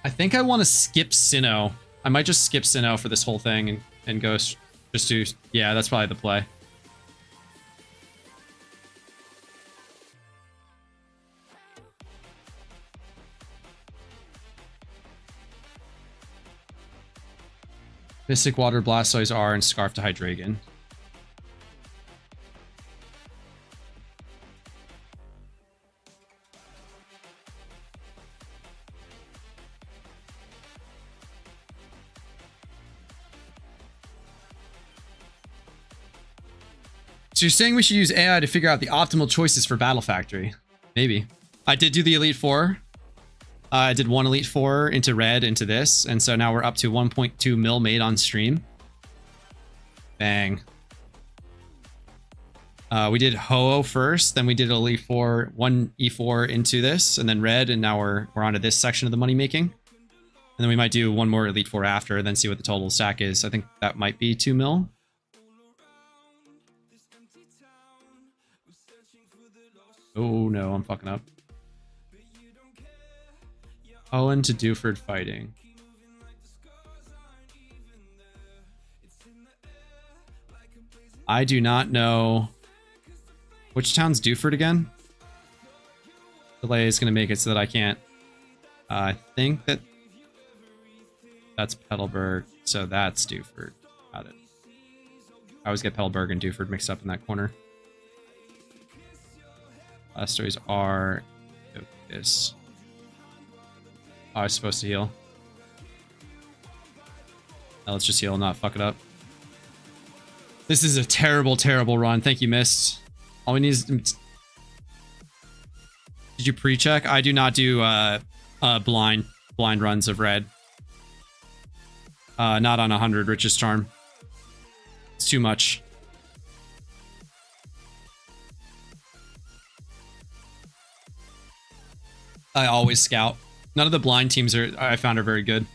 I think I want to skip Sinnoh. I might just skip Sinnoh for this whole thing and go just do... Yeah, that's probably the play. Mystic Water, Blastoise R, and Scarf to Hydreigon. So you're saying we should use AI to figure out the optimal choices for Battle Factory? Maybe. I did do the Elite Four. I did one Elite Four into red into this, and so now we're up to 1.2 mil made on stream. Bang. We did Ho-Oh first, then we did Elite Four, one E4 into this, and then red, and now we're onto this section of the money making. And then we might do one more Elite Four after, then see what the total stack is. I think that might be 2 mil. Oh no, I'm fucking up. Owen to Dewford fighting. I do not know. Which town's Dewford again? Delay is going to make it so that I can't. I think that that's Petalburg, so that's Dewford. Got it. I always get Petalburg and Dewford mixed up in that corner. Blastoise R. Focus. Oh, I was supposed to heal. Now let's just heal, not fuck it up. This is a terrible, terrible run. Thank you, Mist. All we need is... Did you pre-check? I do not do blind runs of red. Not on 100 Richest Charm. It's too much. I always scout. None of the blind teams I found are very good.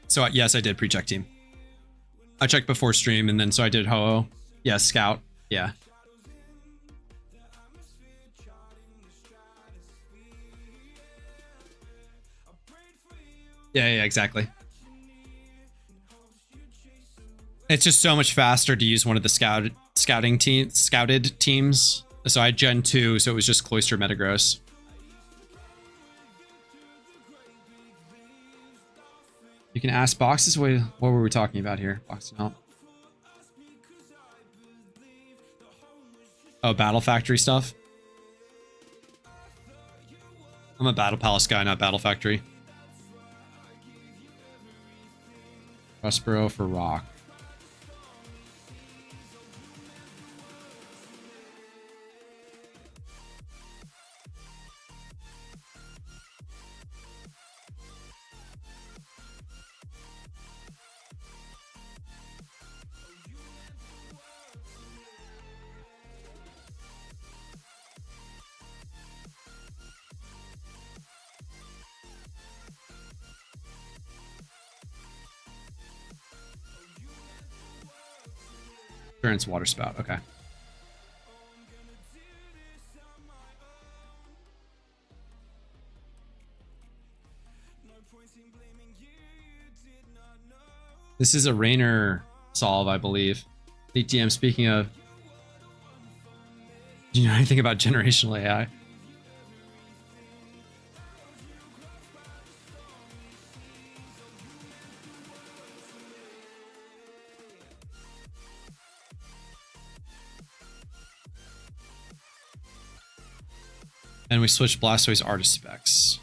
So yes, I did pre-check team. I checked before stream, and then so I did Ho-Oh. Yeah, scout. Yeah. Yeah, exactly. It's just so much faster to use one of the scouted teams. So I had Gen 2, so it was just Cloyster Metagross. You can ask boxes. Wait, what were we talking about here? Boxing out. Oh, Battle Factory stuff. I'm a Battle Palace guy, not Battle Factory. Prospero for rock. Endurance water spout, okay. This is a Rainer solve, I believe. DTM, speaking of... Do you know anything about generational AI? And we switch Blastoise R to specs.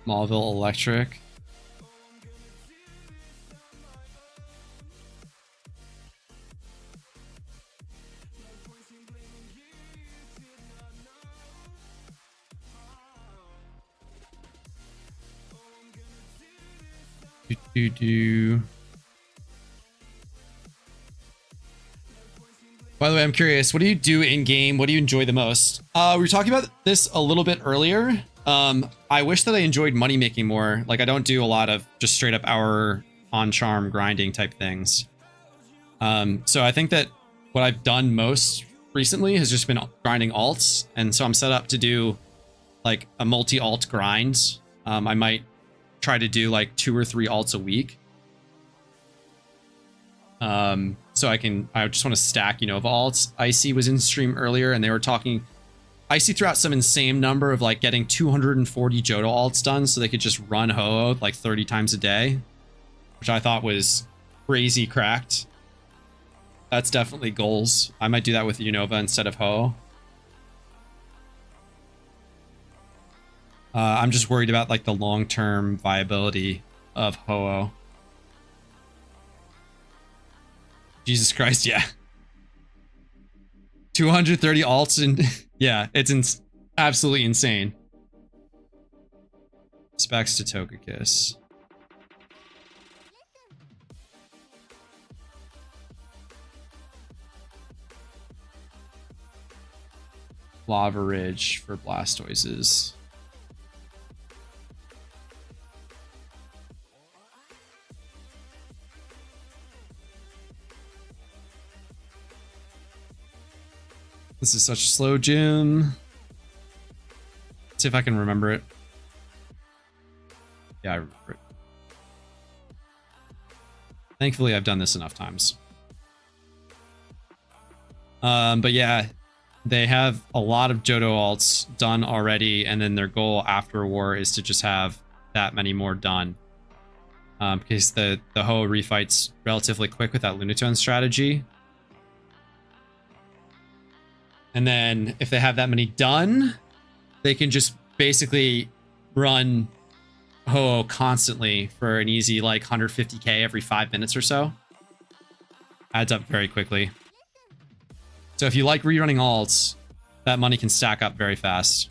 Smallville Electric. By the way, I'm curious, what do you do in game? What do you enjoy the most? We were talking about this a little bit earlier. I wish that I enjoyed money making more. Like, I don't do a lot of just straight up hour on charm grinding type things. So I think that what I've done most recently has just been grinding alts. And so I'm set up to do like a multi-alt grind. I might try to do like 2 or 3 alts a week. So I just want to stack, of alts. Icy was in stream earlier and they were talking, Icy threw out some insane number of like getting 240 Johto alts done so they could just run Ho-Oh like 30 times a day, which I thought was crazy cracked. That's definitely goals. I might do that with Unova instead of Ho-Oh. I'm just worried about like the long-term viability of Ho-Oh. Jesus Christ, yeah. 230 alts and yeah, it's absolutely insane. Specs to Togekiss. Lava Ridge for Blastoises. This is such a slow gym. Let's see if I can remember it. Yeah, I remember it. Thankfully, I've done this enough times. But yeah, they have a lot of Johto alts done already, and then their goal after war is to just have that many more done. Because the Ho-Oh refight's relatively quick with that Lunatone strategy. And then if they have that many done, they can just basically run Ho-Oh constantly for an easy like 150k every 5 minutes or so. Adds up very quickly. So if you like rerunning alts, that money can stack up very fast.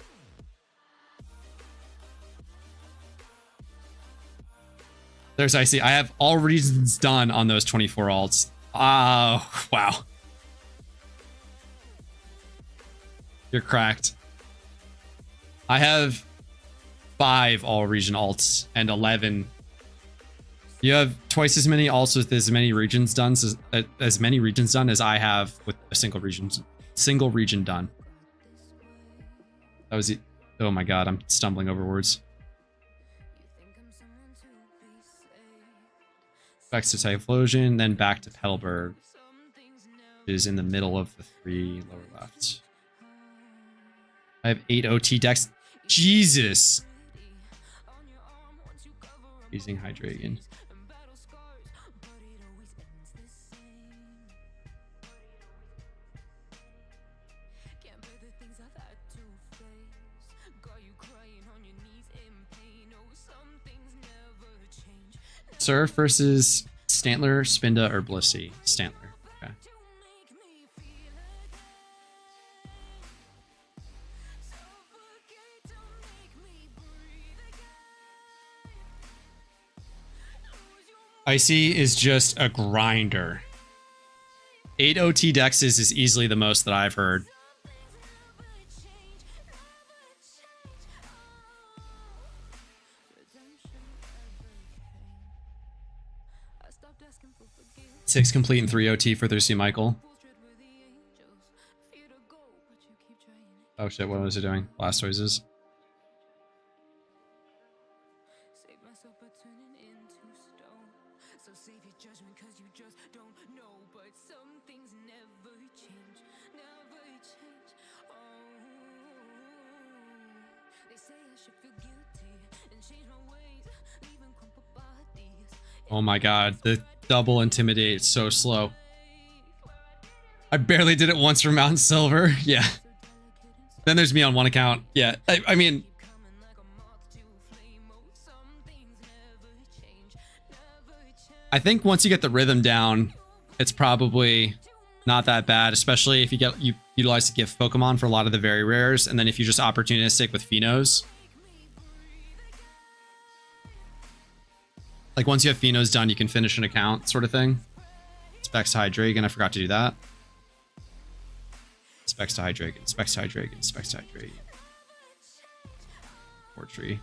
There's Icy. I have all regions done on those 24 alts. Oh, wow. You're cracked. I have 5 all region alts and 11. You have twice as many alts with as many regions done as I have with a single region done. That was it. Oh my god, I'm stumbling over words. Back to Typhlosion, then back to Petalburg, which is in the middle of the 3 lower left. I have 8 OT decks. Jesus! Using Hydreigon. Surf versus Stantler, Spinda, or Blissey? Stantler. Okay. Icy is just a grinder. 8 OT dexes is easily the most that I've heard. Six complete and 3 OT for Thirsty Michael. Oh shit, what was it doing? Blastoises. Oh my god, the double intimidate is so slow. I barely did it once for Mountain Silver. Yeah. Then there's me on one account. Yeah, I mean, I think once you get the rhythm down, it's probably not that bad, especially if you utilize the gift Pokemon for a lot of the very rares, and then if you're just opportunistic with Phenos. Like once you have Phenos done, you can finish an account sort of thing. Specs to Hydreigon, I forgot to do that. Specs to Hydreigon, Specs to Hydreigon, Specs to Hydreigon. Tree.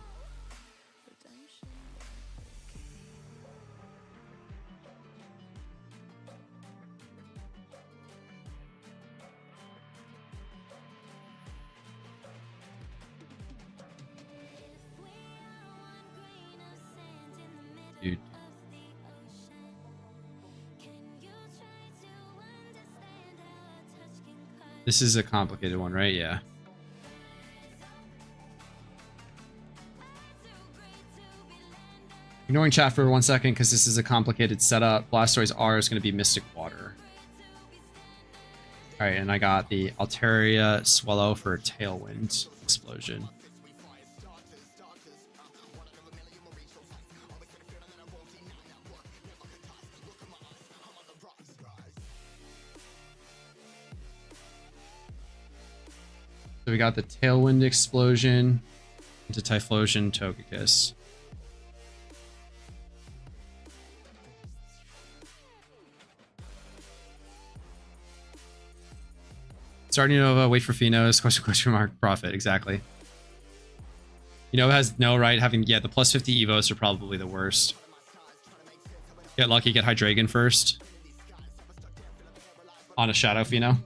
Dude. This is a complicated one, right? Yeah. Ignoring chat for 1 second because this is a complicated setup. Blastoise R is going to be Mystic Water. Alright, and I got the Altaria Swallow for a Tailwind Explosion. So we got the Tailwind Explosion into Typhlosion Togekiss. Starting Unova, wait for Phenos, question mark, profit, exactly. Unova has no right having, yeah, the plus 50 Evos are probably the worst. Get lucky, get Hydreigon first. On a Shadow Pheno.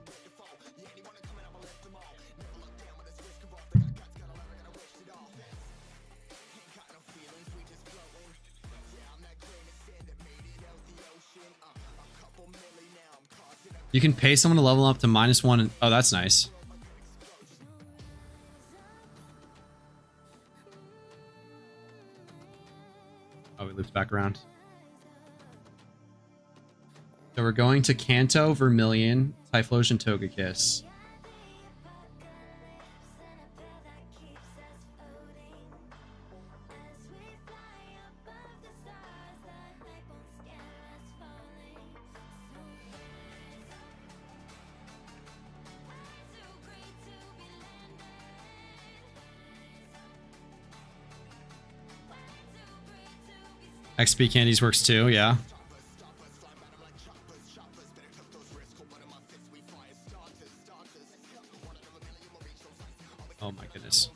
You can pay someone to level up to -1. And, oh, that's nice. Oh, we looped back around. So we're going to Kanto, Vermilion, Typhlosion, Togekiss. XP candies works too, yeah. Oh my goodness.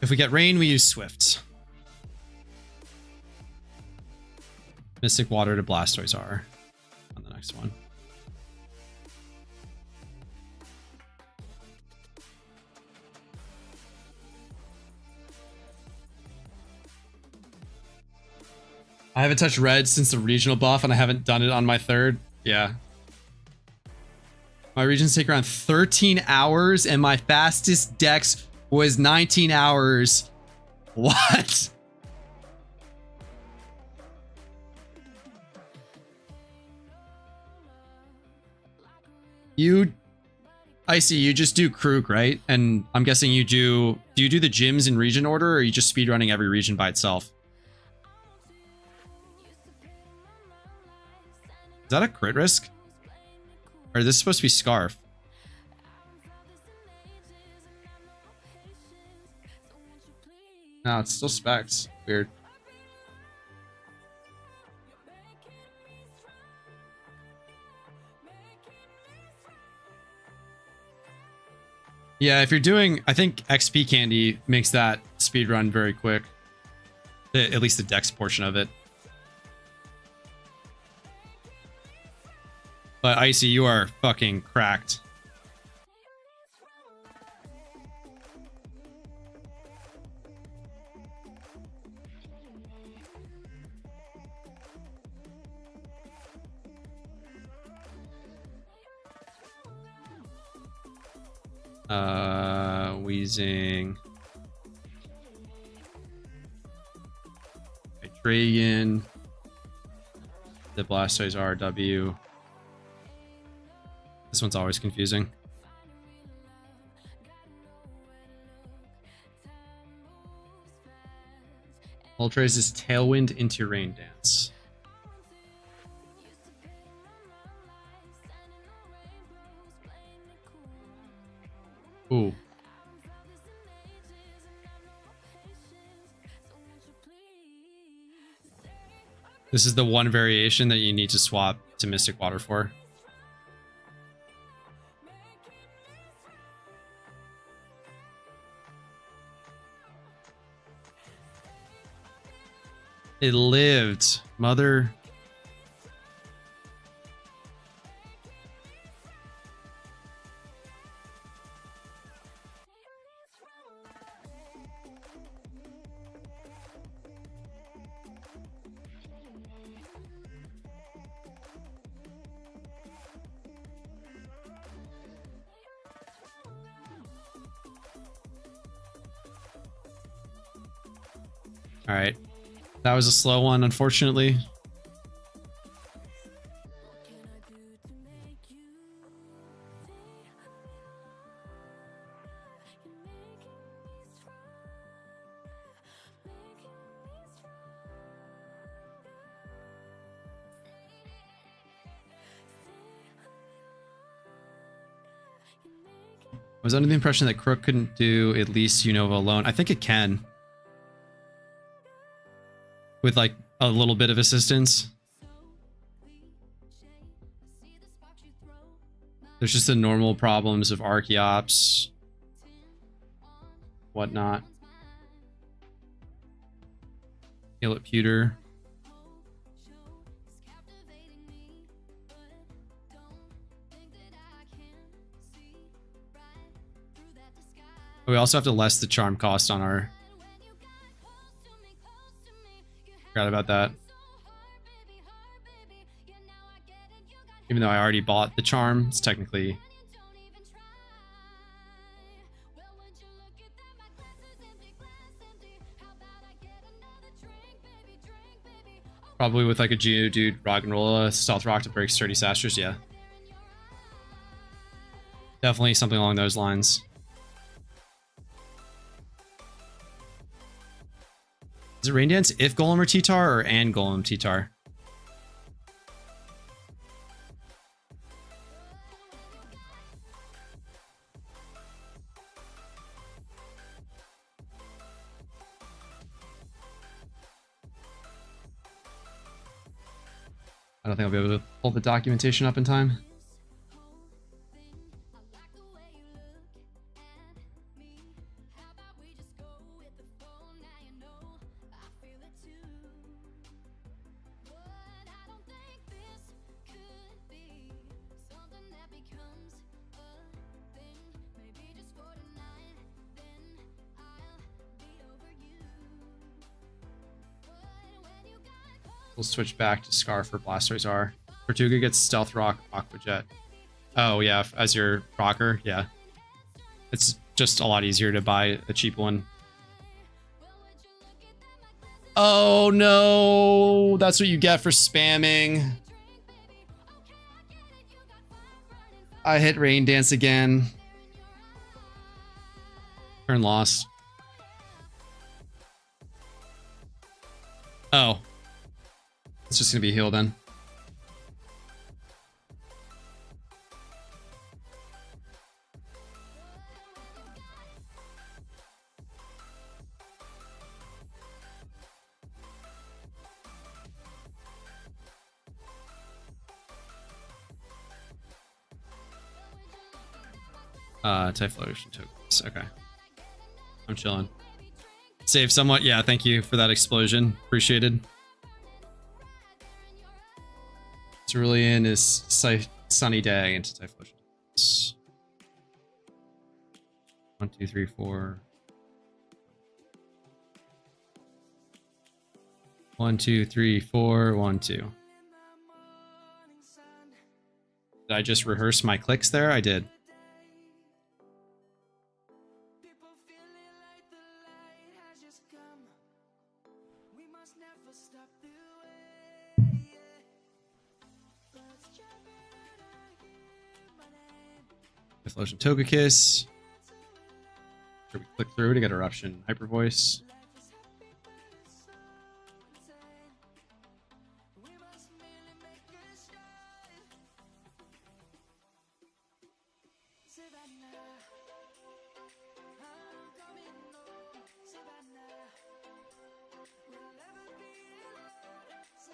If we get rain, we use Swift. Mystic Water to Blastoise R on the next one. I haven't touched red since the regional buff, and I haven't done it on my third. Yeah. My regions take around 13 hours, and my fastest dex was 19 hours. What? I see, you just do Krook, right? And I'm guessing you do you do the gyms in region order, or are you just speedrunning every region by itself? Is that a crit risk? Or is this supposed to be Scarf? No, it's still Specs. Weird. Yeah, if you're doing, I think XP candy makes that speed run very quick. At least the dex portion of it. But Icy, you are fucking cracked. Wheezing. Hydreigon. The Blastoise RW. This one's always confusing. Ultra's is Tailwind into Rain Dance. Ooh. This is the one variation that you need to swap to Mystic Water for. It lived. Mother. All right. That was a slow one, unfortunately. I was under the impression that Crook couldn't do at least Unova alone. I think it can. With like a little bit of assistance. There's just the normal problems of Archeops, whatnot. Heal it Pewter. We also have to less the charm cost on our... Forgot about that. Even though I already bought the charm, it's technically... Probably with like a Geodude, Roggenrola, Stealth Rock to break Sturdy Sasters, yeah. Definitely something along those lines. Is it Rain Dance if Golem or T-Tar or and Golem T-Tar? I don't think I'll be able to pull the documentation up in time. We'll switch back to Scar for Blastoise R. Tortuga gets Stealth Rock, Aqua Jet. Oh yeah, as your rocker, yeah. It's just a lot easier to buy a cheap one. Oh no, that's what you get for spamming. I hit Rain Dance again. Turn lost. Oh. It's just gonna be heal then. Typhlosion tokens. Okay. I'm chilling. Save somewhat. Yeah, thank you for that explosion. Appreciated. Cerulean is Sunny Day into Typhlosion. 1, 2, 3, 4. 1, 2, 3, 4, 1, 2. Did I just rehearse my clicks there? I did. Typhlosion Togekiss. Sure, we click through to get Eruption Hyper Voice.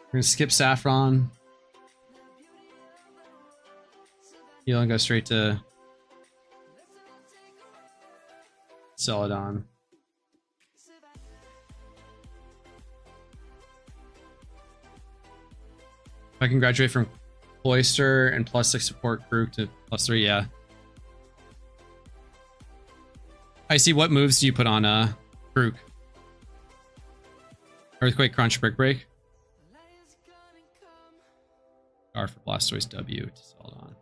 We're gonna skip Saffron. Heal and go straight to Celadon. If I can graduate from Cloister and +6 support crew to +3, yeah. I see. What moves do you put on Krook? Earthquake, Crunch, Brick Break. R for Blastoise, W to Celadon.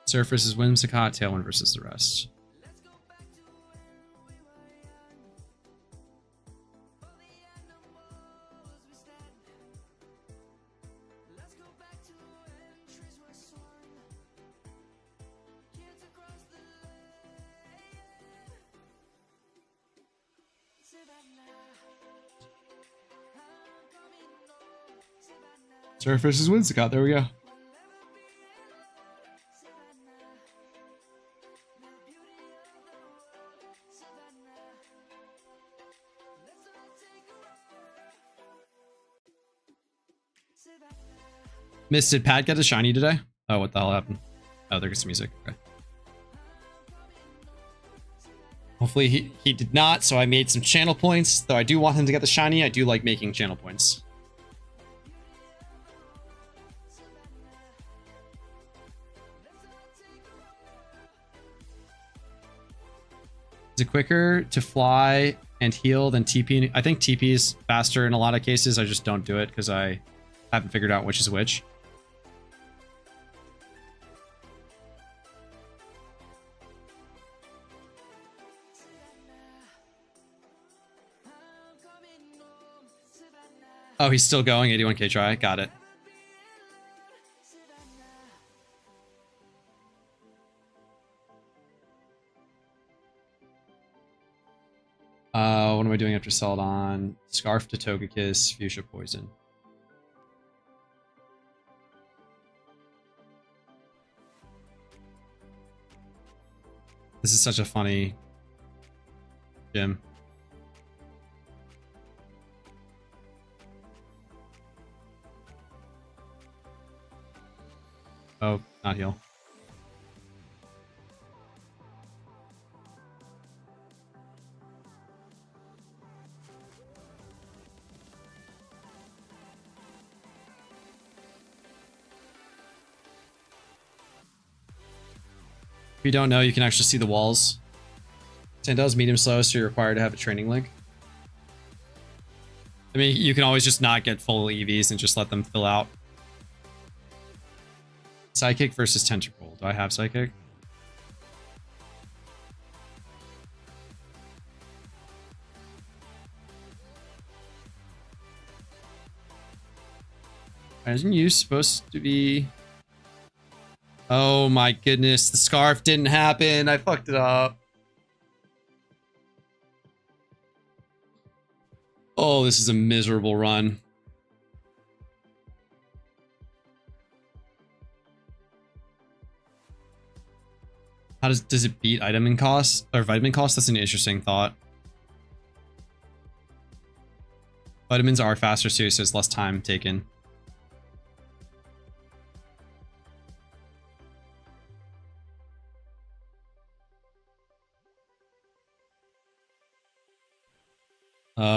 Surf versus Whimsicott, Tailwind versus the rest. Surf versus Whimsicott, there we go. Miss, did Pat get a shiny today? Oh, what the hell happened? Oh, there goes some music. Okay. Hopefully he did not, so I made some channel points. Though I do want him to get the shiny. I do like making channel points. Is it quicker to fly and heal than TP? I think TP is faster in a lot of cases. I just don't do it because I haven't figured out which is which. Oh, he's still going. 81k try. Got it. What am I doing after Celadon? Scarf to Togekiss, Fuchsia Poison. This is such a funny gym. Oh, not heal. If you don't know, you can actually see the walls. Sandel's medium slow, so you're required to have a training link. I mean, you can always just not get full EVs and just let them fill out. Psychic versus Tentacle. Do I have Psychic? Isn't you supposed to be... Oh my goodness, the scarf didn't happen. I fucked it up. Oh, this is a miserable run. How does it beat item cost or vitamin cost? That's an interesting thought. Vitamins are faster too, so it's less time taken.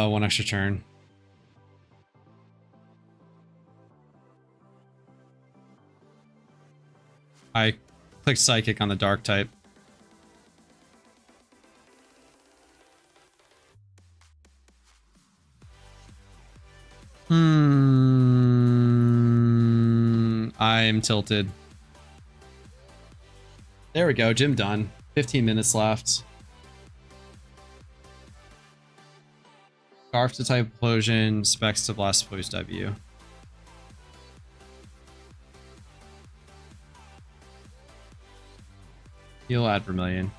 One extra turn. I clicked Psychic on the Dark type. I'm tilted. There we go, gym done. 15 minutes left. Scarf to type Explosion, Specs to Blastoise W. He'll add Vermilion.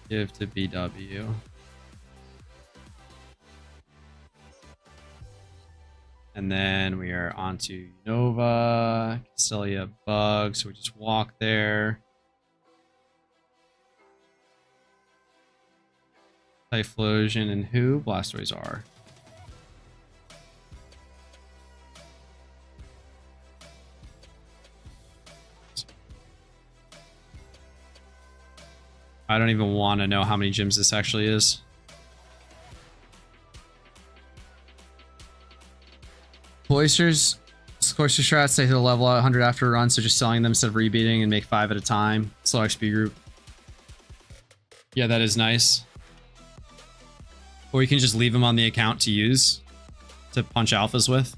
Give to BW. And then we are on to Nova, Castelia Bug, so we just walk there. Typhlosion and who? Blastoise R. I don't even want to know how many gyms this actually is. Cloister strats say he'll level out 100 after a run, so just selling them instead of rebeating and make 5 at a time. Slow XP group. Yeah, that is nice. Or you can just leave them on the account to use to punch alphas with.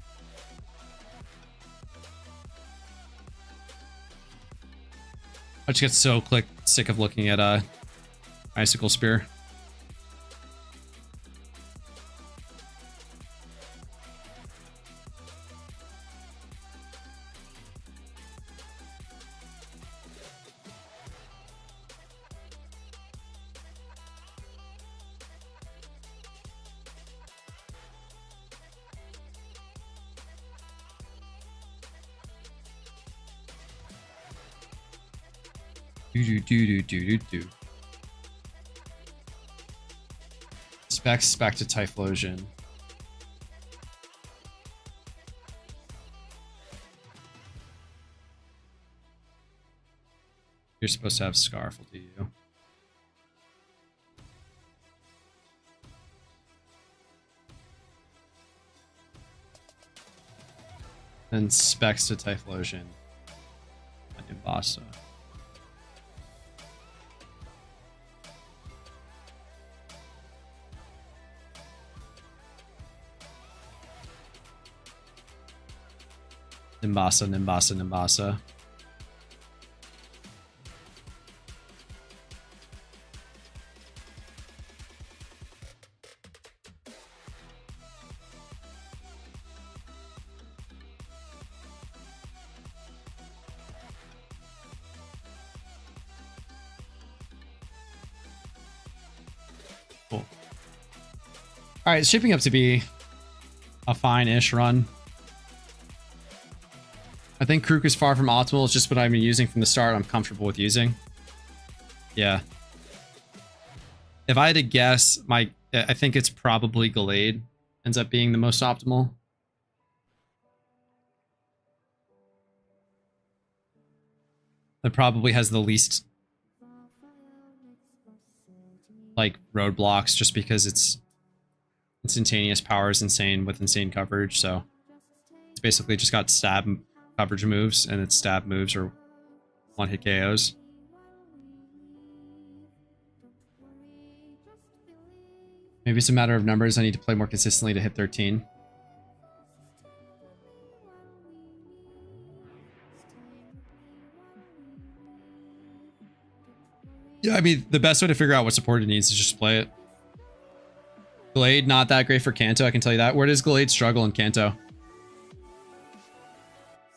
I just get so sick of looking at Icicle Spear. Do. Specs back to Typhlosion. You're supposed to have Scarf, do you? Then specs to Typhlosion. And Nimbasa. Nimbasa. Cool. All right, it's shaping up to be a fine-ish run. I think Krook is far from optimal. It's just what I've been using from the start. I'm comfortable with using. Yeah. If I had to guess, I think it's probably Gallade ends up being the most optimal. That probably has the least like roadblocks, just because its instantaneous power is insane with insane coverage. So it's basically just got stab coverage moves, and its stab moves are one-hit KOs. Maybe it's a matter of numbers. I need to play more consistently to hit 13. Yeah, I mean, the best way to figure out what support it needs is just play it. Gallade, not that great for Kanto, I can tell you that. Where does Gallade struggle in Kanto?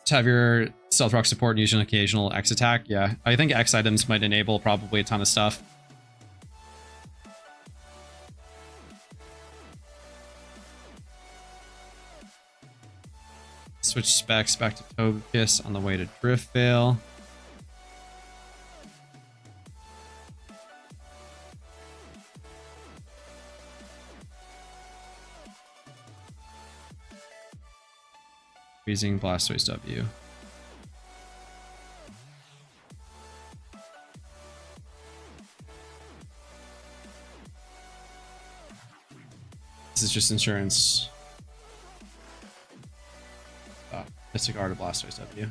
To have your Stealth Rock support and use an occasional X attack. Yeah, I think X items might enable probably a ton of stuff. Switch specs back to Togekiss on the way to Drift Veil. Freezing Blastoise W. This is just insurance. Mystic Art of Blastoise W.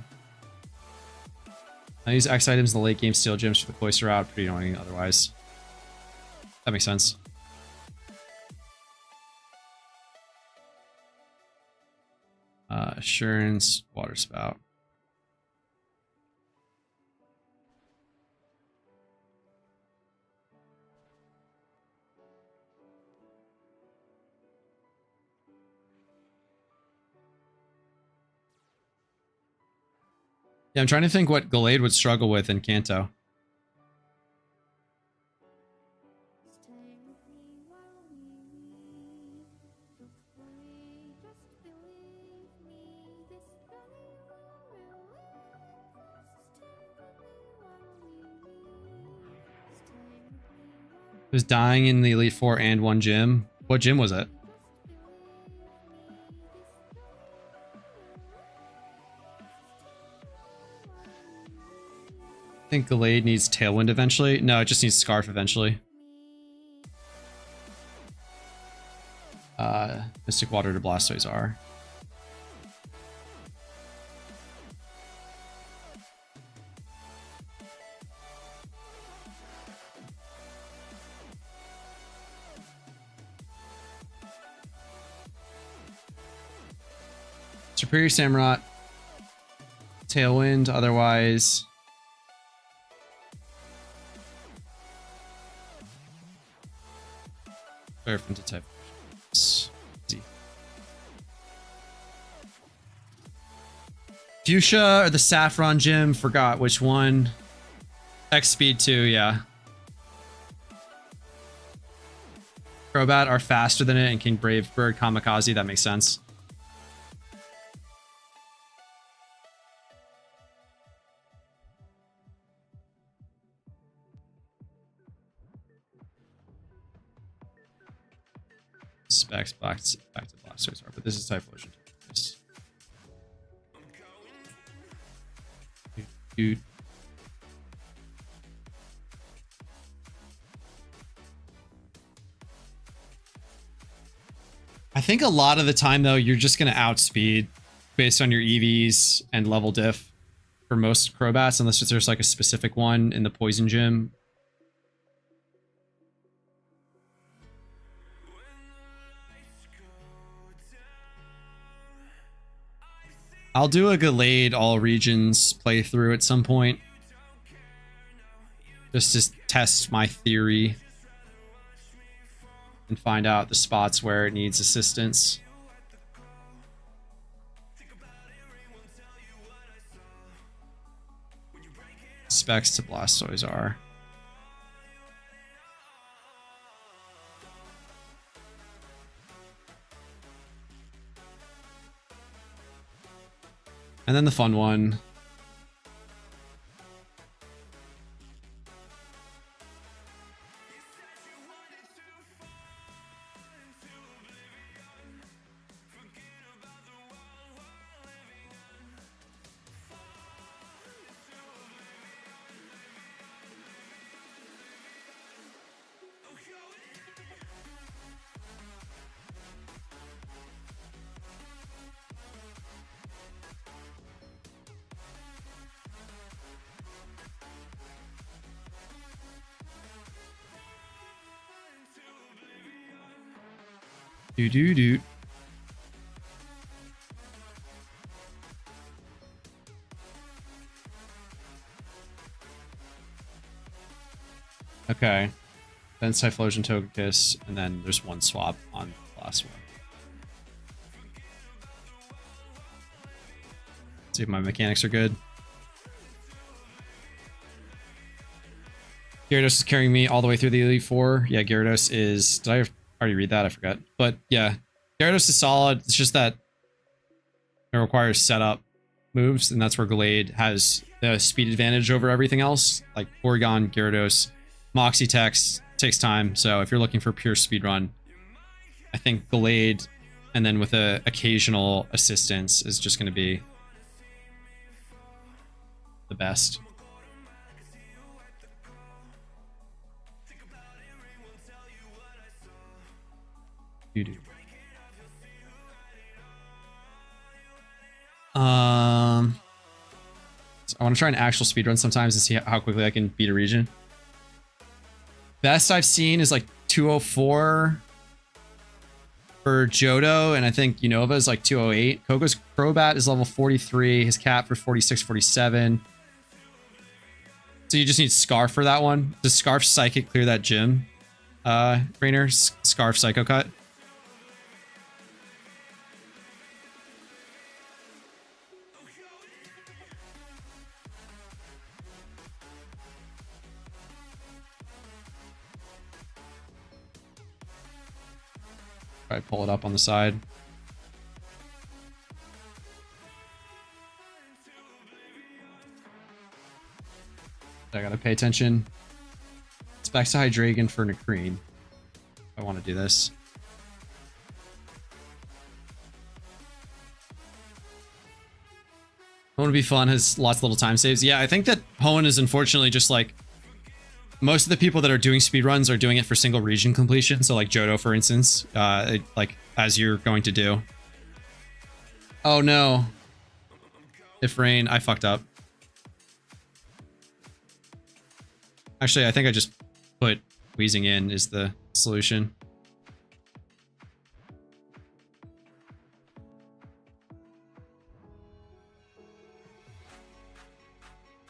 I use X items in the late game steal gyms for the Cloister route. Pretty annoying otherwise. That makes sense. Assurance, Water Spout. Yeah, I'm trying to think what Gallade would struggle with in Kanto. It was dying in the Elite Four and one gym. What gym was it? I think Gallade needs Tailwind eventually. No, it just needs Scarf eventually. Mystic Water to Blastoise R. Superior Samurott. Tailwind, otherwise. Surf into type. Easy. Fuchsia or the Saffron Gym, forgot which one. X Speed 2, yeah. Crobat are faster than it and can Brave Bird Kamikaze, that makes sense. Specs back to Blastoise R, but this is Typhlosion. Dude. I think a lot of the time though, you're just gonna outspeed based on your EVs and level diff for most Crobats, unless there's like a specific one in the Poison Gym. I'll do a Gallade all regions playthrough at some point. Just to test my theory. And find out the spots where it needs assistance. Specs to Blastoise R. And then the fun one. Do. Okay. Then Typhlosion Togekiss, and then there's one swap on the last one. See if my mechanics are good. Gyarados is carrying me all the way through the Elite Four. Yeah, Gyarados is... Did I already read that? I forgot. But yeah, Gyarados is solid. It's just that it requires setup moves, and that's where Gallade has the speed advantage over everything else. Like Porygon, Gyarados, Moxie Tex takes time. So if you're looking for pure speed run, I think Gallade, and then with a occasional assistance, is just going to be the best. You do. So I want to try an actual speedrun sometimes and see how quickly I can beat a region. Best I've seen is like 204 for Johto, and I think Unova is like 208. Kogo's Crobat is level 43. His Cat for 46, 47. So you just need Scarf for that one. Does Scarf Psychic clear that gym? Rainer, Scarf Psycho Cut. Try to pull it up on the side. I gotta pay attention. It's back to Hydreigon for Nakreen. I want to do this. Hoenn would be fun, has lots of little time saves. Yeah, I think that Hoenn is unfortunately just like most of the people that are doing speedruns are doing it for single region completion. So like Johto, for instance, like as you're going to do. Oh no. If rain, I fucked up. Actually, I think I just put wheezing in is the solution.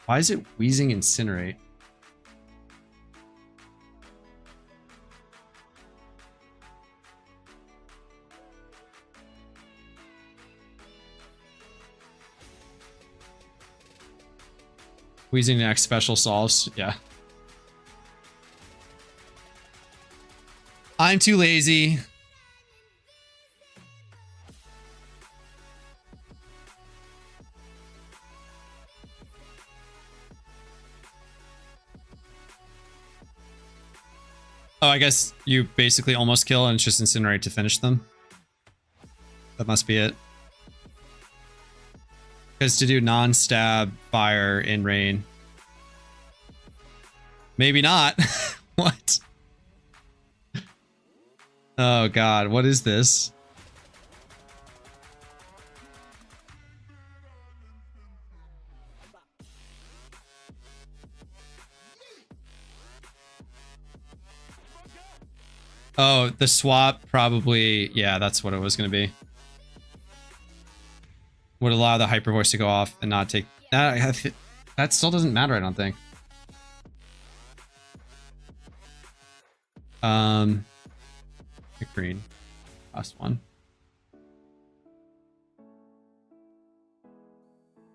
Why is it wheezing incinerate? Wheezing next special solves, yeah. I'm too lazy. Oh, I guess you basically almost kill and it's just incinerate to finish them. That must be it. Because to do non-stab fire in rain. Maybe not. What? Oh god, what is this? Oh, the swap probably, yeah, that's what it was going to be. Would allow the hyper voice to go off and not take that. That still doesn't matter, I don't think. Green, last one.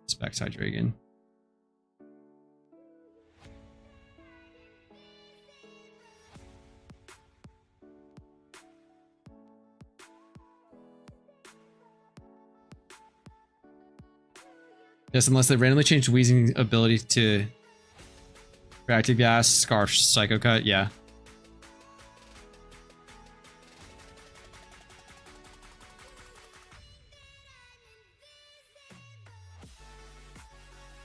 Specs Hydreigon. Yes, unless they randomly change Wheezing's ability to reactive gas, Scarf, Psycho Cut, yeah.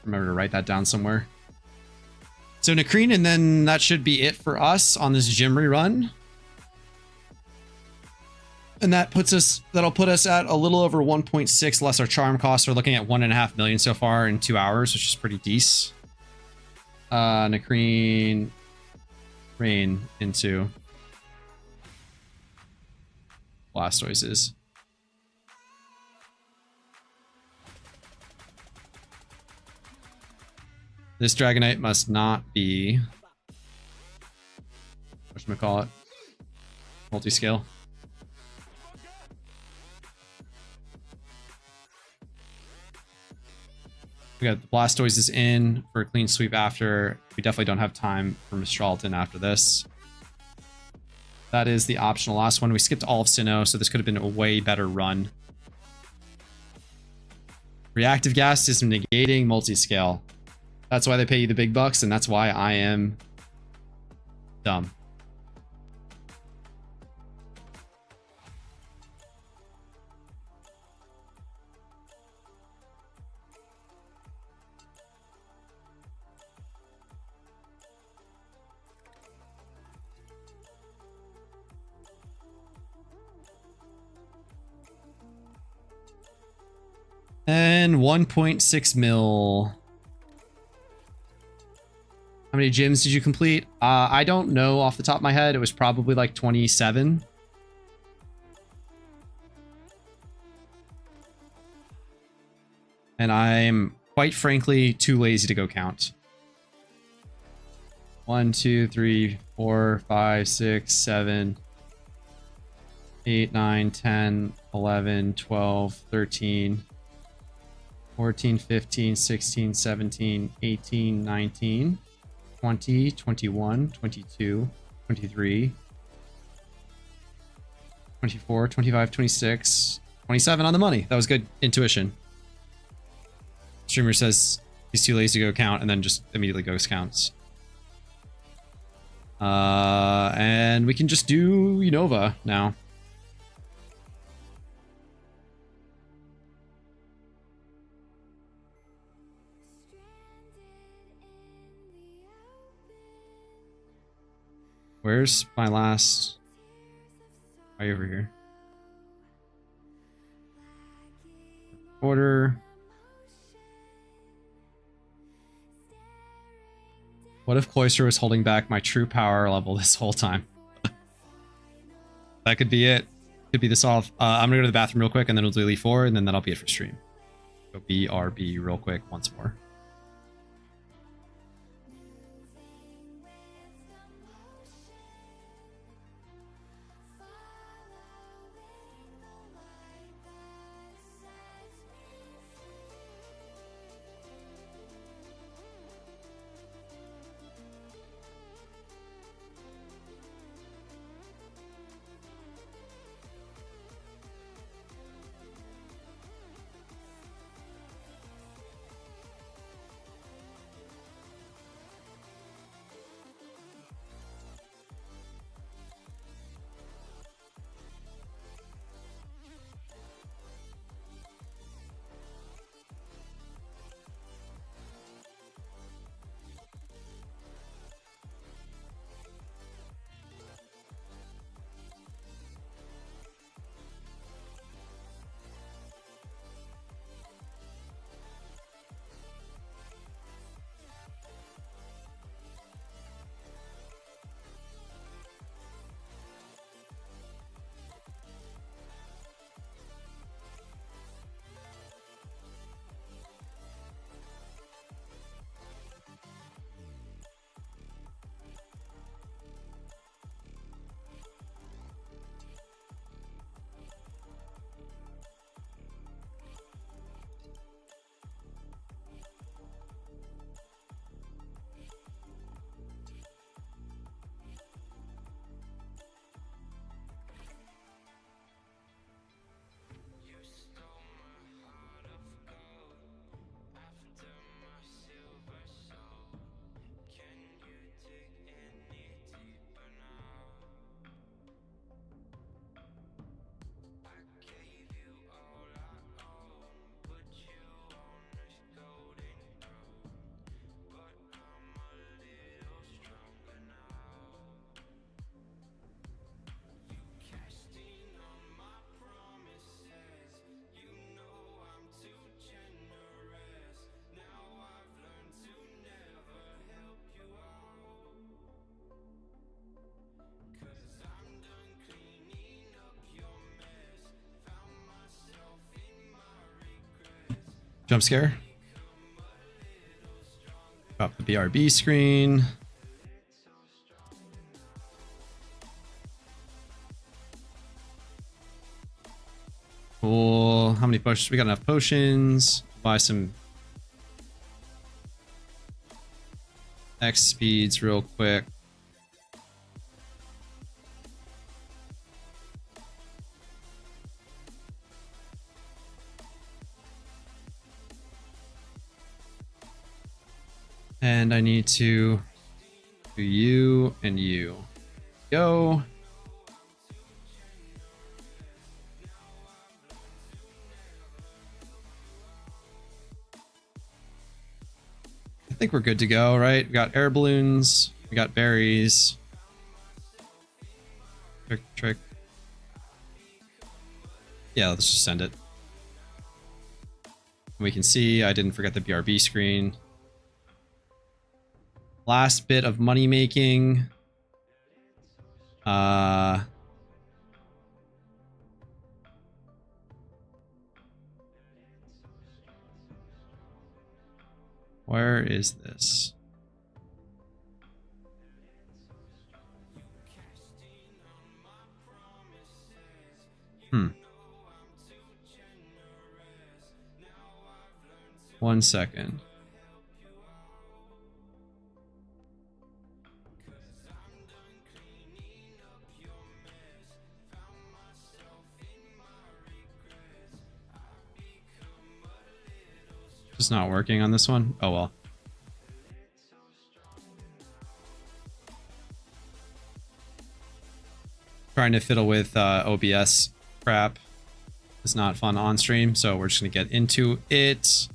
Remember to write that down somewhere. So Nakreen, and then that should be it for us on this gym rerun. And that puts us, that'll put us at a little over 1.6 less our charm costs. We're looking at 1.5 million so far in 2 hours, which is pretty decent. Nakreen, rain into Blastoises. This Dragonite must not be, whatchamacallit, multi-scale. We got the Blastoises in for a clean sweep after. We definitely don't have time for Miss Charlton after this. That is the optional last one. We skipped all of Sinnoh, so this could have been a way better run. Reactive gas is negating multi-scale. That's why they pay you the big bucks, and that's why I am dumb. And 1.6 mil. How many gyms did you complete? I don't know off the top of my head. It was probably like 27. And I'm quite frankly too lazy to go count. 1, 2, 3, 4, 5, 6, 7, 8, 9, 10, 11, 12, 13, 14, 15, 16, 17, 18, 19, 20, 21, 22, 23, 24, 25, 26, 27 on the money. That was good intuition. Streamer says he's too lazy to go count and then just immediately goes counts. And we can just do Unova now. Where's my last? Right over here. Order. What if Cloister was holding back my true power level this whole time? That could be it. Could be the solve. I'm gonna go to the bathroom real quick and then we'll do Elite 4 and then that'll be it for stream. Go BRB real quick once more. Jump scare. Drop the BRB screen. Cool. How many potions? We got enough potions. Buy some X speeds real quick. And I need to do you and you. Go. I think we're good to go, right? We got air balloons. We got berries. Trick. Yeah, let's just send it. We can see I didn't forget the BRB screen. Last bit of money making. Where is this? One second. Just not working on this one. Oh well. Trying to fiddle with OBS crap is not fun on stream, so we're just gonna get into it.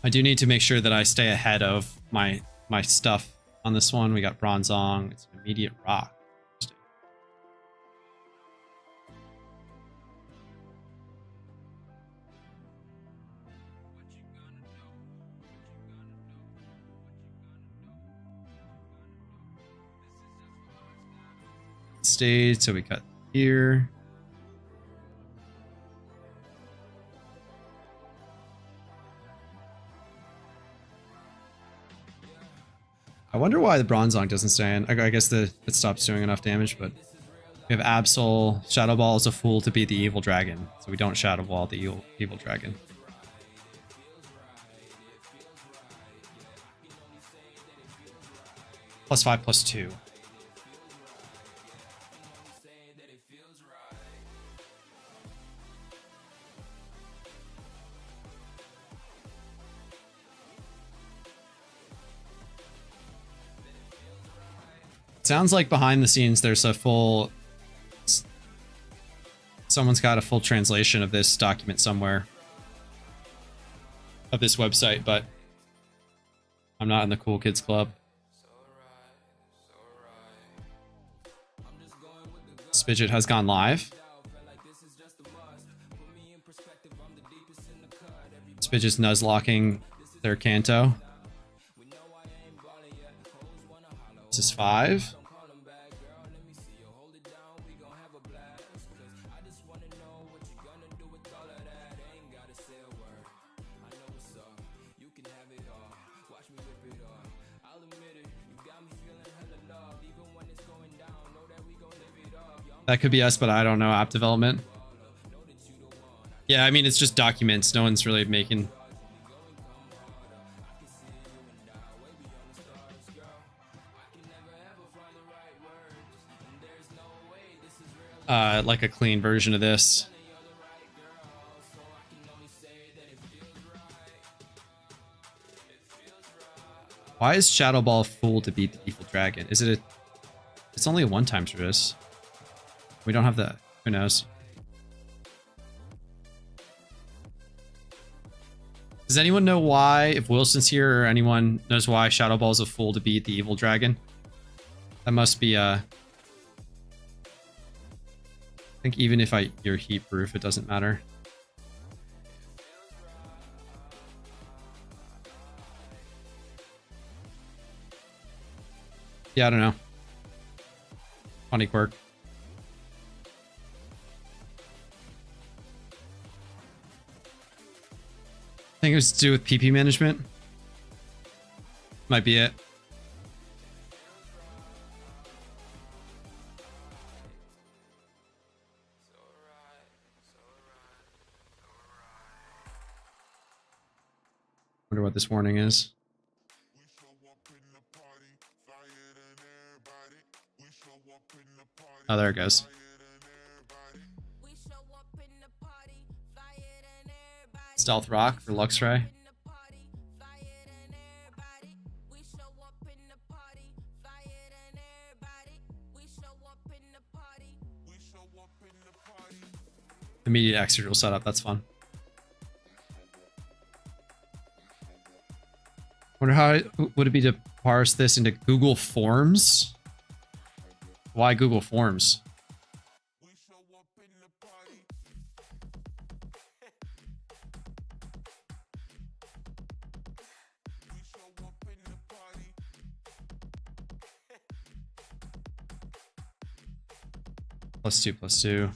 I do need to make sure that I stay ahead of my stuff on this one. We got Bronzong. It's an immediate rock. Stayed, so we cut here. I wonder why the Bronzong doesn't stay in. I guess it stops doing enough damage, but we have Absol. Shadow Ball is a fool to beat the evil dragon, so we don't Shadow Ball the evil dragon. +5, +2. Sounds like behind the scenes there's a full... Someone's got a full translation of this document somewhere. Of this website, but I'm not in the cool kids club. Spidget has gone live. Spidget's nuzlocking their Kanto. This is 5. That could be us, but I don't know app development. Yeah, I mean, it's just documents. No one's really making... like a clean version of this. Why is Shadow Ball a fool to beat the evil dragon? Is it a... It's only a one-time service. We don't have that. Who knows? Does anyone know why, if Wilson's here or anyone knows why Shadow Ball is a fool to beat the evil dragon? That must be I think even if you're heat proof, it doesn't matter. Yeah, I don't know. Funny quirk. I think it was to do with PP management. Might be it. Wonder what this warning is. Oh, there it goes. Stealth Rock for Luxray. Immediate exegerial setup, that's fun. Wonder how would it be to parse this into Google Forms? Why Google Forms? +2, +2.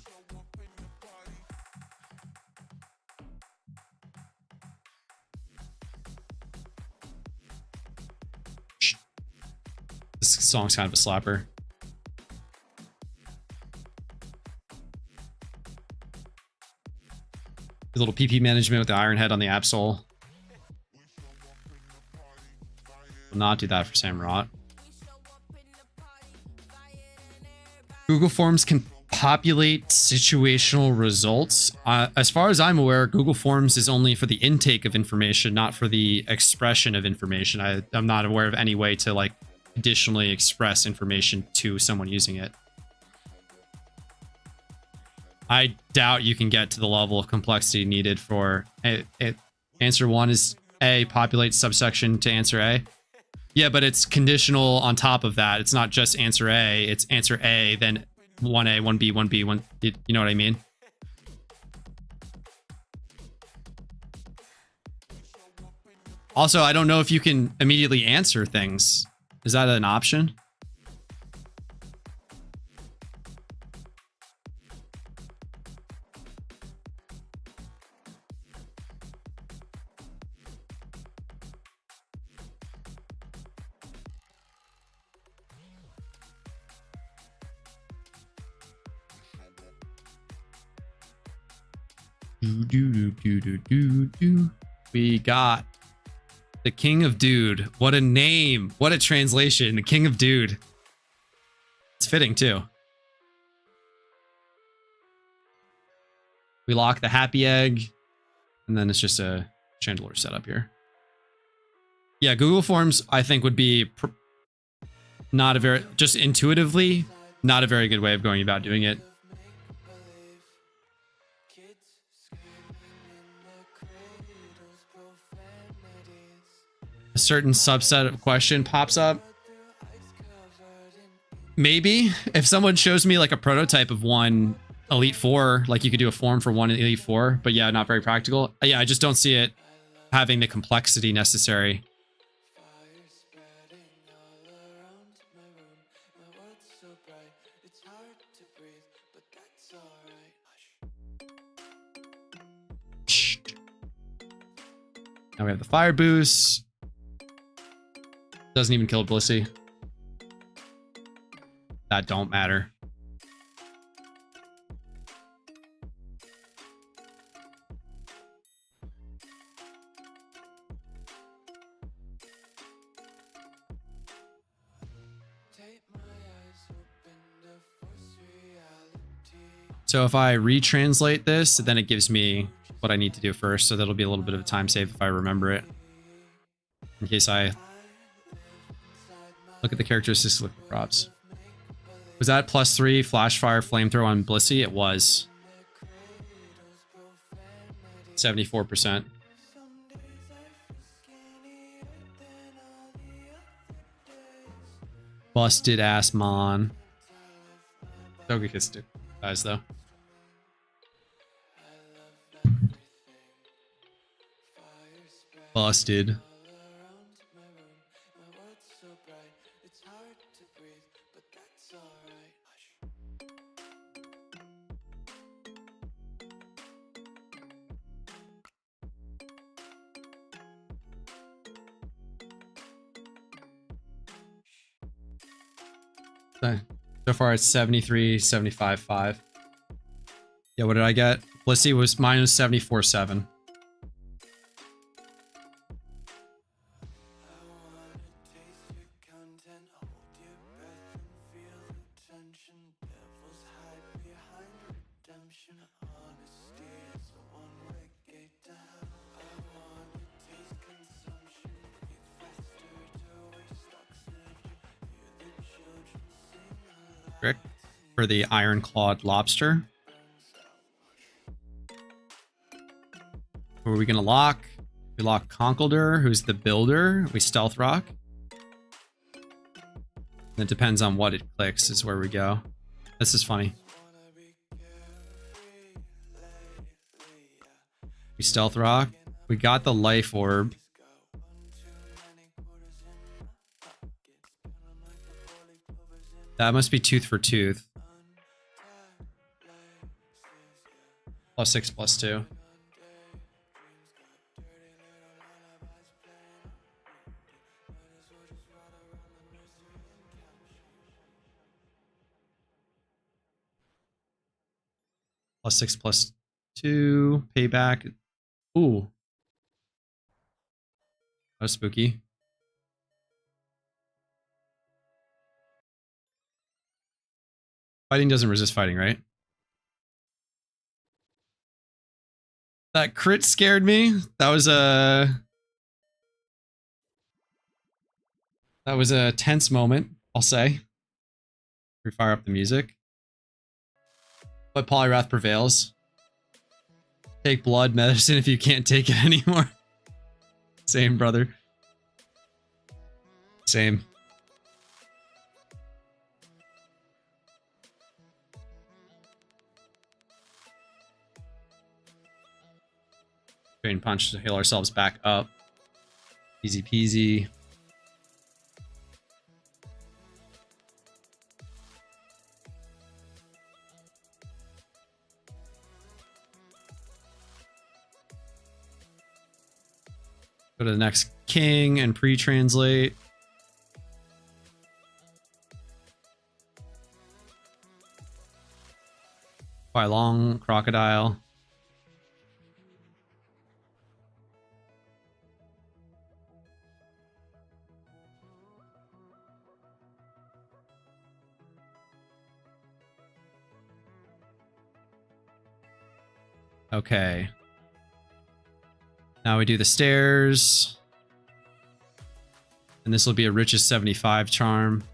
This song's kind of a slapper. A little PP management with the Iron Head on the Absol. Will not do that for Samurott. Google Forms can populate situational results. As far as I'm aware, Google Forms is only for the intake of information, not for the expression of information. I'm not aware of any way to like additionally express information to someone using it. I doubt you can get to the level of complexity needed for it. Answer 1 is A, populate subsection to answer A. Yeah, but it's conditional on top of that. It's not just answer A. It's answer A, then 1A, 1B, 1B, 1... You know what I mean? Also, I don't know if you can immediately answer things. Is that an option? We got the King of Dude. What a name. What a translation. The King of Dude. It's fitting too. We lock the happy egg. And then it's just a chandelier setup here. Yeah, Google Forms, I think, would be not a very, just intuitively, not a very good way of going about doing it. A certain subset of question pops up. Maybe if someone shows me like a prototype of one Elite Four, like you could do a form for one Elite Four, but yeah, not very practical. Yeah, I just don't see it having the complexity necessary. Now we have the fire boost. Doesn't even kill Blissey. That don't matter. So if I retranslate this, then it gives me what I need to do first. So that'll be a little bit of a time save if I remember it. In case I look at the characteristics, look at the props. Was that +3 flash fire flamethrower on Blissey? It was. 74%. Busted ass mon. Togekiss guys though. Busted. So far it's 73, 75, 5. Yeah, what did I get? Blissey was minus 74.7. For the iron-clawed lobster. Who are we gonna lock? We lock Conkeldurr, who's the builder. We stealth rock. It depends on what it clicks is where we go. This is funny. We stealth rock. We got the life orb. That must be tooth for tooth. +6, +2. +6, +2. Payback. Ooh. That was spooky. Fighting doesn't resist fighting, right? That crit scared me. That was a tense moment, I'll say. We fire up the music. But Polyrath prevails. Take blood medicine if you can't take it anymore. Same, brother. Same. Drain punch to heal ourselves back up. Easy peasy. Go to the next king and pre-translate. Quite long crocodile. Okay. Now we do the stairs. And this will be a richest 75 charm.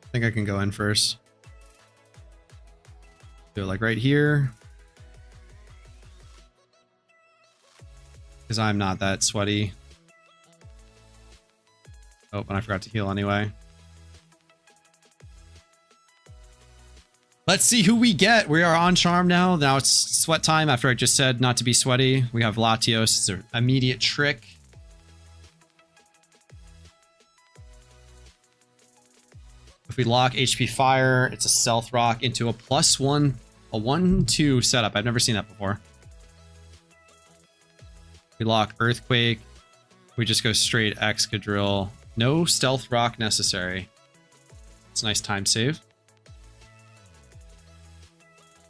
I think I can go in first. Do it like right here. Because I'm not that sweaty. Oh, and I forgot to heal anyway. Let's see who we get. We are on charm now. Now it's sweat time after I just said not to be sweaty. We have Latios. It's an immediate trick. If we lock HP Fire, it's a Stealth Rock into a +1, a 1-2 setup. I've never seen that before. We lock Earthquake. We just go straight Excadrill. No Stealth Rock necessary. It's a nice time save.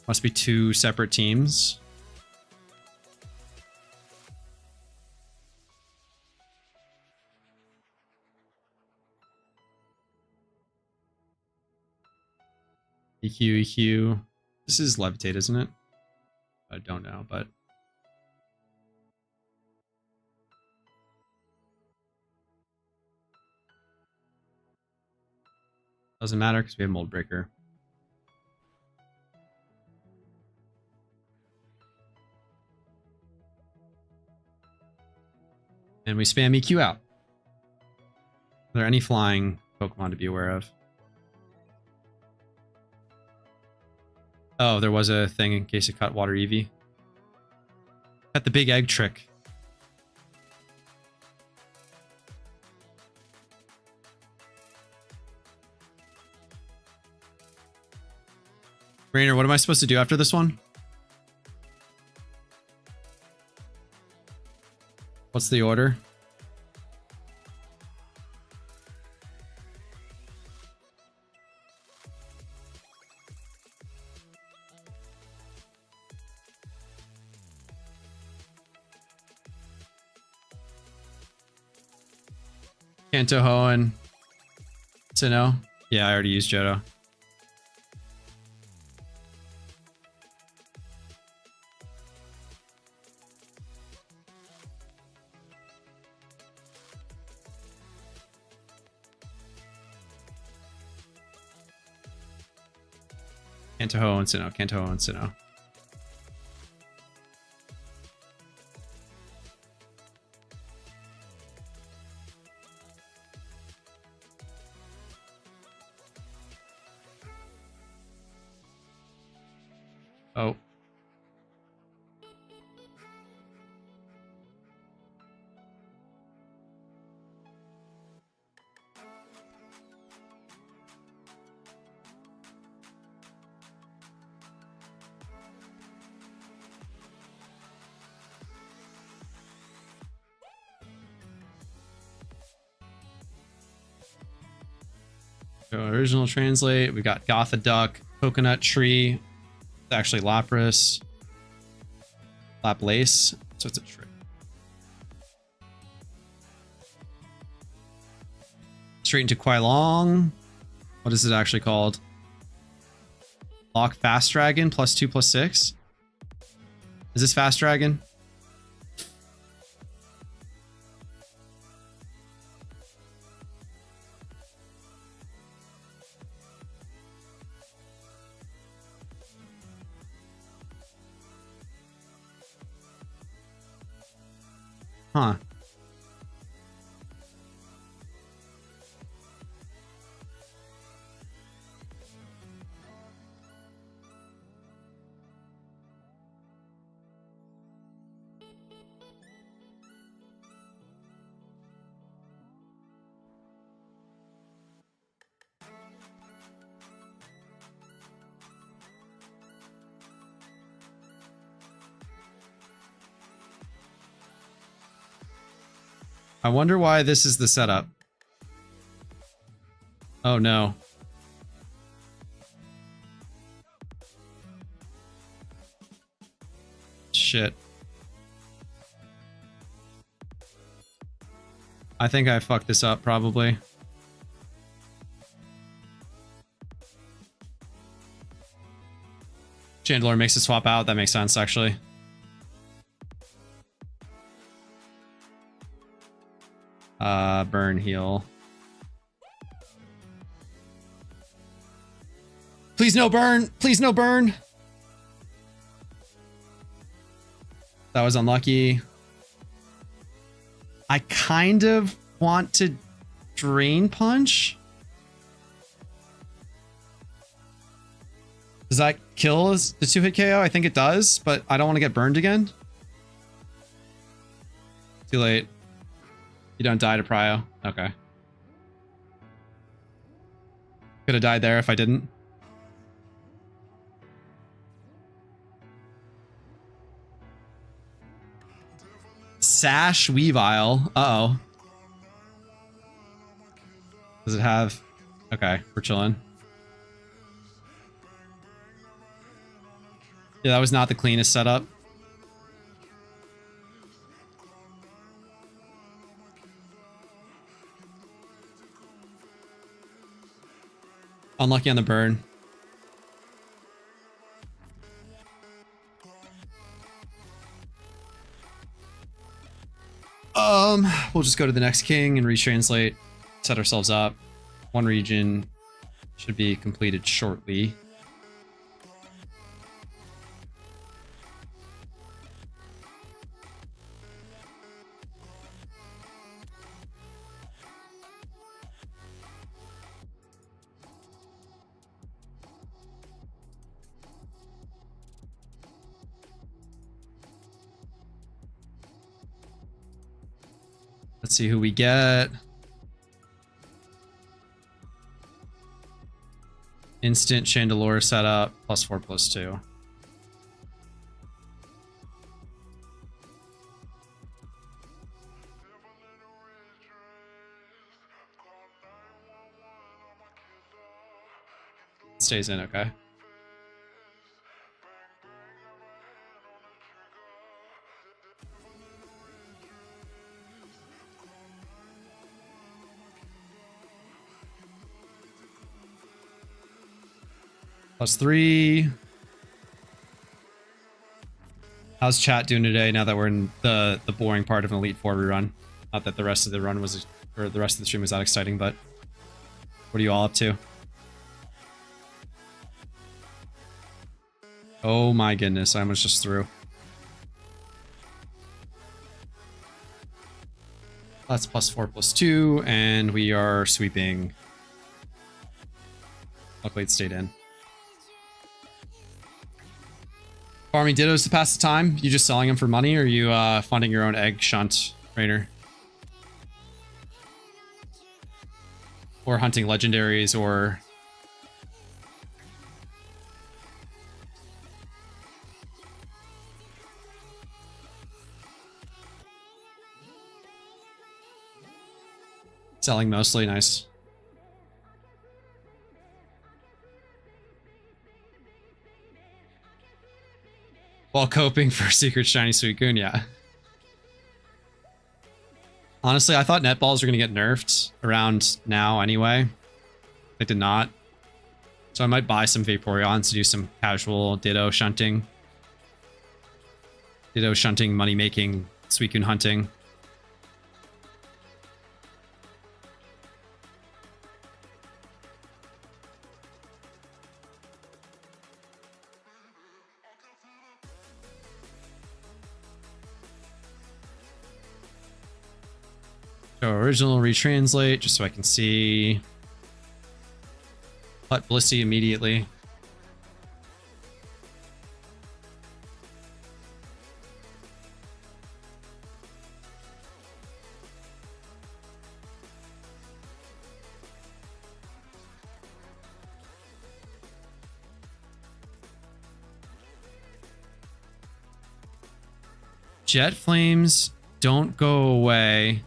Must be 2 separate teams. EQ, EQ. This is Levitate, isn't it? I don't know, but... doesn't matter because we have Mold Breaker. And we spam EQ out. Are there any flying Pokemon to be aware of? Oh, there was a thing in case it cut Water Eevee. Got the big egg trick. Rainer, what am I supposed to do after this one? What's the order? Kanto, Hoenn, Sinnoh. Yeah, I already used Johto. Kanto, Hoenn, Sinnoh. Kanto, Hoenn, Sinnoh. Oh. So original translate, we got Gotha Duck, Coconut Tree, it's actually Lapras. Flap lace. So it's a trick. Straight into Quailong. What is it actually called? Lock Fast Dragon +2/+6. Is this Fast Dragon? Huh. I wonder why this is the setup. Oh no. Shit. I think I fucked this up probably. Chandelure makes it swap out. That makes sense actually. Burn heal. Please no burn! Please no burn! That was unlucky. I kind of want to Drain Punch. Does that kill the 2-hit KO? I think it does, but I don't want to get burned again. Too late. You don't die to Prio. Okay. Could have died there if I didn't. Sash Weavile. Uh-oh. Does it have... Okay, we're chilling. Yeah, that was not the cleanest setup. Unlucky on the burn. We'll just go to the next king and retranslate, set ourselves up. One region should be completed shortly. Let's see who we get. Instant Chandelure setup, +4/+2. Stays in, okay. +3. How's chat doing today now that we're in the boring part of an Elite Four rerun? Not that the rest of the run was, or the rest of the stream was that exciting, but what are you all up to? Oh my goodness, I almost just threw. That's +4/+2, and we are sweeping. Luckily it stayed in. Farming dittos to pass the time? You just selling them for money, or are you funding your own egg shunt trainer? Or hunting legendaries, or... Selling mostly, nice. While coping for Secret Shiny Suicune, yeah. Honestly, I thought netballs were going to get nerfed around now anyway. They did not. So I might buy some Vaporeons to do some casual Ditto shunting. Ditto shunting, money-making, Suicune hunting. So original retranslate, just so I can see. Let Blissey immediately. Jet flames don't go away.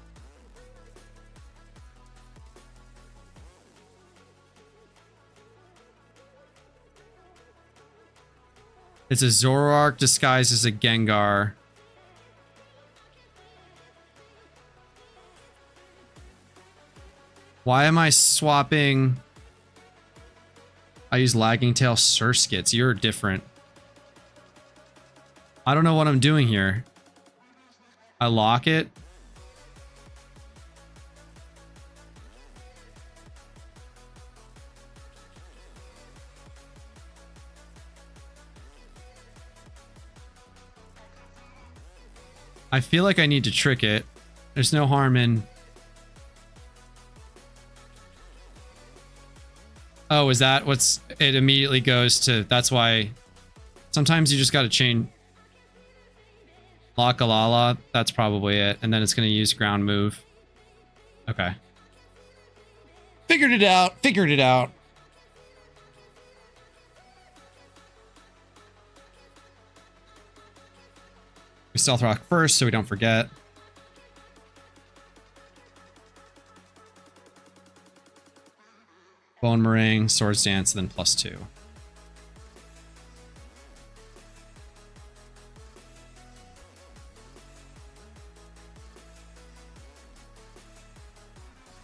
It's a Zoroark disguised as a Gengar. Why am I swapping? I use Lagging Tail Surskits. You're different. I don't know what I'm doing here. I lock it. I feel like I need to trick it. There's no harm in... Oh, is that what's... It immediately goes to... That's why... Sometimes you just gotta chain... Lockalala, that's probably it. And then it's gonna use ground move. Okay. Figured it out! Figured it out! We Stealth Rock first so we don't forget. Bone Meringue, Swords Dance, then +2.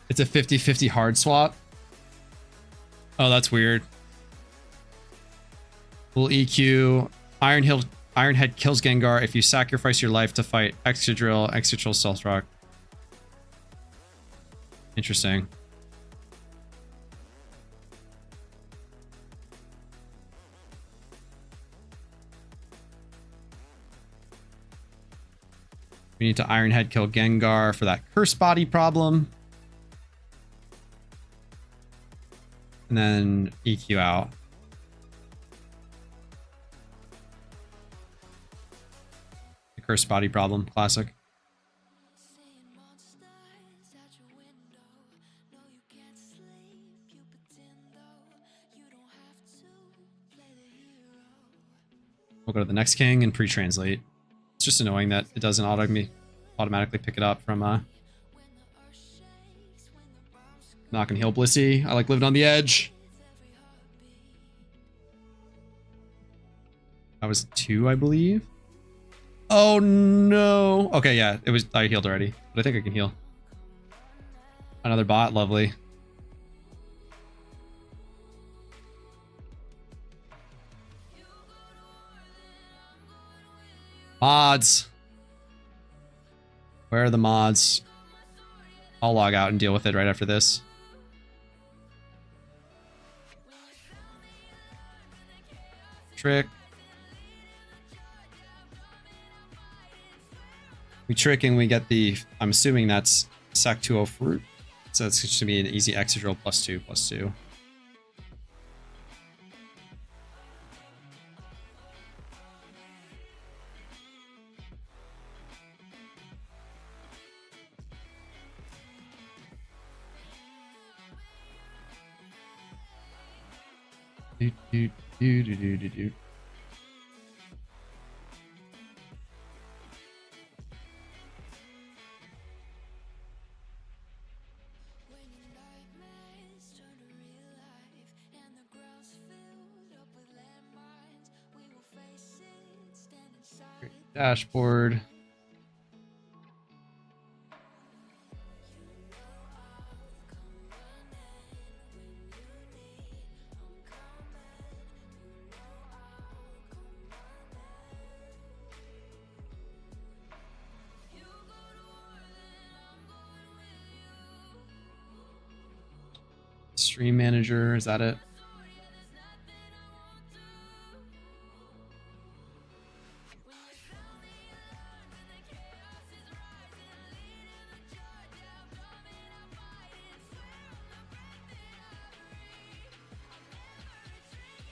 It's a 50-50 hard swap. Oh, that's weird. We'll EQ. Ironhead kills Gengar if you sacrifice your life to fight Excadrill, Stealth Rock. Interesting. We need to Ironhead kill Gengar for that curse body problem. And then EQ out. The curse body problem, classic. We'll go to the next king and pre-translate. It's just annoying that it doesn't automatically pick it up from not gonna heal Blissey. I like living on the edge. That was 2, I believe. Oh no. Okay, yeah, it was. I healed already, but I think I can heal. Another bot, lovely. Mods. Where are the mods? I'll log out and deal with it right after this. Trick. We trick and we get the... I'm assuming that's Sactuo Fruit. So it's just going to be an easy Excadrill +2/+2. Do. Dashboard. Stream manager, is that it?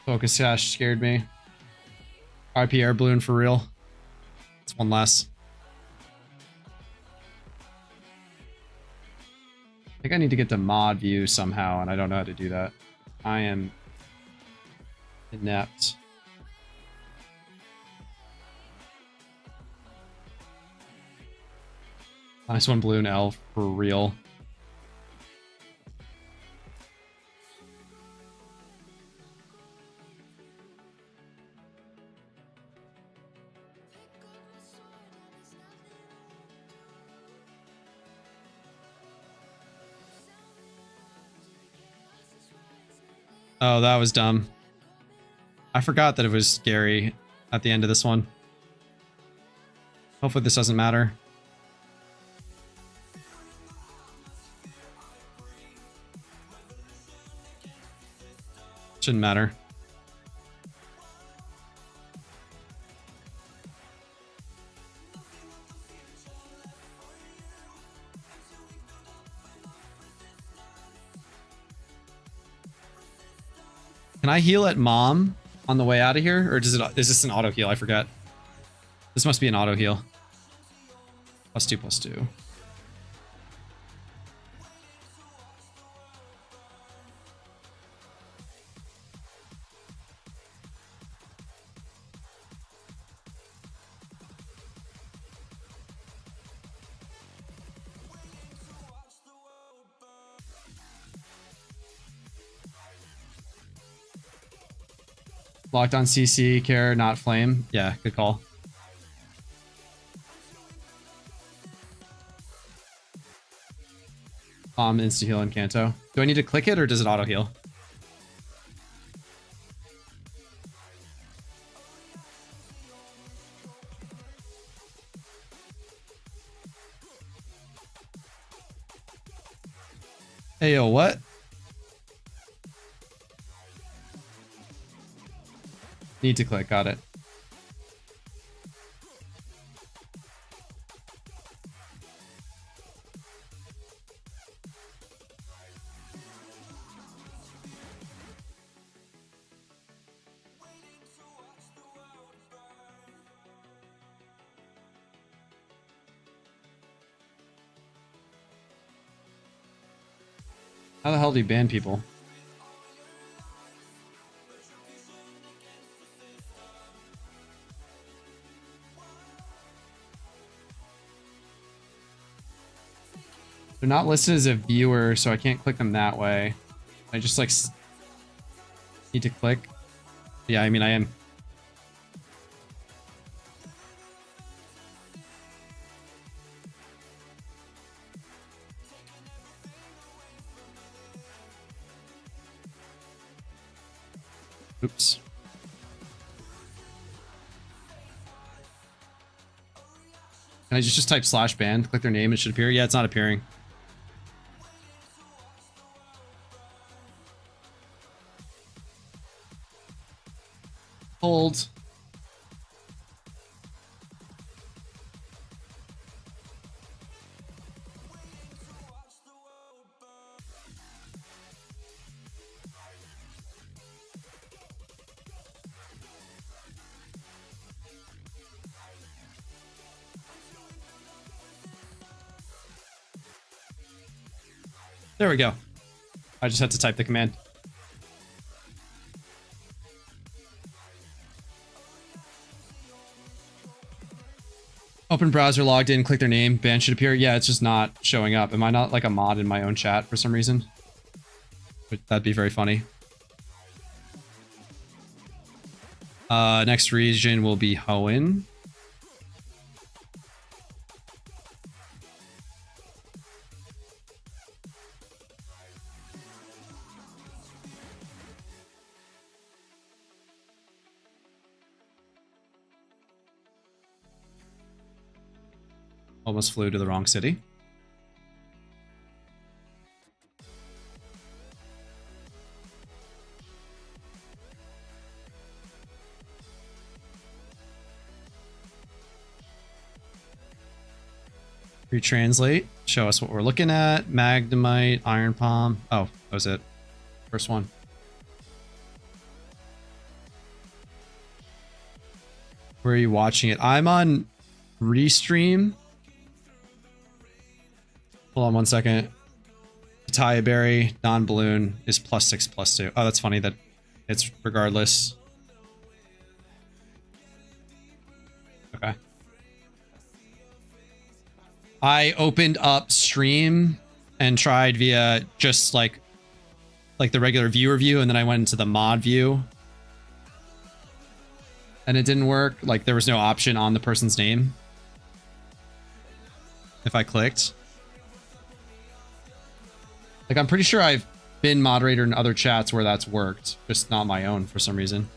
Focus Sash scared me. RP Air Balloon for real. It's one less. I think I need to get to mod view somehow, and I don't know how to do that. I am inept. Nice one, Balloon L for real. Oh, that was dumb. I forgot that it was scary at the end of this one. Hopefully this doesn't matter. Shouldn't matter. Can I heal at mom on the way out of here? Or is this an auto heal? I forget. This must be an auto heal. +2/+2. Locked on CC, care, not flame. Yeah, good call. Insta heal and Kanto. Do I need to click it or does it auto heal? Hey, yo, what? Need to click, got it. How the hell do you ban people? They're not listed as a viewer, so I can't click them that way. I just like need to click. Yeah, I mean I am. Oops. Can I just type /ban, click their name, it should appear? Yeah, it's not appearing. Hold. There we go. I just had to type the command. Open browser, logged in, click their name, ban should appear. Yeah, it's just not showing up. Am I not like a mod in my own chat for some reason? That'd be very funny. Next region will be Hoenn. Almost flew to the wrong city. Retranslate. Show us what we're looking at. Magnemite, Iron Palm. Oh, that was it. First one. Where are you watching it? I'm on Restream. Hold on one second. Kataya Berry, non-balloon is +6, +2. Oh, that's funny that it's regardless. Okay. I opened up stream and tried via just like the regular viewer view, and then I went into the mod view. And it didn't work. Like there was no option on the person's name. If I clicked. Like I'm pretty sure I've been moderator in other chats where that's worked, just not my own for some reason.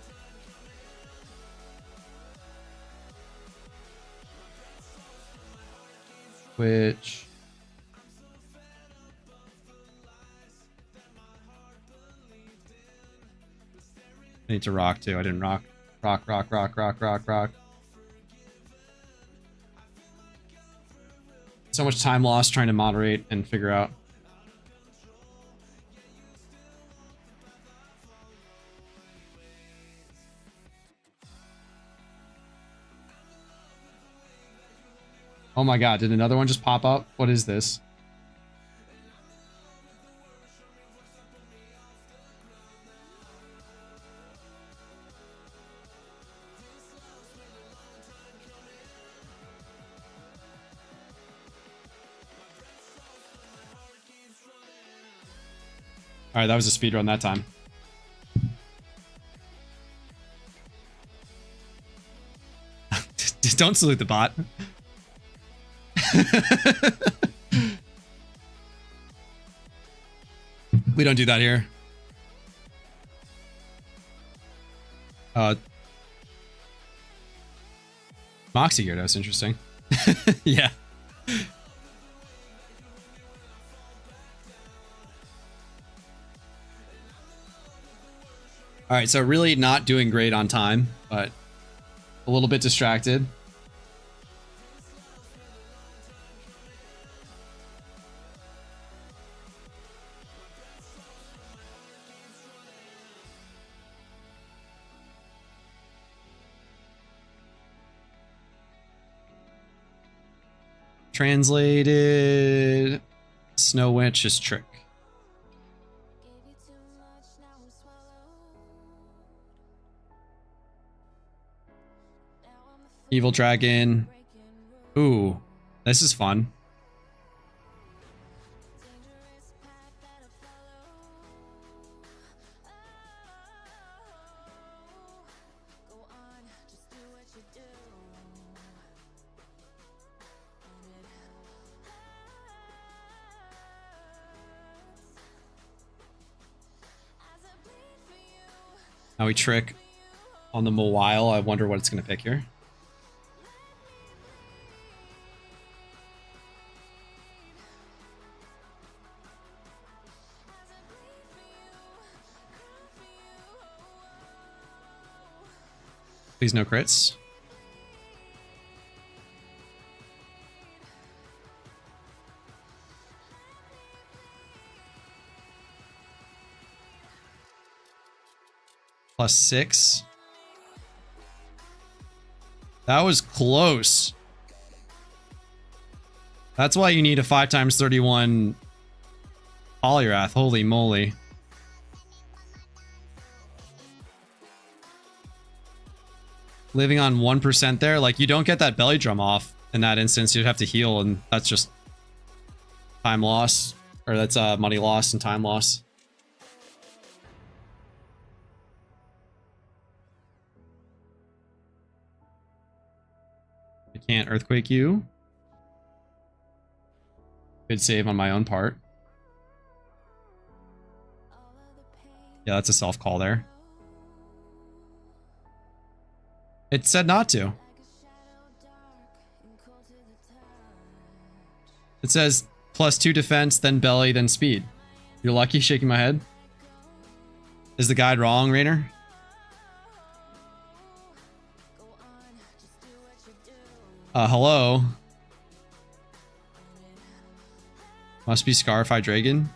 Which I need to rock too. I didn't rock. Rock, rock, rock, rock, rock, rock. So much time lost trying to moderate and figure out. Oh my god, did another one just pop up? What is this? Alright, that was a speed run that time. Don't salute the bot. We don't do that here. Moxie Gyarados, interesting. Yeah. All right, so really not doing great on time, but a little bit distracted. Translated. Snow Witch is trick. Evil Dragon. Ooh, this is fun. Now we trick on the Mawile. I wonder what it's going to pick here. Please no crits. +6. That was close. That's why you need a 5x31 Poliwrath. Holy moly. Living on 1% there, like you don't get that belly drum off in that instance. You'd have to heal, and that's just time loss, or that's money loss and time loss. I can't earthquake you. Good save on my own part. Yeah, that's a self call there. It said not to. It says +2 defense, then belly, then speed. You're lucky, shaking my head. Is the guide wrong, Rainer? Hello? Must be Scarify Dragon.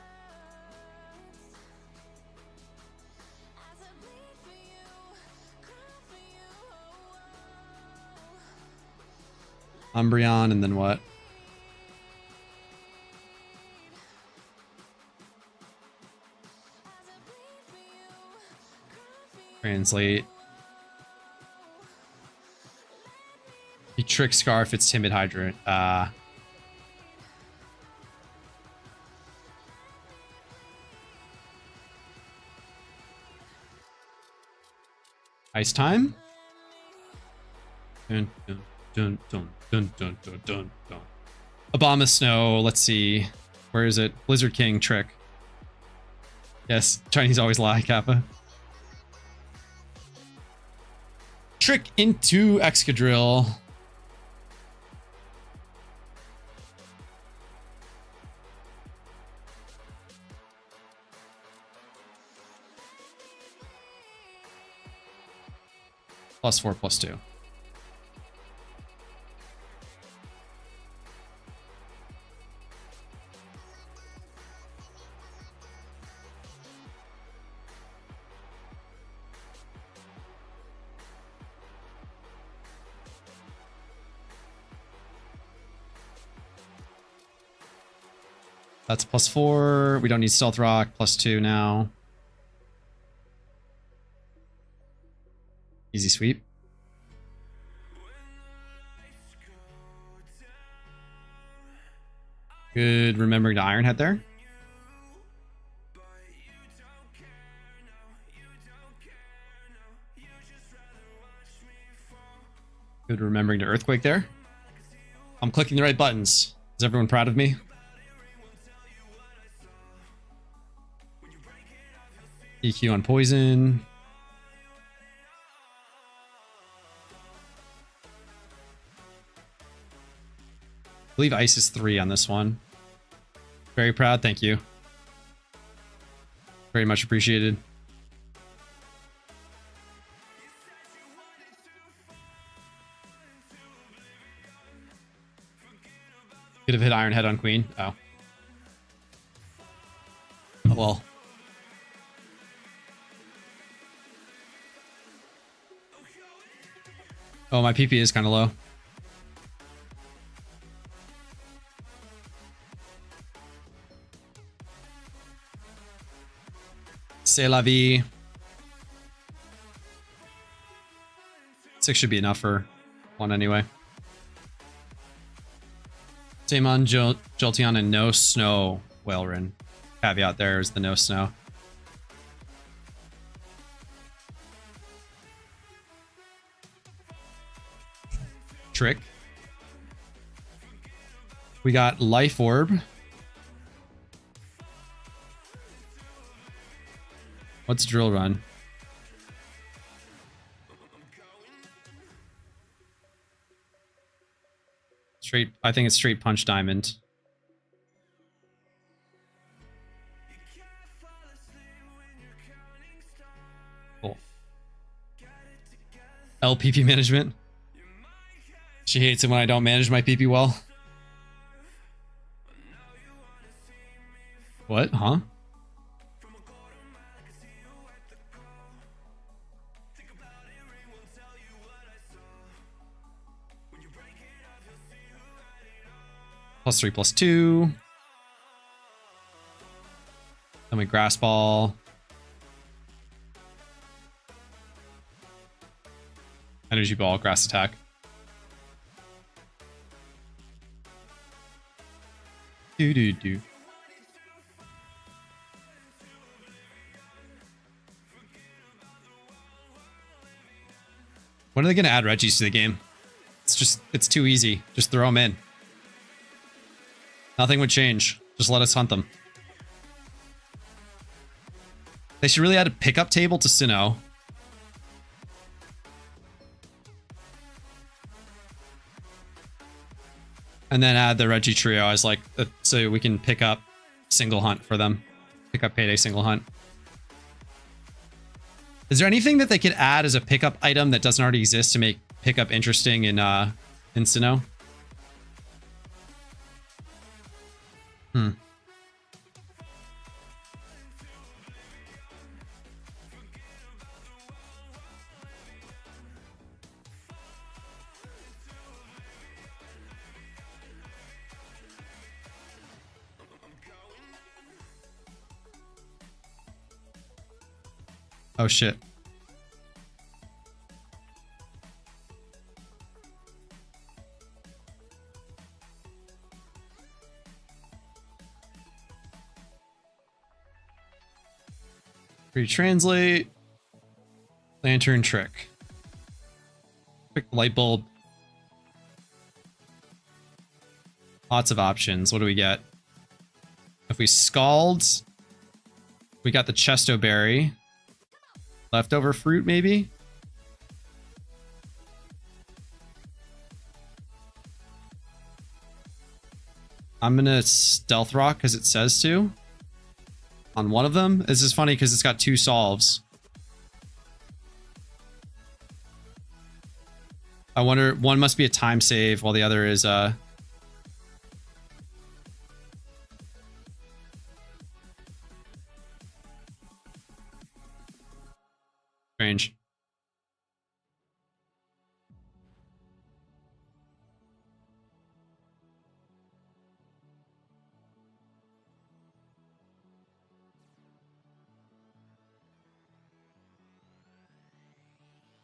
Umbreon, and then what? Translate. You trick Scarf, it's Timid Hydrant. Ice time? Dun, dun, dun, dun, dun, dun, dun, dun, dun. Obama Snow, let's see. Where is it? Blizzard King, trick. Yes, Chinese always lie, Kappa. Trick into Excadrill. +4, +2. That's +4. We don't need Stealth Rock. +2 now. Easy sweep. Good remembering to Iron Head there. Good remembering to Earthquake there. I'm clicking the right buttons. Is everyone proud of me? EQ on Poison. I believe Ice is 3 on this one. Very proud, thank you. Very much appreciated. Could have hit Iron Head on Queen. Oh. Oh well. Oh, my PP is kind of low. C'est la vie. 6 should be enough for 1 anyway. Same on Jolteon and no snow, Whaleren. Caveat there is the no snow. Trick. We got Life Orb. What's Drill Run? Straight, I think it's straight Punch Diamond. Cool. LPP management. She hates it when I don't manage my PP well. What? Huh? +3, +2. Then we Grass Ball. Energy Ball, Grass Attack. Do. When are they going to add Reggies to the game? It's too easy. Just throw them in. Nothing would change. Just let us hunt them. They should really add a pickup table to Sinnoh. And then add the Reggie trio as like, so we can pick up single hunt for them. Pick up payday single hunt. Is there anything that they could add as a pickup item that doesn't already exist to make pickup interesting in Sinnoh? Oh shit. Retranslate. Lantern trick. Quick light bulb. Lots of options. What do we get? If we scald, we got the Chesto berry. Leftover fruit, maybe? I'm gonna stealth rock because it says to. On one of them. This is funny because it's got 2 solves. I wonder, one must be a time save while the other is strange.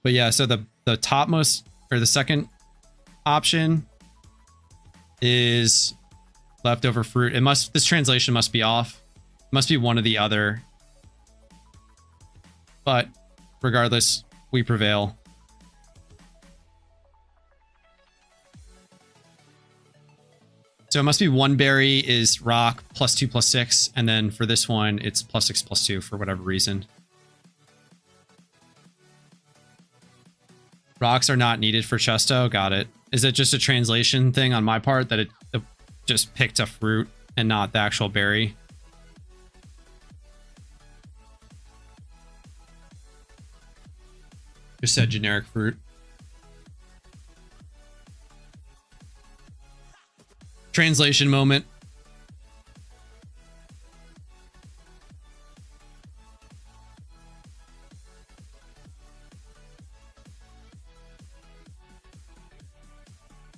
But yeah, so the topmost or the second option is leftover fruit. It must, this translation must be off. It must be one or the other. But regardless, we prevail. So it must be one berry is rock +2/+6, and then for this one it's +6/+2 for whatever reason. Rocks are not needed for Chesto. Got it. Is it just a translation thing on my part that it just picked a fruit and not the actual berry? Just said generic fruit. Translation moment.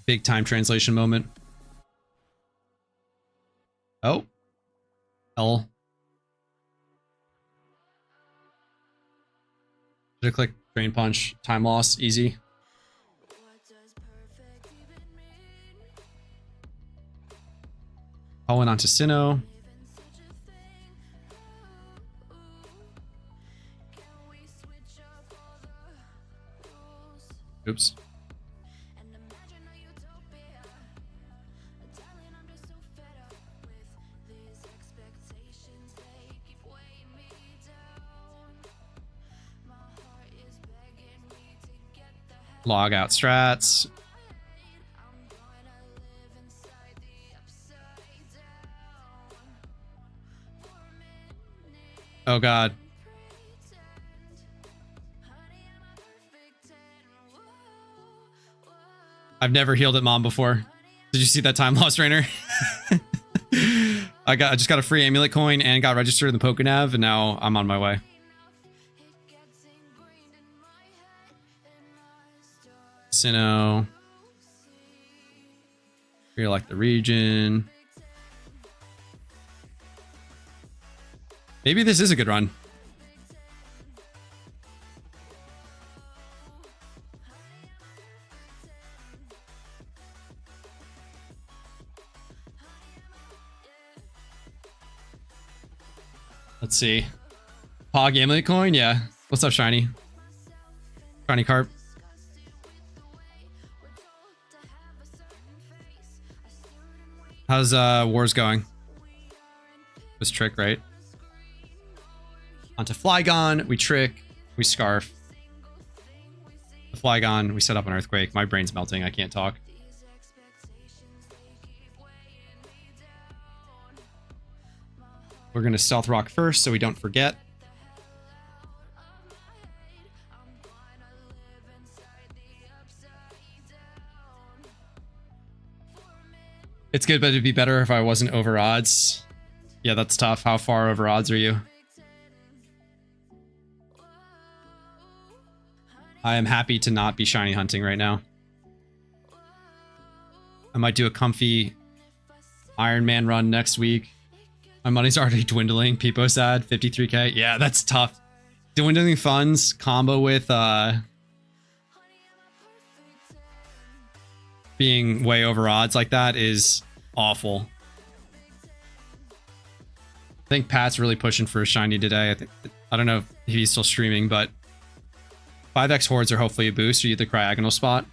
Big time translation moment. Oh. L. Should have clicked drain punch. Time loss. Easy. Calling onto Sinnoh. Oops. Log out strats. Oh god. I've never healed at mom before. Did you see that time loss, Rainer? I just got a free amulet coin and got registered in the PokeNav, and now I'm on my way. Sinnoh. Re-elect the region. Maybe this is a good run. Let's see. Pog amulet coin? Yeah. What's up, Shiny? Shiny Carp. How's wars going? This trick, right? Onto Flygon, we trick, we scarf. The Flygon, we set up an earthquake. My brain's melting, I can't talk. We're going to stealth rock first so we don't forget. It's good, but it'd be better if I wasn't over odds. Yeah, that's tough. How far over odds are you? I am happy to not be shiny hunting right now. I might do a comfy Iron Man run next week. My money's already dwindling. Peepo sad, 53k. Yeah, that's tough. Dwindling funds combo with being way over odds like that is awful. I think Pat's really pushing for a shiny today. I don't know if he's still streaming, but 5x hordes are hopefully a boost. Or you get the Cryogonal spot.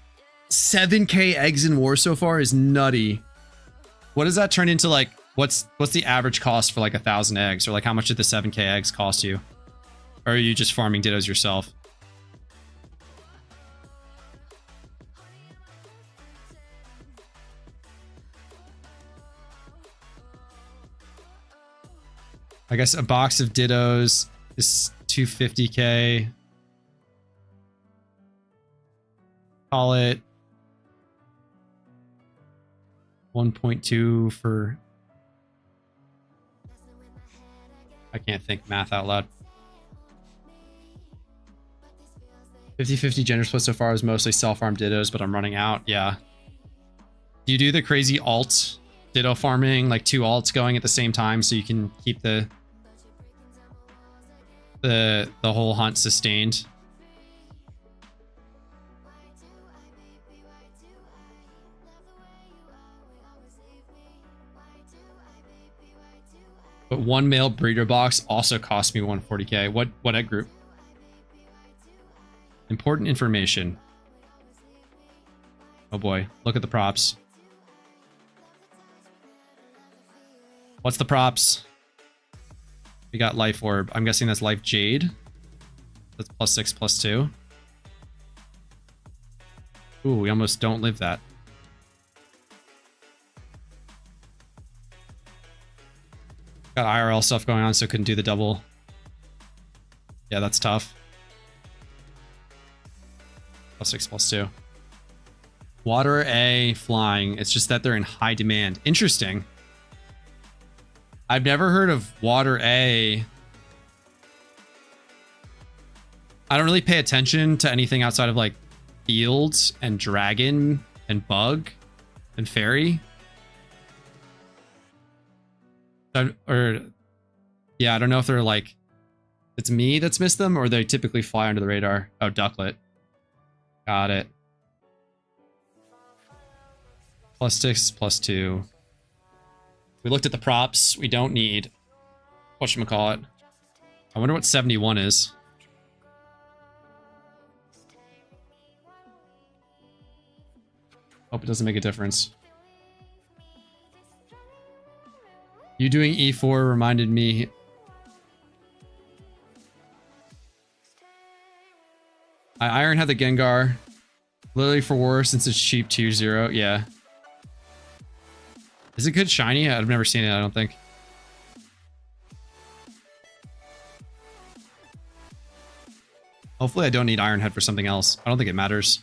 7k eggs in war so far is nutty. What does that turn into? Like, what's the average cost for like 1,000 eggs? Or like how much did the 7k eggs cost you? Or are you just farming dittos yourself? I guess a box of dittos is 250k. Call it 1.2 for... I can't think math out loud. 50-50 gender split so far is mostly self-farm dittos, but I'm running out. Yeah. Do you do the crazy alt ditto farming, like 2 alts going at the same time so you can keep the whole hunt sustained? But 1 male breeder box also cost me 140k. What egg group? Important information. Oh boy, look at the props. What's the props? We got Life Orb. I'm guessing that's Life Jade. That's +6, +2. Ooh, we almost don't live that. Got IRL stuff going on, so couldn't do the double. Yeah, that's tough. +6, +2. Water A flying. It's just that they're in high demand. Interesting. I've never heard of Water A. I don't really pay attention to anything outside of like Fields and Dragon and Bug and Fairy. Or yeah, I don't know if they're like, it's me that's missed them or they typically fly under the radar. Oh, Ducklet. Got it. +6, +2. We looked at the props. We don't need whatchamacallit. I wonder what 71 is. Hope it doesn't make a difference. You doing E4 reminded me. I Iron had the Gengar. Literally for war since it's cheap 2-0. Yeah. Is it good shiny? I've never seen it, I don't think. Hopefully I don't need Iron Head for something else. I don't think it matters.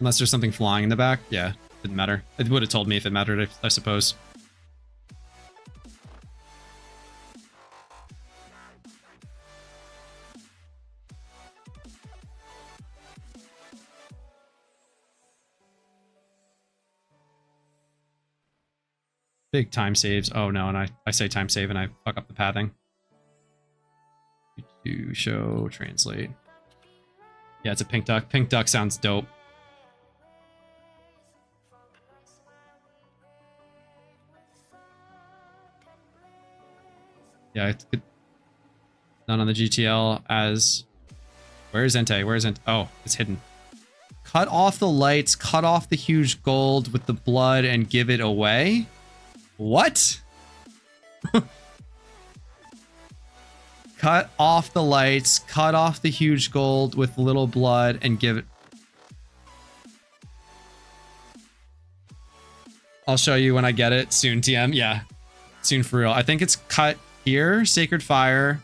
Unless there's something flying in the back. Yeah, didn't matter. It would have told me if it mattered, I suppose. Big time saves. Oh no, and I say time save and I fuck up the pathing. To show, translate. Yeah, it's a pink duck. Pink duck sounds dope. Yeah, it's good. None on the GTL as... Where's Entei? Where's Entei? Oh, it's hidden. Cut off the lights, cut off the huge gold with the blood, and give it away? What? Cut off the lights, cut off the huge gold with little blood, and give it... I'll show you when I get it soon, TM. Yeah, soon for real. I think it's cut here. Sacred Fire.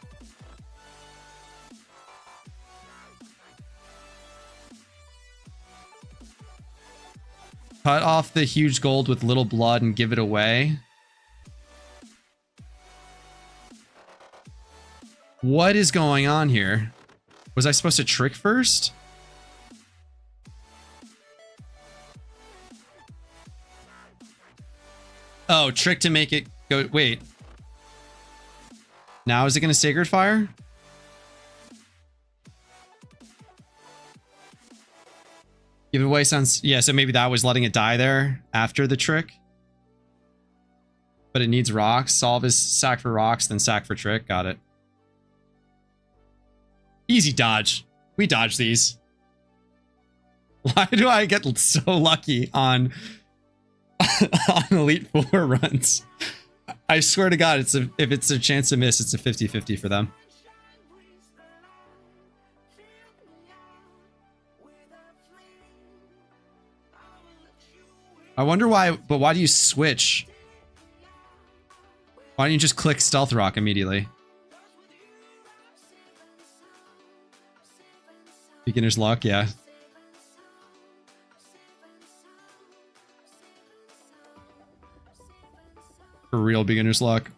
Cut off the huge gold with little blood and give it away. What is going on here? Was I supposed to trick first? Oh, trick to make it go. Wait. Now is it going to Sacred Fire? Give it away sounds... Yeah, so maybe that was letting it die there after the trick. But it needs rocks. Solve is sack for rocks, then sack for trick. Got it. Easy dodge. We dodge these. Why do I get so lucky on on Elite Four runs? I swear to God, if it's a chance to miss, it's a 50-50 for them. I wonder why, but why do you switch? Why don't you just click Stealth Rock immediately? Beginner's luck, yeah. For real beginner's luck.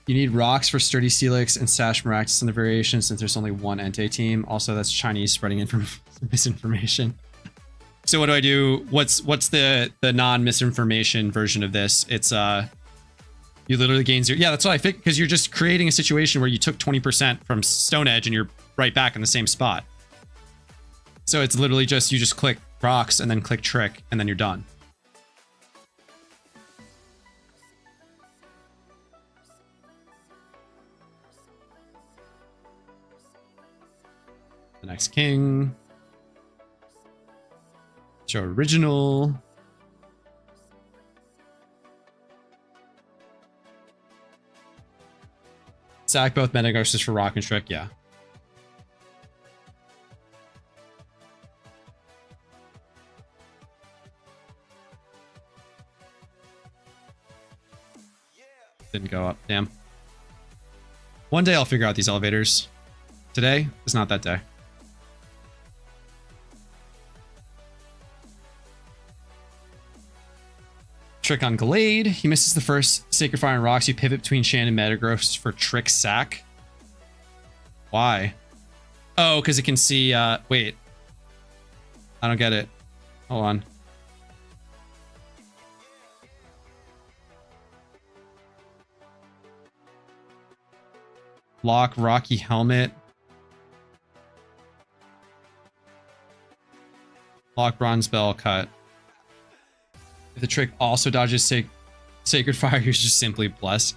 You need rocks for sturdy Celix and Sash Maractus in the variation since there's only one Entei team. Also, that's Chinese spreading misinformation. So what do I do? What's the non-misinformation version of this? It's you literally gain 0. Yeah, that's what I think, because you're just creating a situation where you took 20% from Stone Edge and you're right back in the same spot. So it's literally just, you just click rocks and then click trick and then you're done. The next king. Show original. Sack both Metagross for rock and trick, yeah. Didn't go up, damn. One day I'll figure out these elevators. Today is not that day. Trick on Glade. He misses the first Sacred Fire and Rocks. You pivot between Shan and Metagross for Trick Sack. Why? Oh, because it can see... wait. I don't get it. Hold on. Lock Rocky Helmet. Lock Bronze Bell cut. If the trick also dodges Sacred Fire, you're just simply blessed.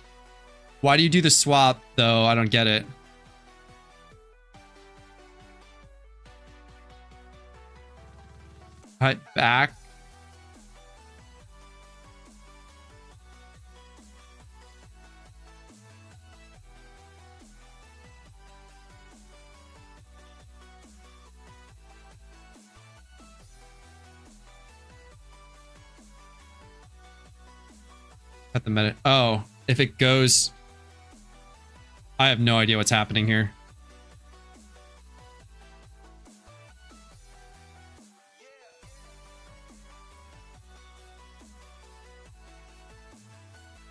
Why do you do the swap, though? I don't get it. Cut back. Cut the meta. Oh, if it goes... I have no idea what's happening here.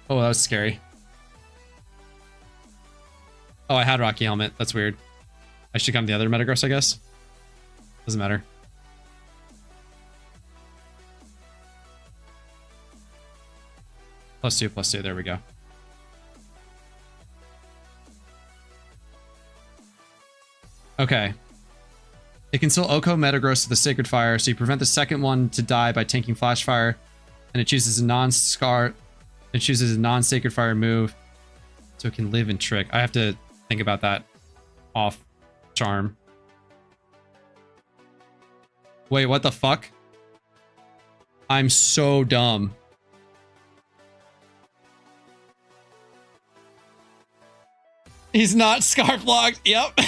Oh, that was scary. Oh, I had Rocky Helmet. That's weird. I should come the other Metagross, I guess. Doesn't matter. +2/+2. There we go. Okay. It can still Oko Metagross with the Sacred Fire, so you prevent the second one to die by tanking Flash Fire, and it chooses a non-Scar. It chooses a non-Sacred Fire move, so it can live in Trick. I have to think about that off Charm. Wait, what the fuck? I'm so dumb. He's not scarf locked. Yep.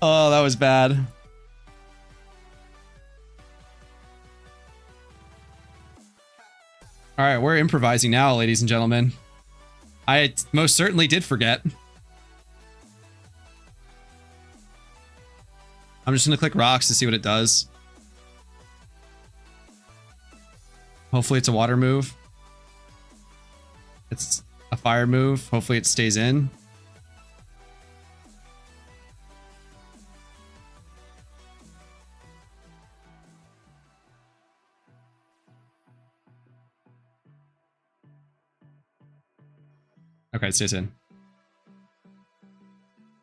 Oh, that was bad. All right, we're improvising now, ladies and gentlemen. I most certainly did forget. I'm just gonna click rocks to see what it does. Hopefully it's a water move. It's a fire move. Hopefully it stays in. Okay, it stays in.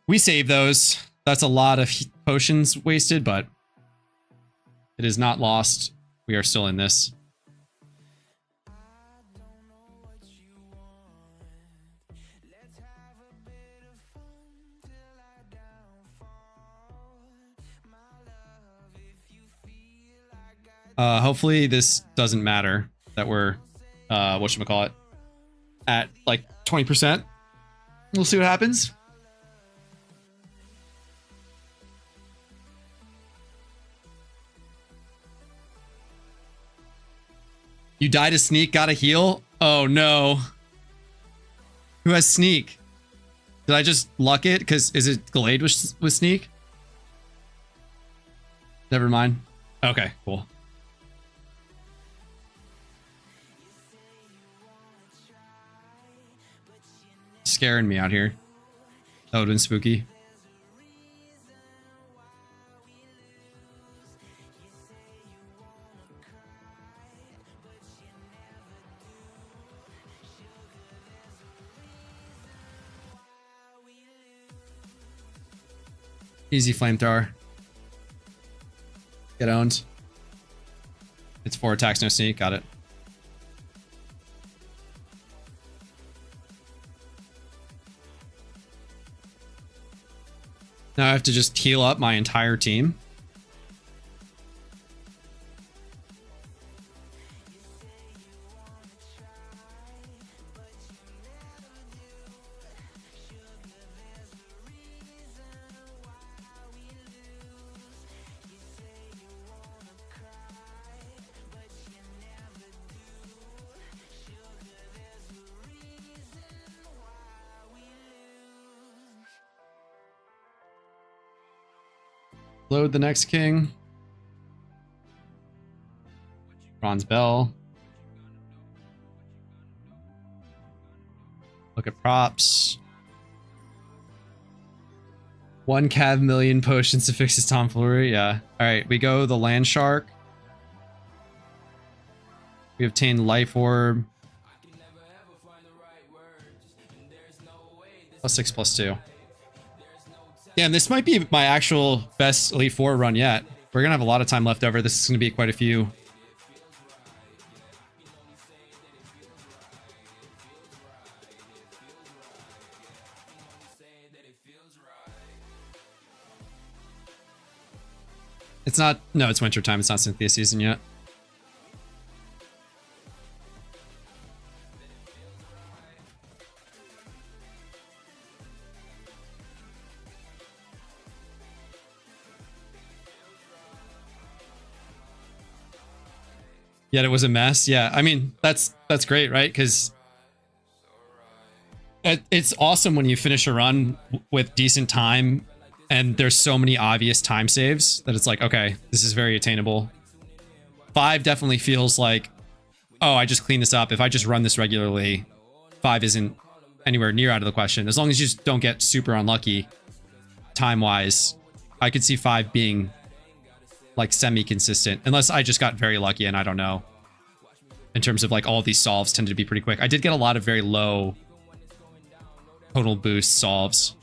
We save those. That's a lot of potions wasted, but it is not lost. We are still in this. Hopefully this doesn't matter that we're, whatchamacallit, at like 20%. We'll see what happens. You died a sneak, got a heal? Oh no. Who has sneak? Did I just luck it? Because is it Glade with sneak? Never mind. Okay, cool. Scaring me out here. That would have been spooky. Easy flamethrower. Get owned. It's 4 attacks, no sneak. Got it. Now I have to just heal up my entire team. Load the next king. Bronze Bell. Look at props. 1 cav million potions to fix his tomfoolery. Yeah. Alright, we go the land shark. We obtain life orb. +6/+2. Damn, this might be my actual best Elite Four run yet. We're gonna have a lot of time left over. This is gonna be quite a few. It's not, no, it's winter time. It's not Cynthia season yet. Yet it was a mess. Yeah, I mean, that's great, right? Because it's awesome when you finish a run with decent time and there's so many obvious time saves that it's like, okay, this is very attainable. 5 definitely feels like, oh, I just cleaned this up. If I just run this regularly, 5 isn't anywhere near out of the question. As long as you just don't get super unlucky time-wise, I could see 5 being like semi-consistent, unless I just got very lucky and I don't know. In terms of like all these solves tended to be pretty quick. I did get a lot of very low total boost solves.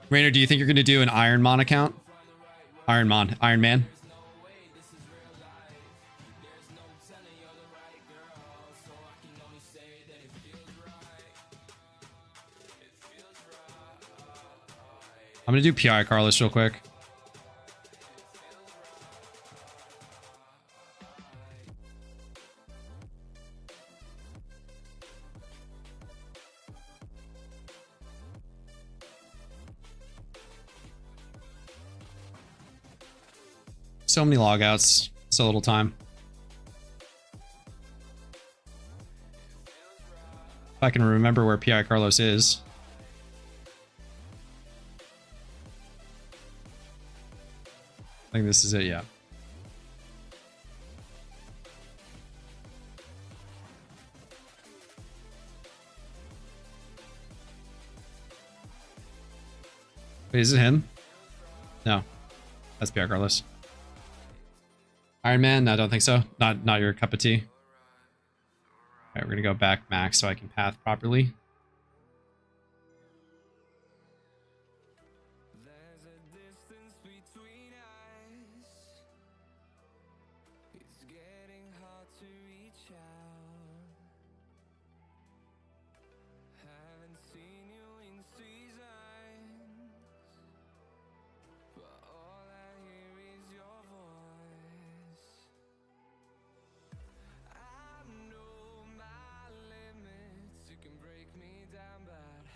Rainer, do you think you're going to do an Ironmon account? Iron Man. I'm gonna do PI Carlos real quick. So many logouts, so little time. If I can remember where PI Carlos is. I think this is it, yeah. Wait, is it him? No, that's PI Carlos. Iron Man? No, I don't think so. Not your cup of tea. All right, we're gonna go back max so I can path properly.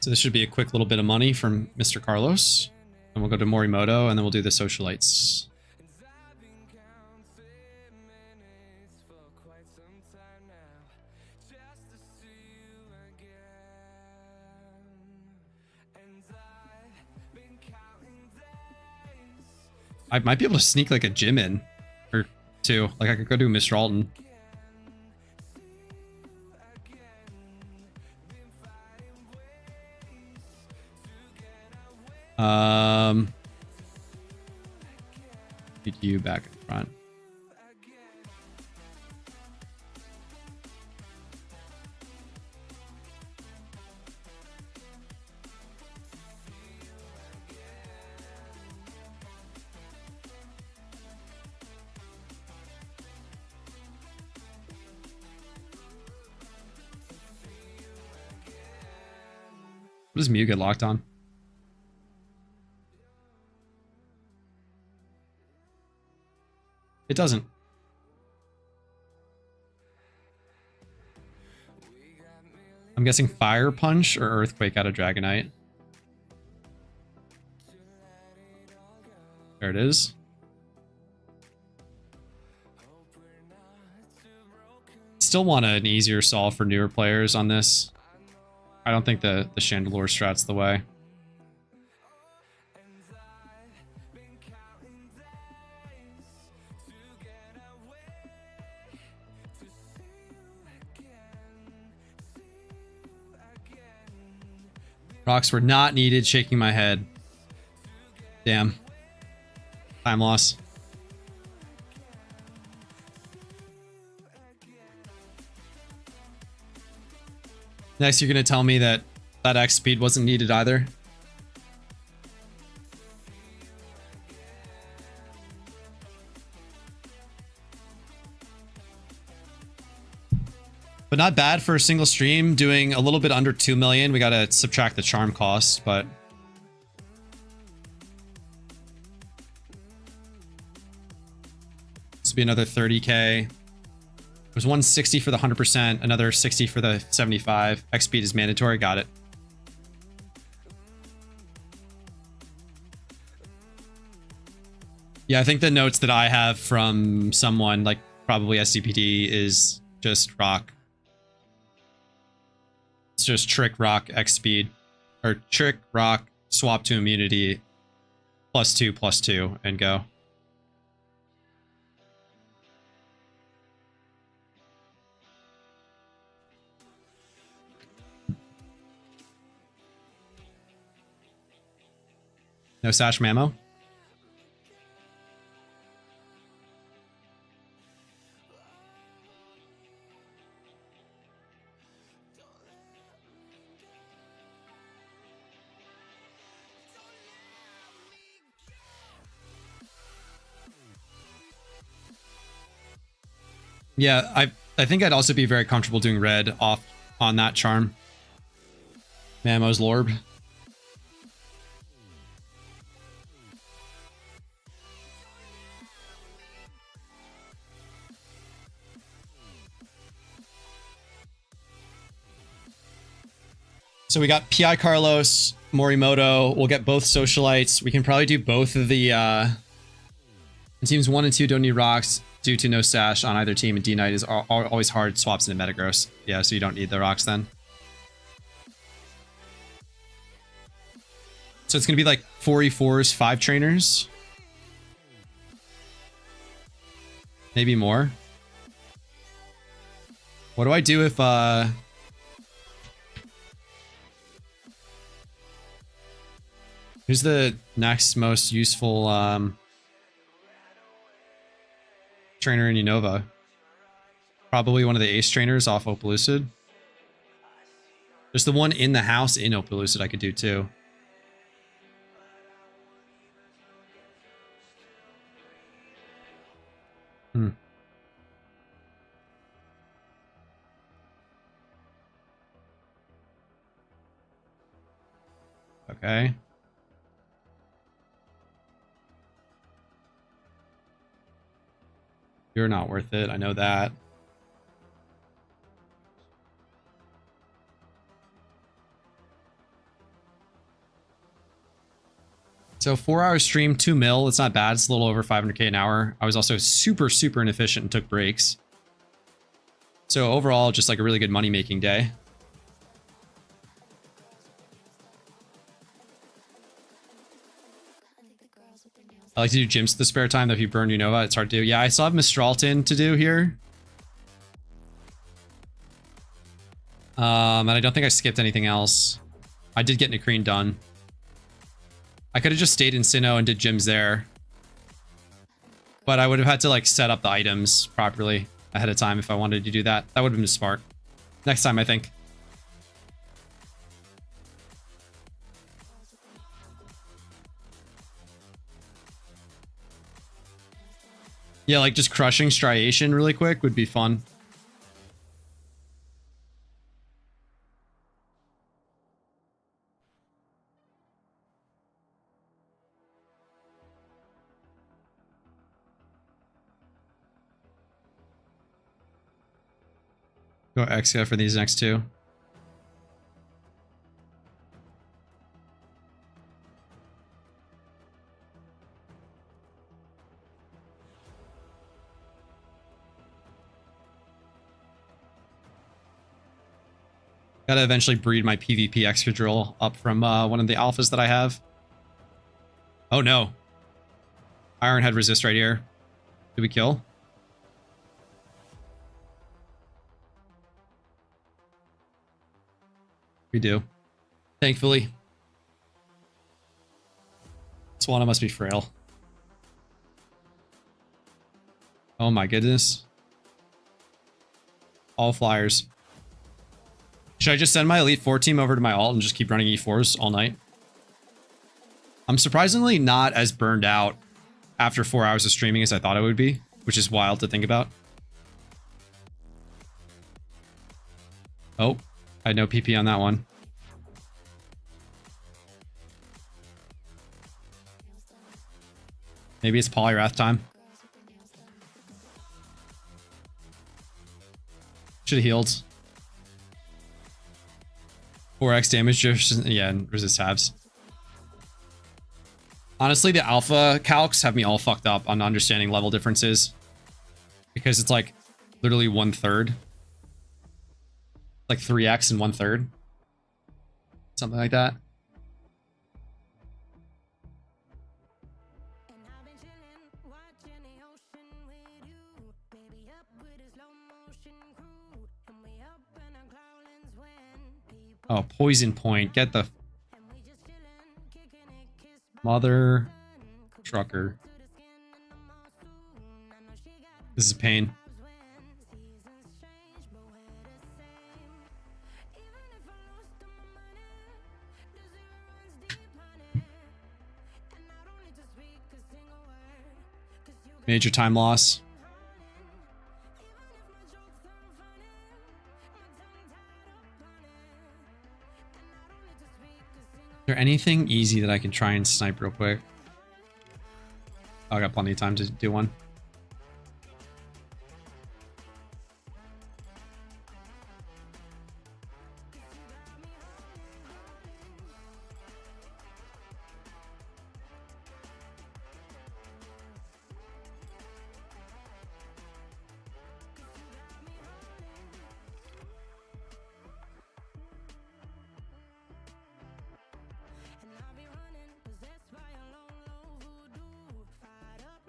So this should be a quick little bit of money from Mr. Carlos. And we'll go to Morimoto, and then we'll do the socialites. I might be able to sneak like a gym in or two. Like I could go do Mr. Alton. Get you back in front. What does Mew get locked on? It doesn't. I'm guessing Fire Punch or Earthquake out of Dragonite. There it is. Still want an easier solve for newer players on this. I don't think the Chandelure strat's the way. Rocks were not needed, shaking my head. Damn. Time loss. Next, you're going to tell me that that X speed wasn't needed either. But not bad for a single stream, doing a little bit under 2 million. We got to subtract the charm cost, but... this will be another 30k. There's 160 for the 100%, another 60 for the 75. X speed is mandatory, got it. Yeah, I think the notes that I have from someone, like probably SCPD, is just rock. It's just trick rock X speed, or trick rock swap to immunity +2/+2 and go. No Sash Mammo? Yeah, I think I'd also be very comfortable doing red off on that charm. Mammo's Lorb. So we got PI Carlos, Morimoto. We'll get both socialites. We can probably do both of the teams 1 and 2 don't need rocks due to no stash on either team, and D Knight is always hard swaps into Metagross. Yeah, so you don't need the rocks then. So it's gonna be like 4E4s, 5 trainers. Maybe more. What do I do if who's the next most useful trainer in Unova? Probably one of the ace trainers off Opelucid. There's the one in the house in Opelucid I could do too. Okay. You're not worth it. I know that. So 4-hour stream, 2 mil. It's not bad. It's a little over 500k an hour. I was also super, super inefficient and took breaks. So overall, just like a really good money-making day. I like to do gyms the spare time, though if you burn Unova, it's hard to do. Yeah, I still have Mistralton to do here. And I don't think I skipped anything else. I did get Nakreen done. I could have just stayed in Sinnoh and did gyms there. But I would have had to like set up the items properly ahead of time if I wanted to do that. That would have been smart. Next time, I think. Yeah, like just crushing striation really quick would be fun. Go Exia for these next two. Gotta eventually breed my PvP Excadrill up from one of the alphas that I have. Oh no. Ironhead resist right here. Did we kill? We do. Thankfully. Swanna must be frail. Oh my goodness. All flyers. Should I just send my Elite 4 team over to my alt and just keep running E4s all night? I'm surprisingly not as burned out after 4 hours of streaming as I thought I would be, which is wild to think about. Oh, I had no PP on that one. Maybe it's Polyrath time. Should have healed. 4x damage, yeah, and resist halves. Honestly, the alpha calcs have me all fucked up on understanding level differences. Because it's like literally 1/3. Like 3x and 1/3. Something like that. Oh, poison point. Get the mother trucker. This is pain. Major time loss. Is there anything easy that I can try and snipe real quick? Oh, I got plenty of time to do one.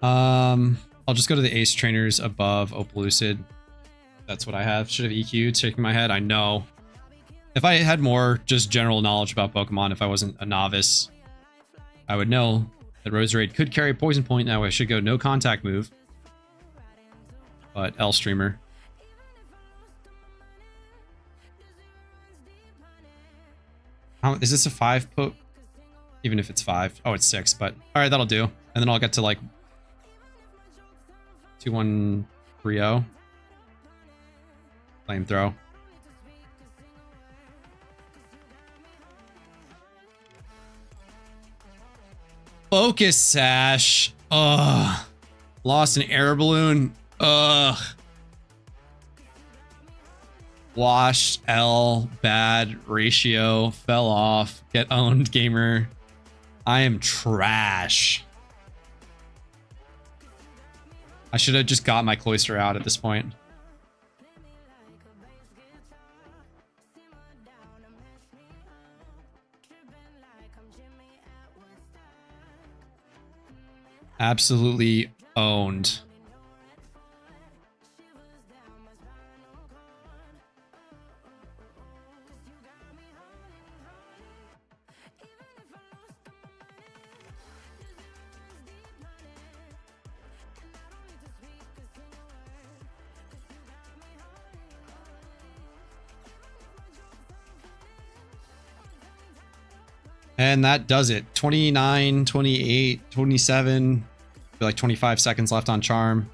I'll just go to the ace trainers above Opalucid. That's what I have. Should have EQ'd, shaking my head. I know. If I had more just general knowledge about Pokemon, if I wasn't a novice, I would know that Roserade could carry a poison point. Now I should go no contact move. But L streamer. Is this a 5 poke? Even if it's 5. Oh, it's 6, but all right, that'll do. And then I'll get to like 2130. Flamethrow. Focus Sash. Ugh. Lost an air balloon. Ugh. Washed. L. Bad. Ratio. Fell off. Get owned, gamer. I am trash. I should have just got my Cloyster out at this point. Absolutely owned. And that does it. 29, 28, 27. Like 25 seconds left on charm.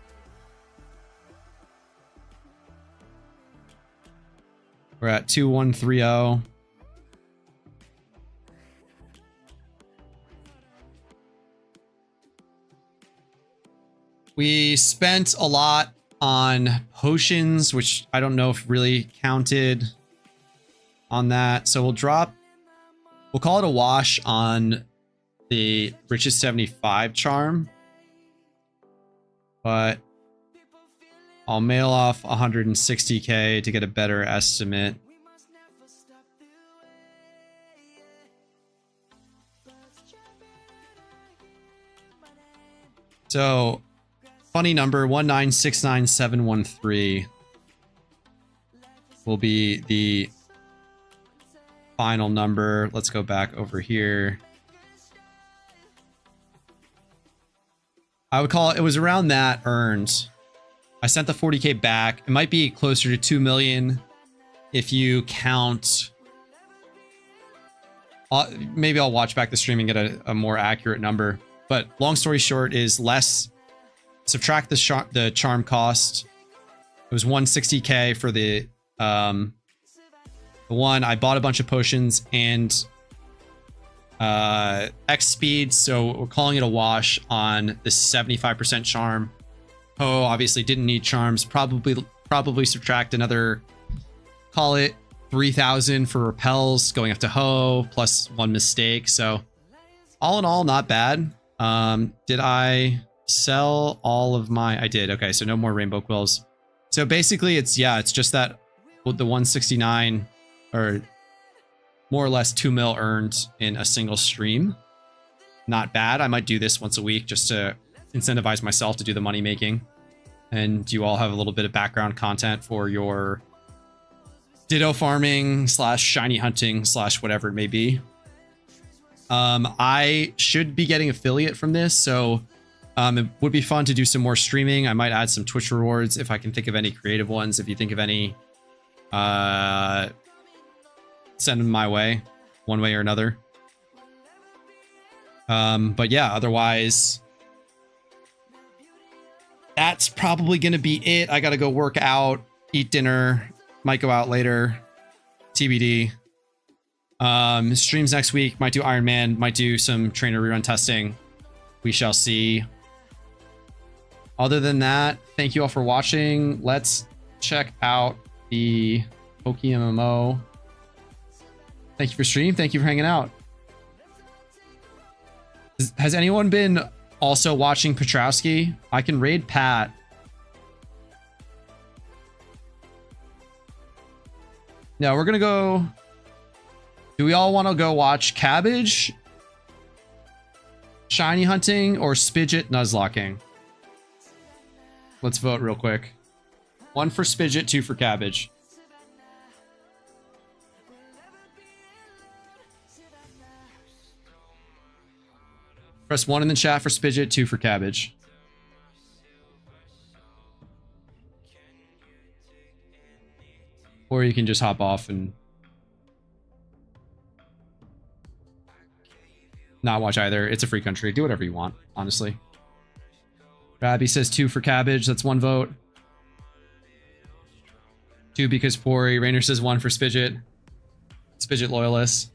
We're at 2130. We spent a lot on potions, which I don't know if really counted on that. So we'll call it a wash on the Richest 75 charm. But I'll mail off 160k to get a better estimate. So, funny number 1969713 will be the final number. Let's go back over here. I would call it was around that earned. I sent the 40k back. It might be closer to 2 million if you count. Maybe I'll watch back the stream and get a more accurate number. But long story short is less. Subtract the charm cost. It was 160k for the one. I bought a bunch of potions and X speed, so we're calling it a wash on the 75% charm. Ho obviously didn't need charms. Probably subtract another, call it 3,000 for repels going up to Ho plus 1 mistake. So all in all, not bad. Did I sell all of my? I did. Okay, so no more rainbow quills. So basically, it's just that the 169 or more or less 2 mil earned in a single stream. Not bad. I might do this once a week just to incentivize myself to do the money making. And you all have a little bit of background content for your ditto farming / shiny hunting / whatever it may be. I should be getting affiliate from this, so it would be fun to do some more streaming. I might add some Twitch rewards if I can think of any creative ones. If you think of any, send them my way, one way or another. But yeah, otherwise, that's probably going to be it. I got to go work out, eat dinner, might go out later, TBD. Streams next week, might do Iron Man, might do some trainer rerun testing. We shall see. Other than that, thank you all for watching. Let's check out the PokeMMO. Thank you for stream. Thank you for hanging out. Has anyone been also watching Petrowski? I can raid Pat. No, we're gonna go. Do we all want to go watch Cabbage, shiny hunting, or Spidget nuzlocking? Let's vote real quick. 1 for Spidget, 2 for Cabbage. Press 1 in the chat for Spidget, 2 for Cabbage. Or you can just hop off and not watch either. It's a free country. Do whatever you want, honestly. Rabby says 2 for Cabbage. That's 1 vote. 2 because Pori. Rainer says 1 for Spidget. Spidget loyalists.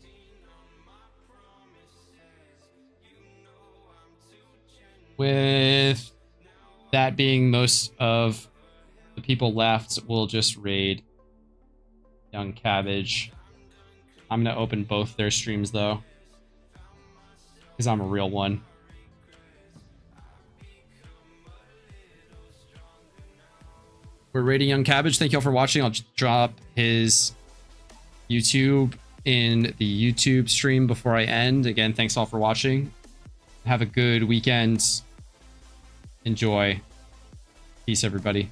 With that being most of the people left, we'll just raid Young Cabbage. I'm going to open both their streams, though, because I'm a real one. We're raiding Young Cabbage. Thank you all for watching. I'll drop his YouTube in the YouTube stream before I end. Again, thanks all for watching. Have a good weekend. Enjoy. Peace, everybody.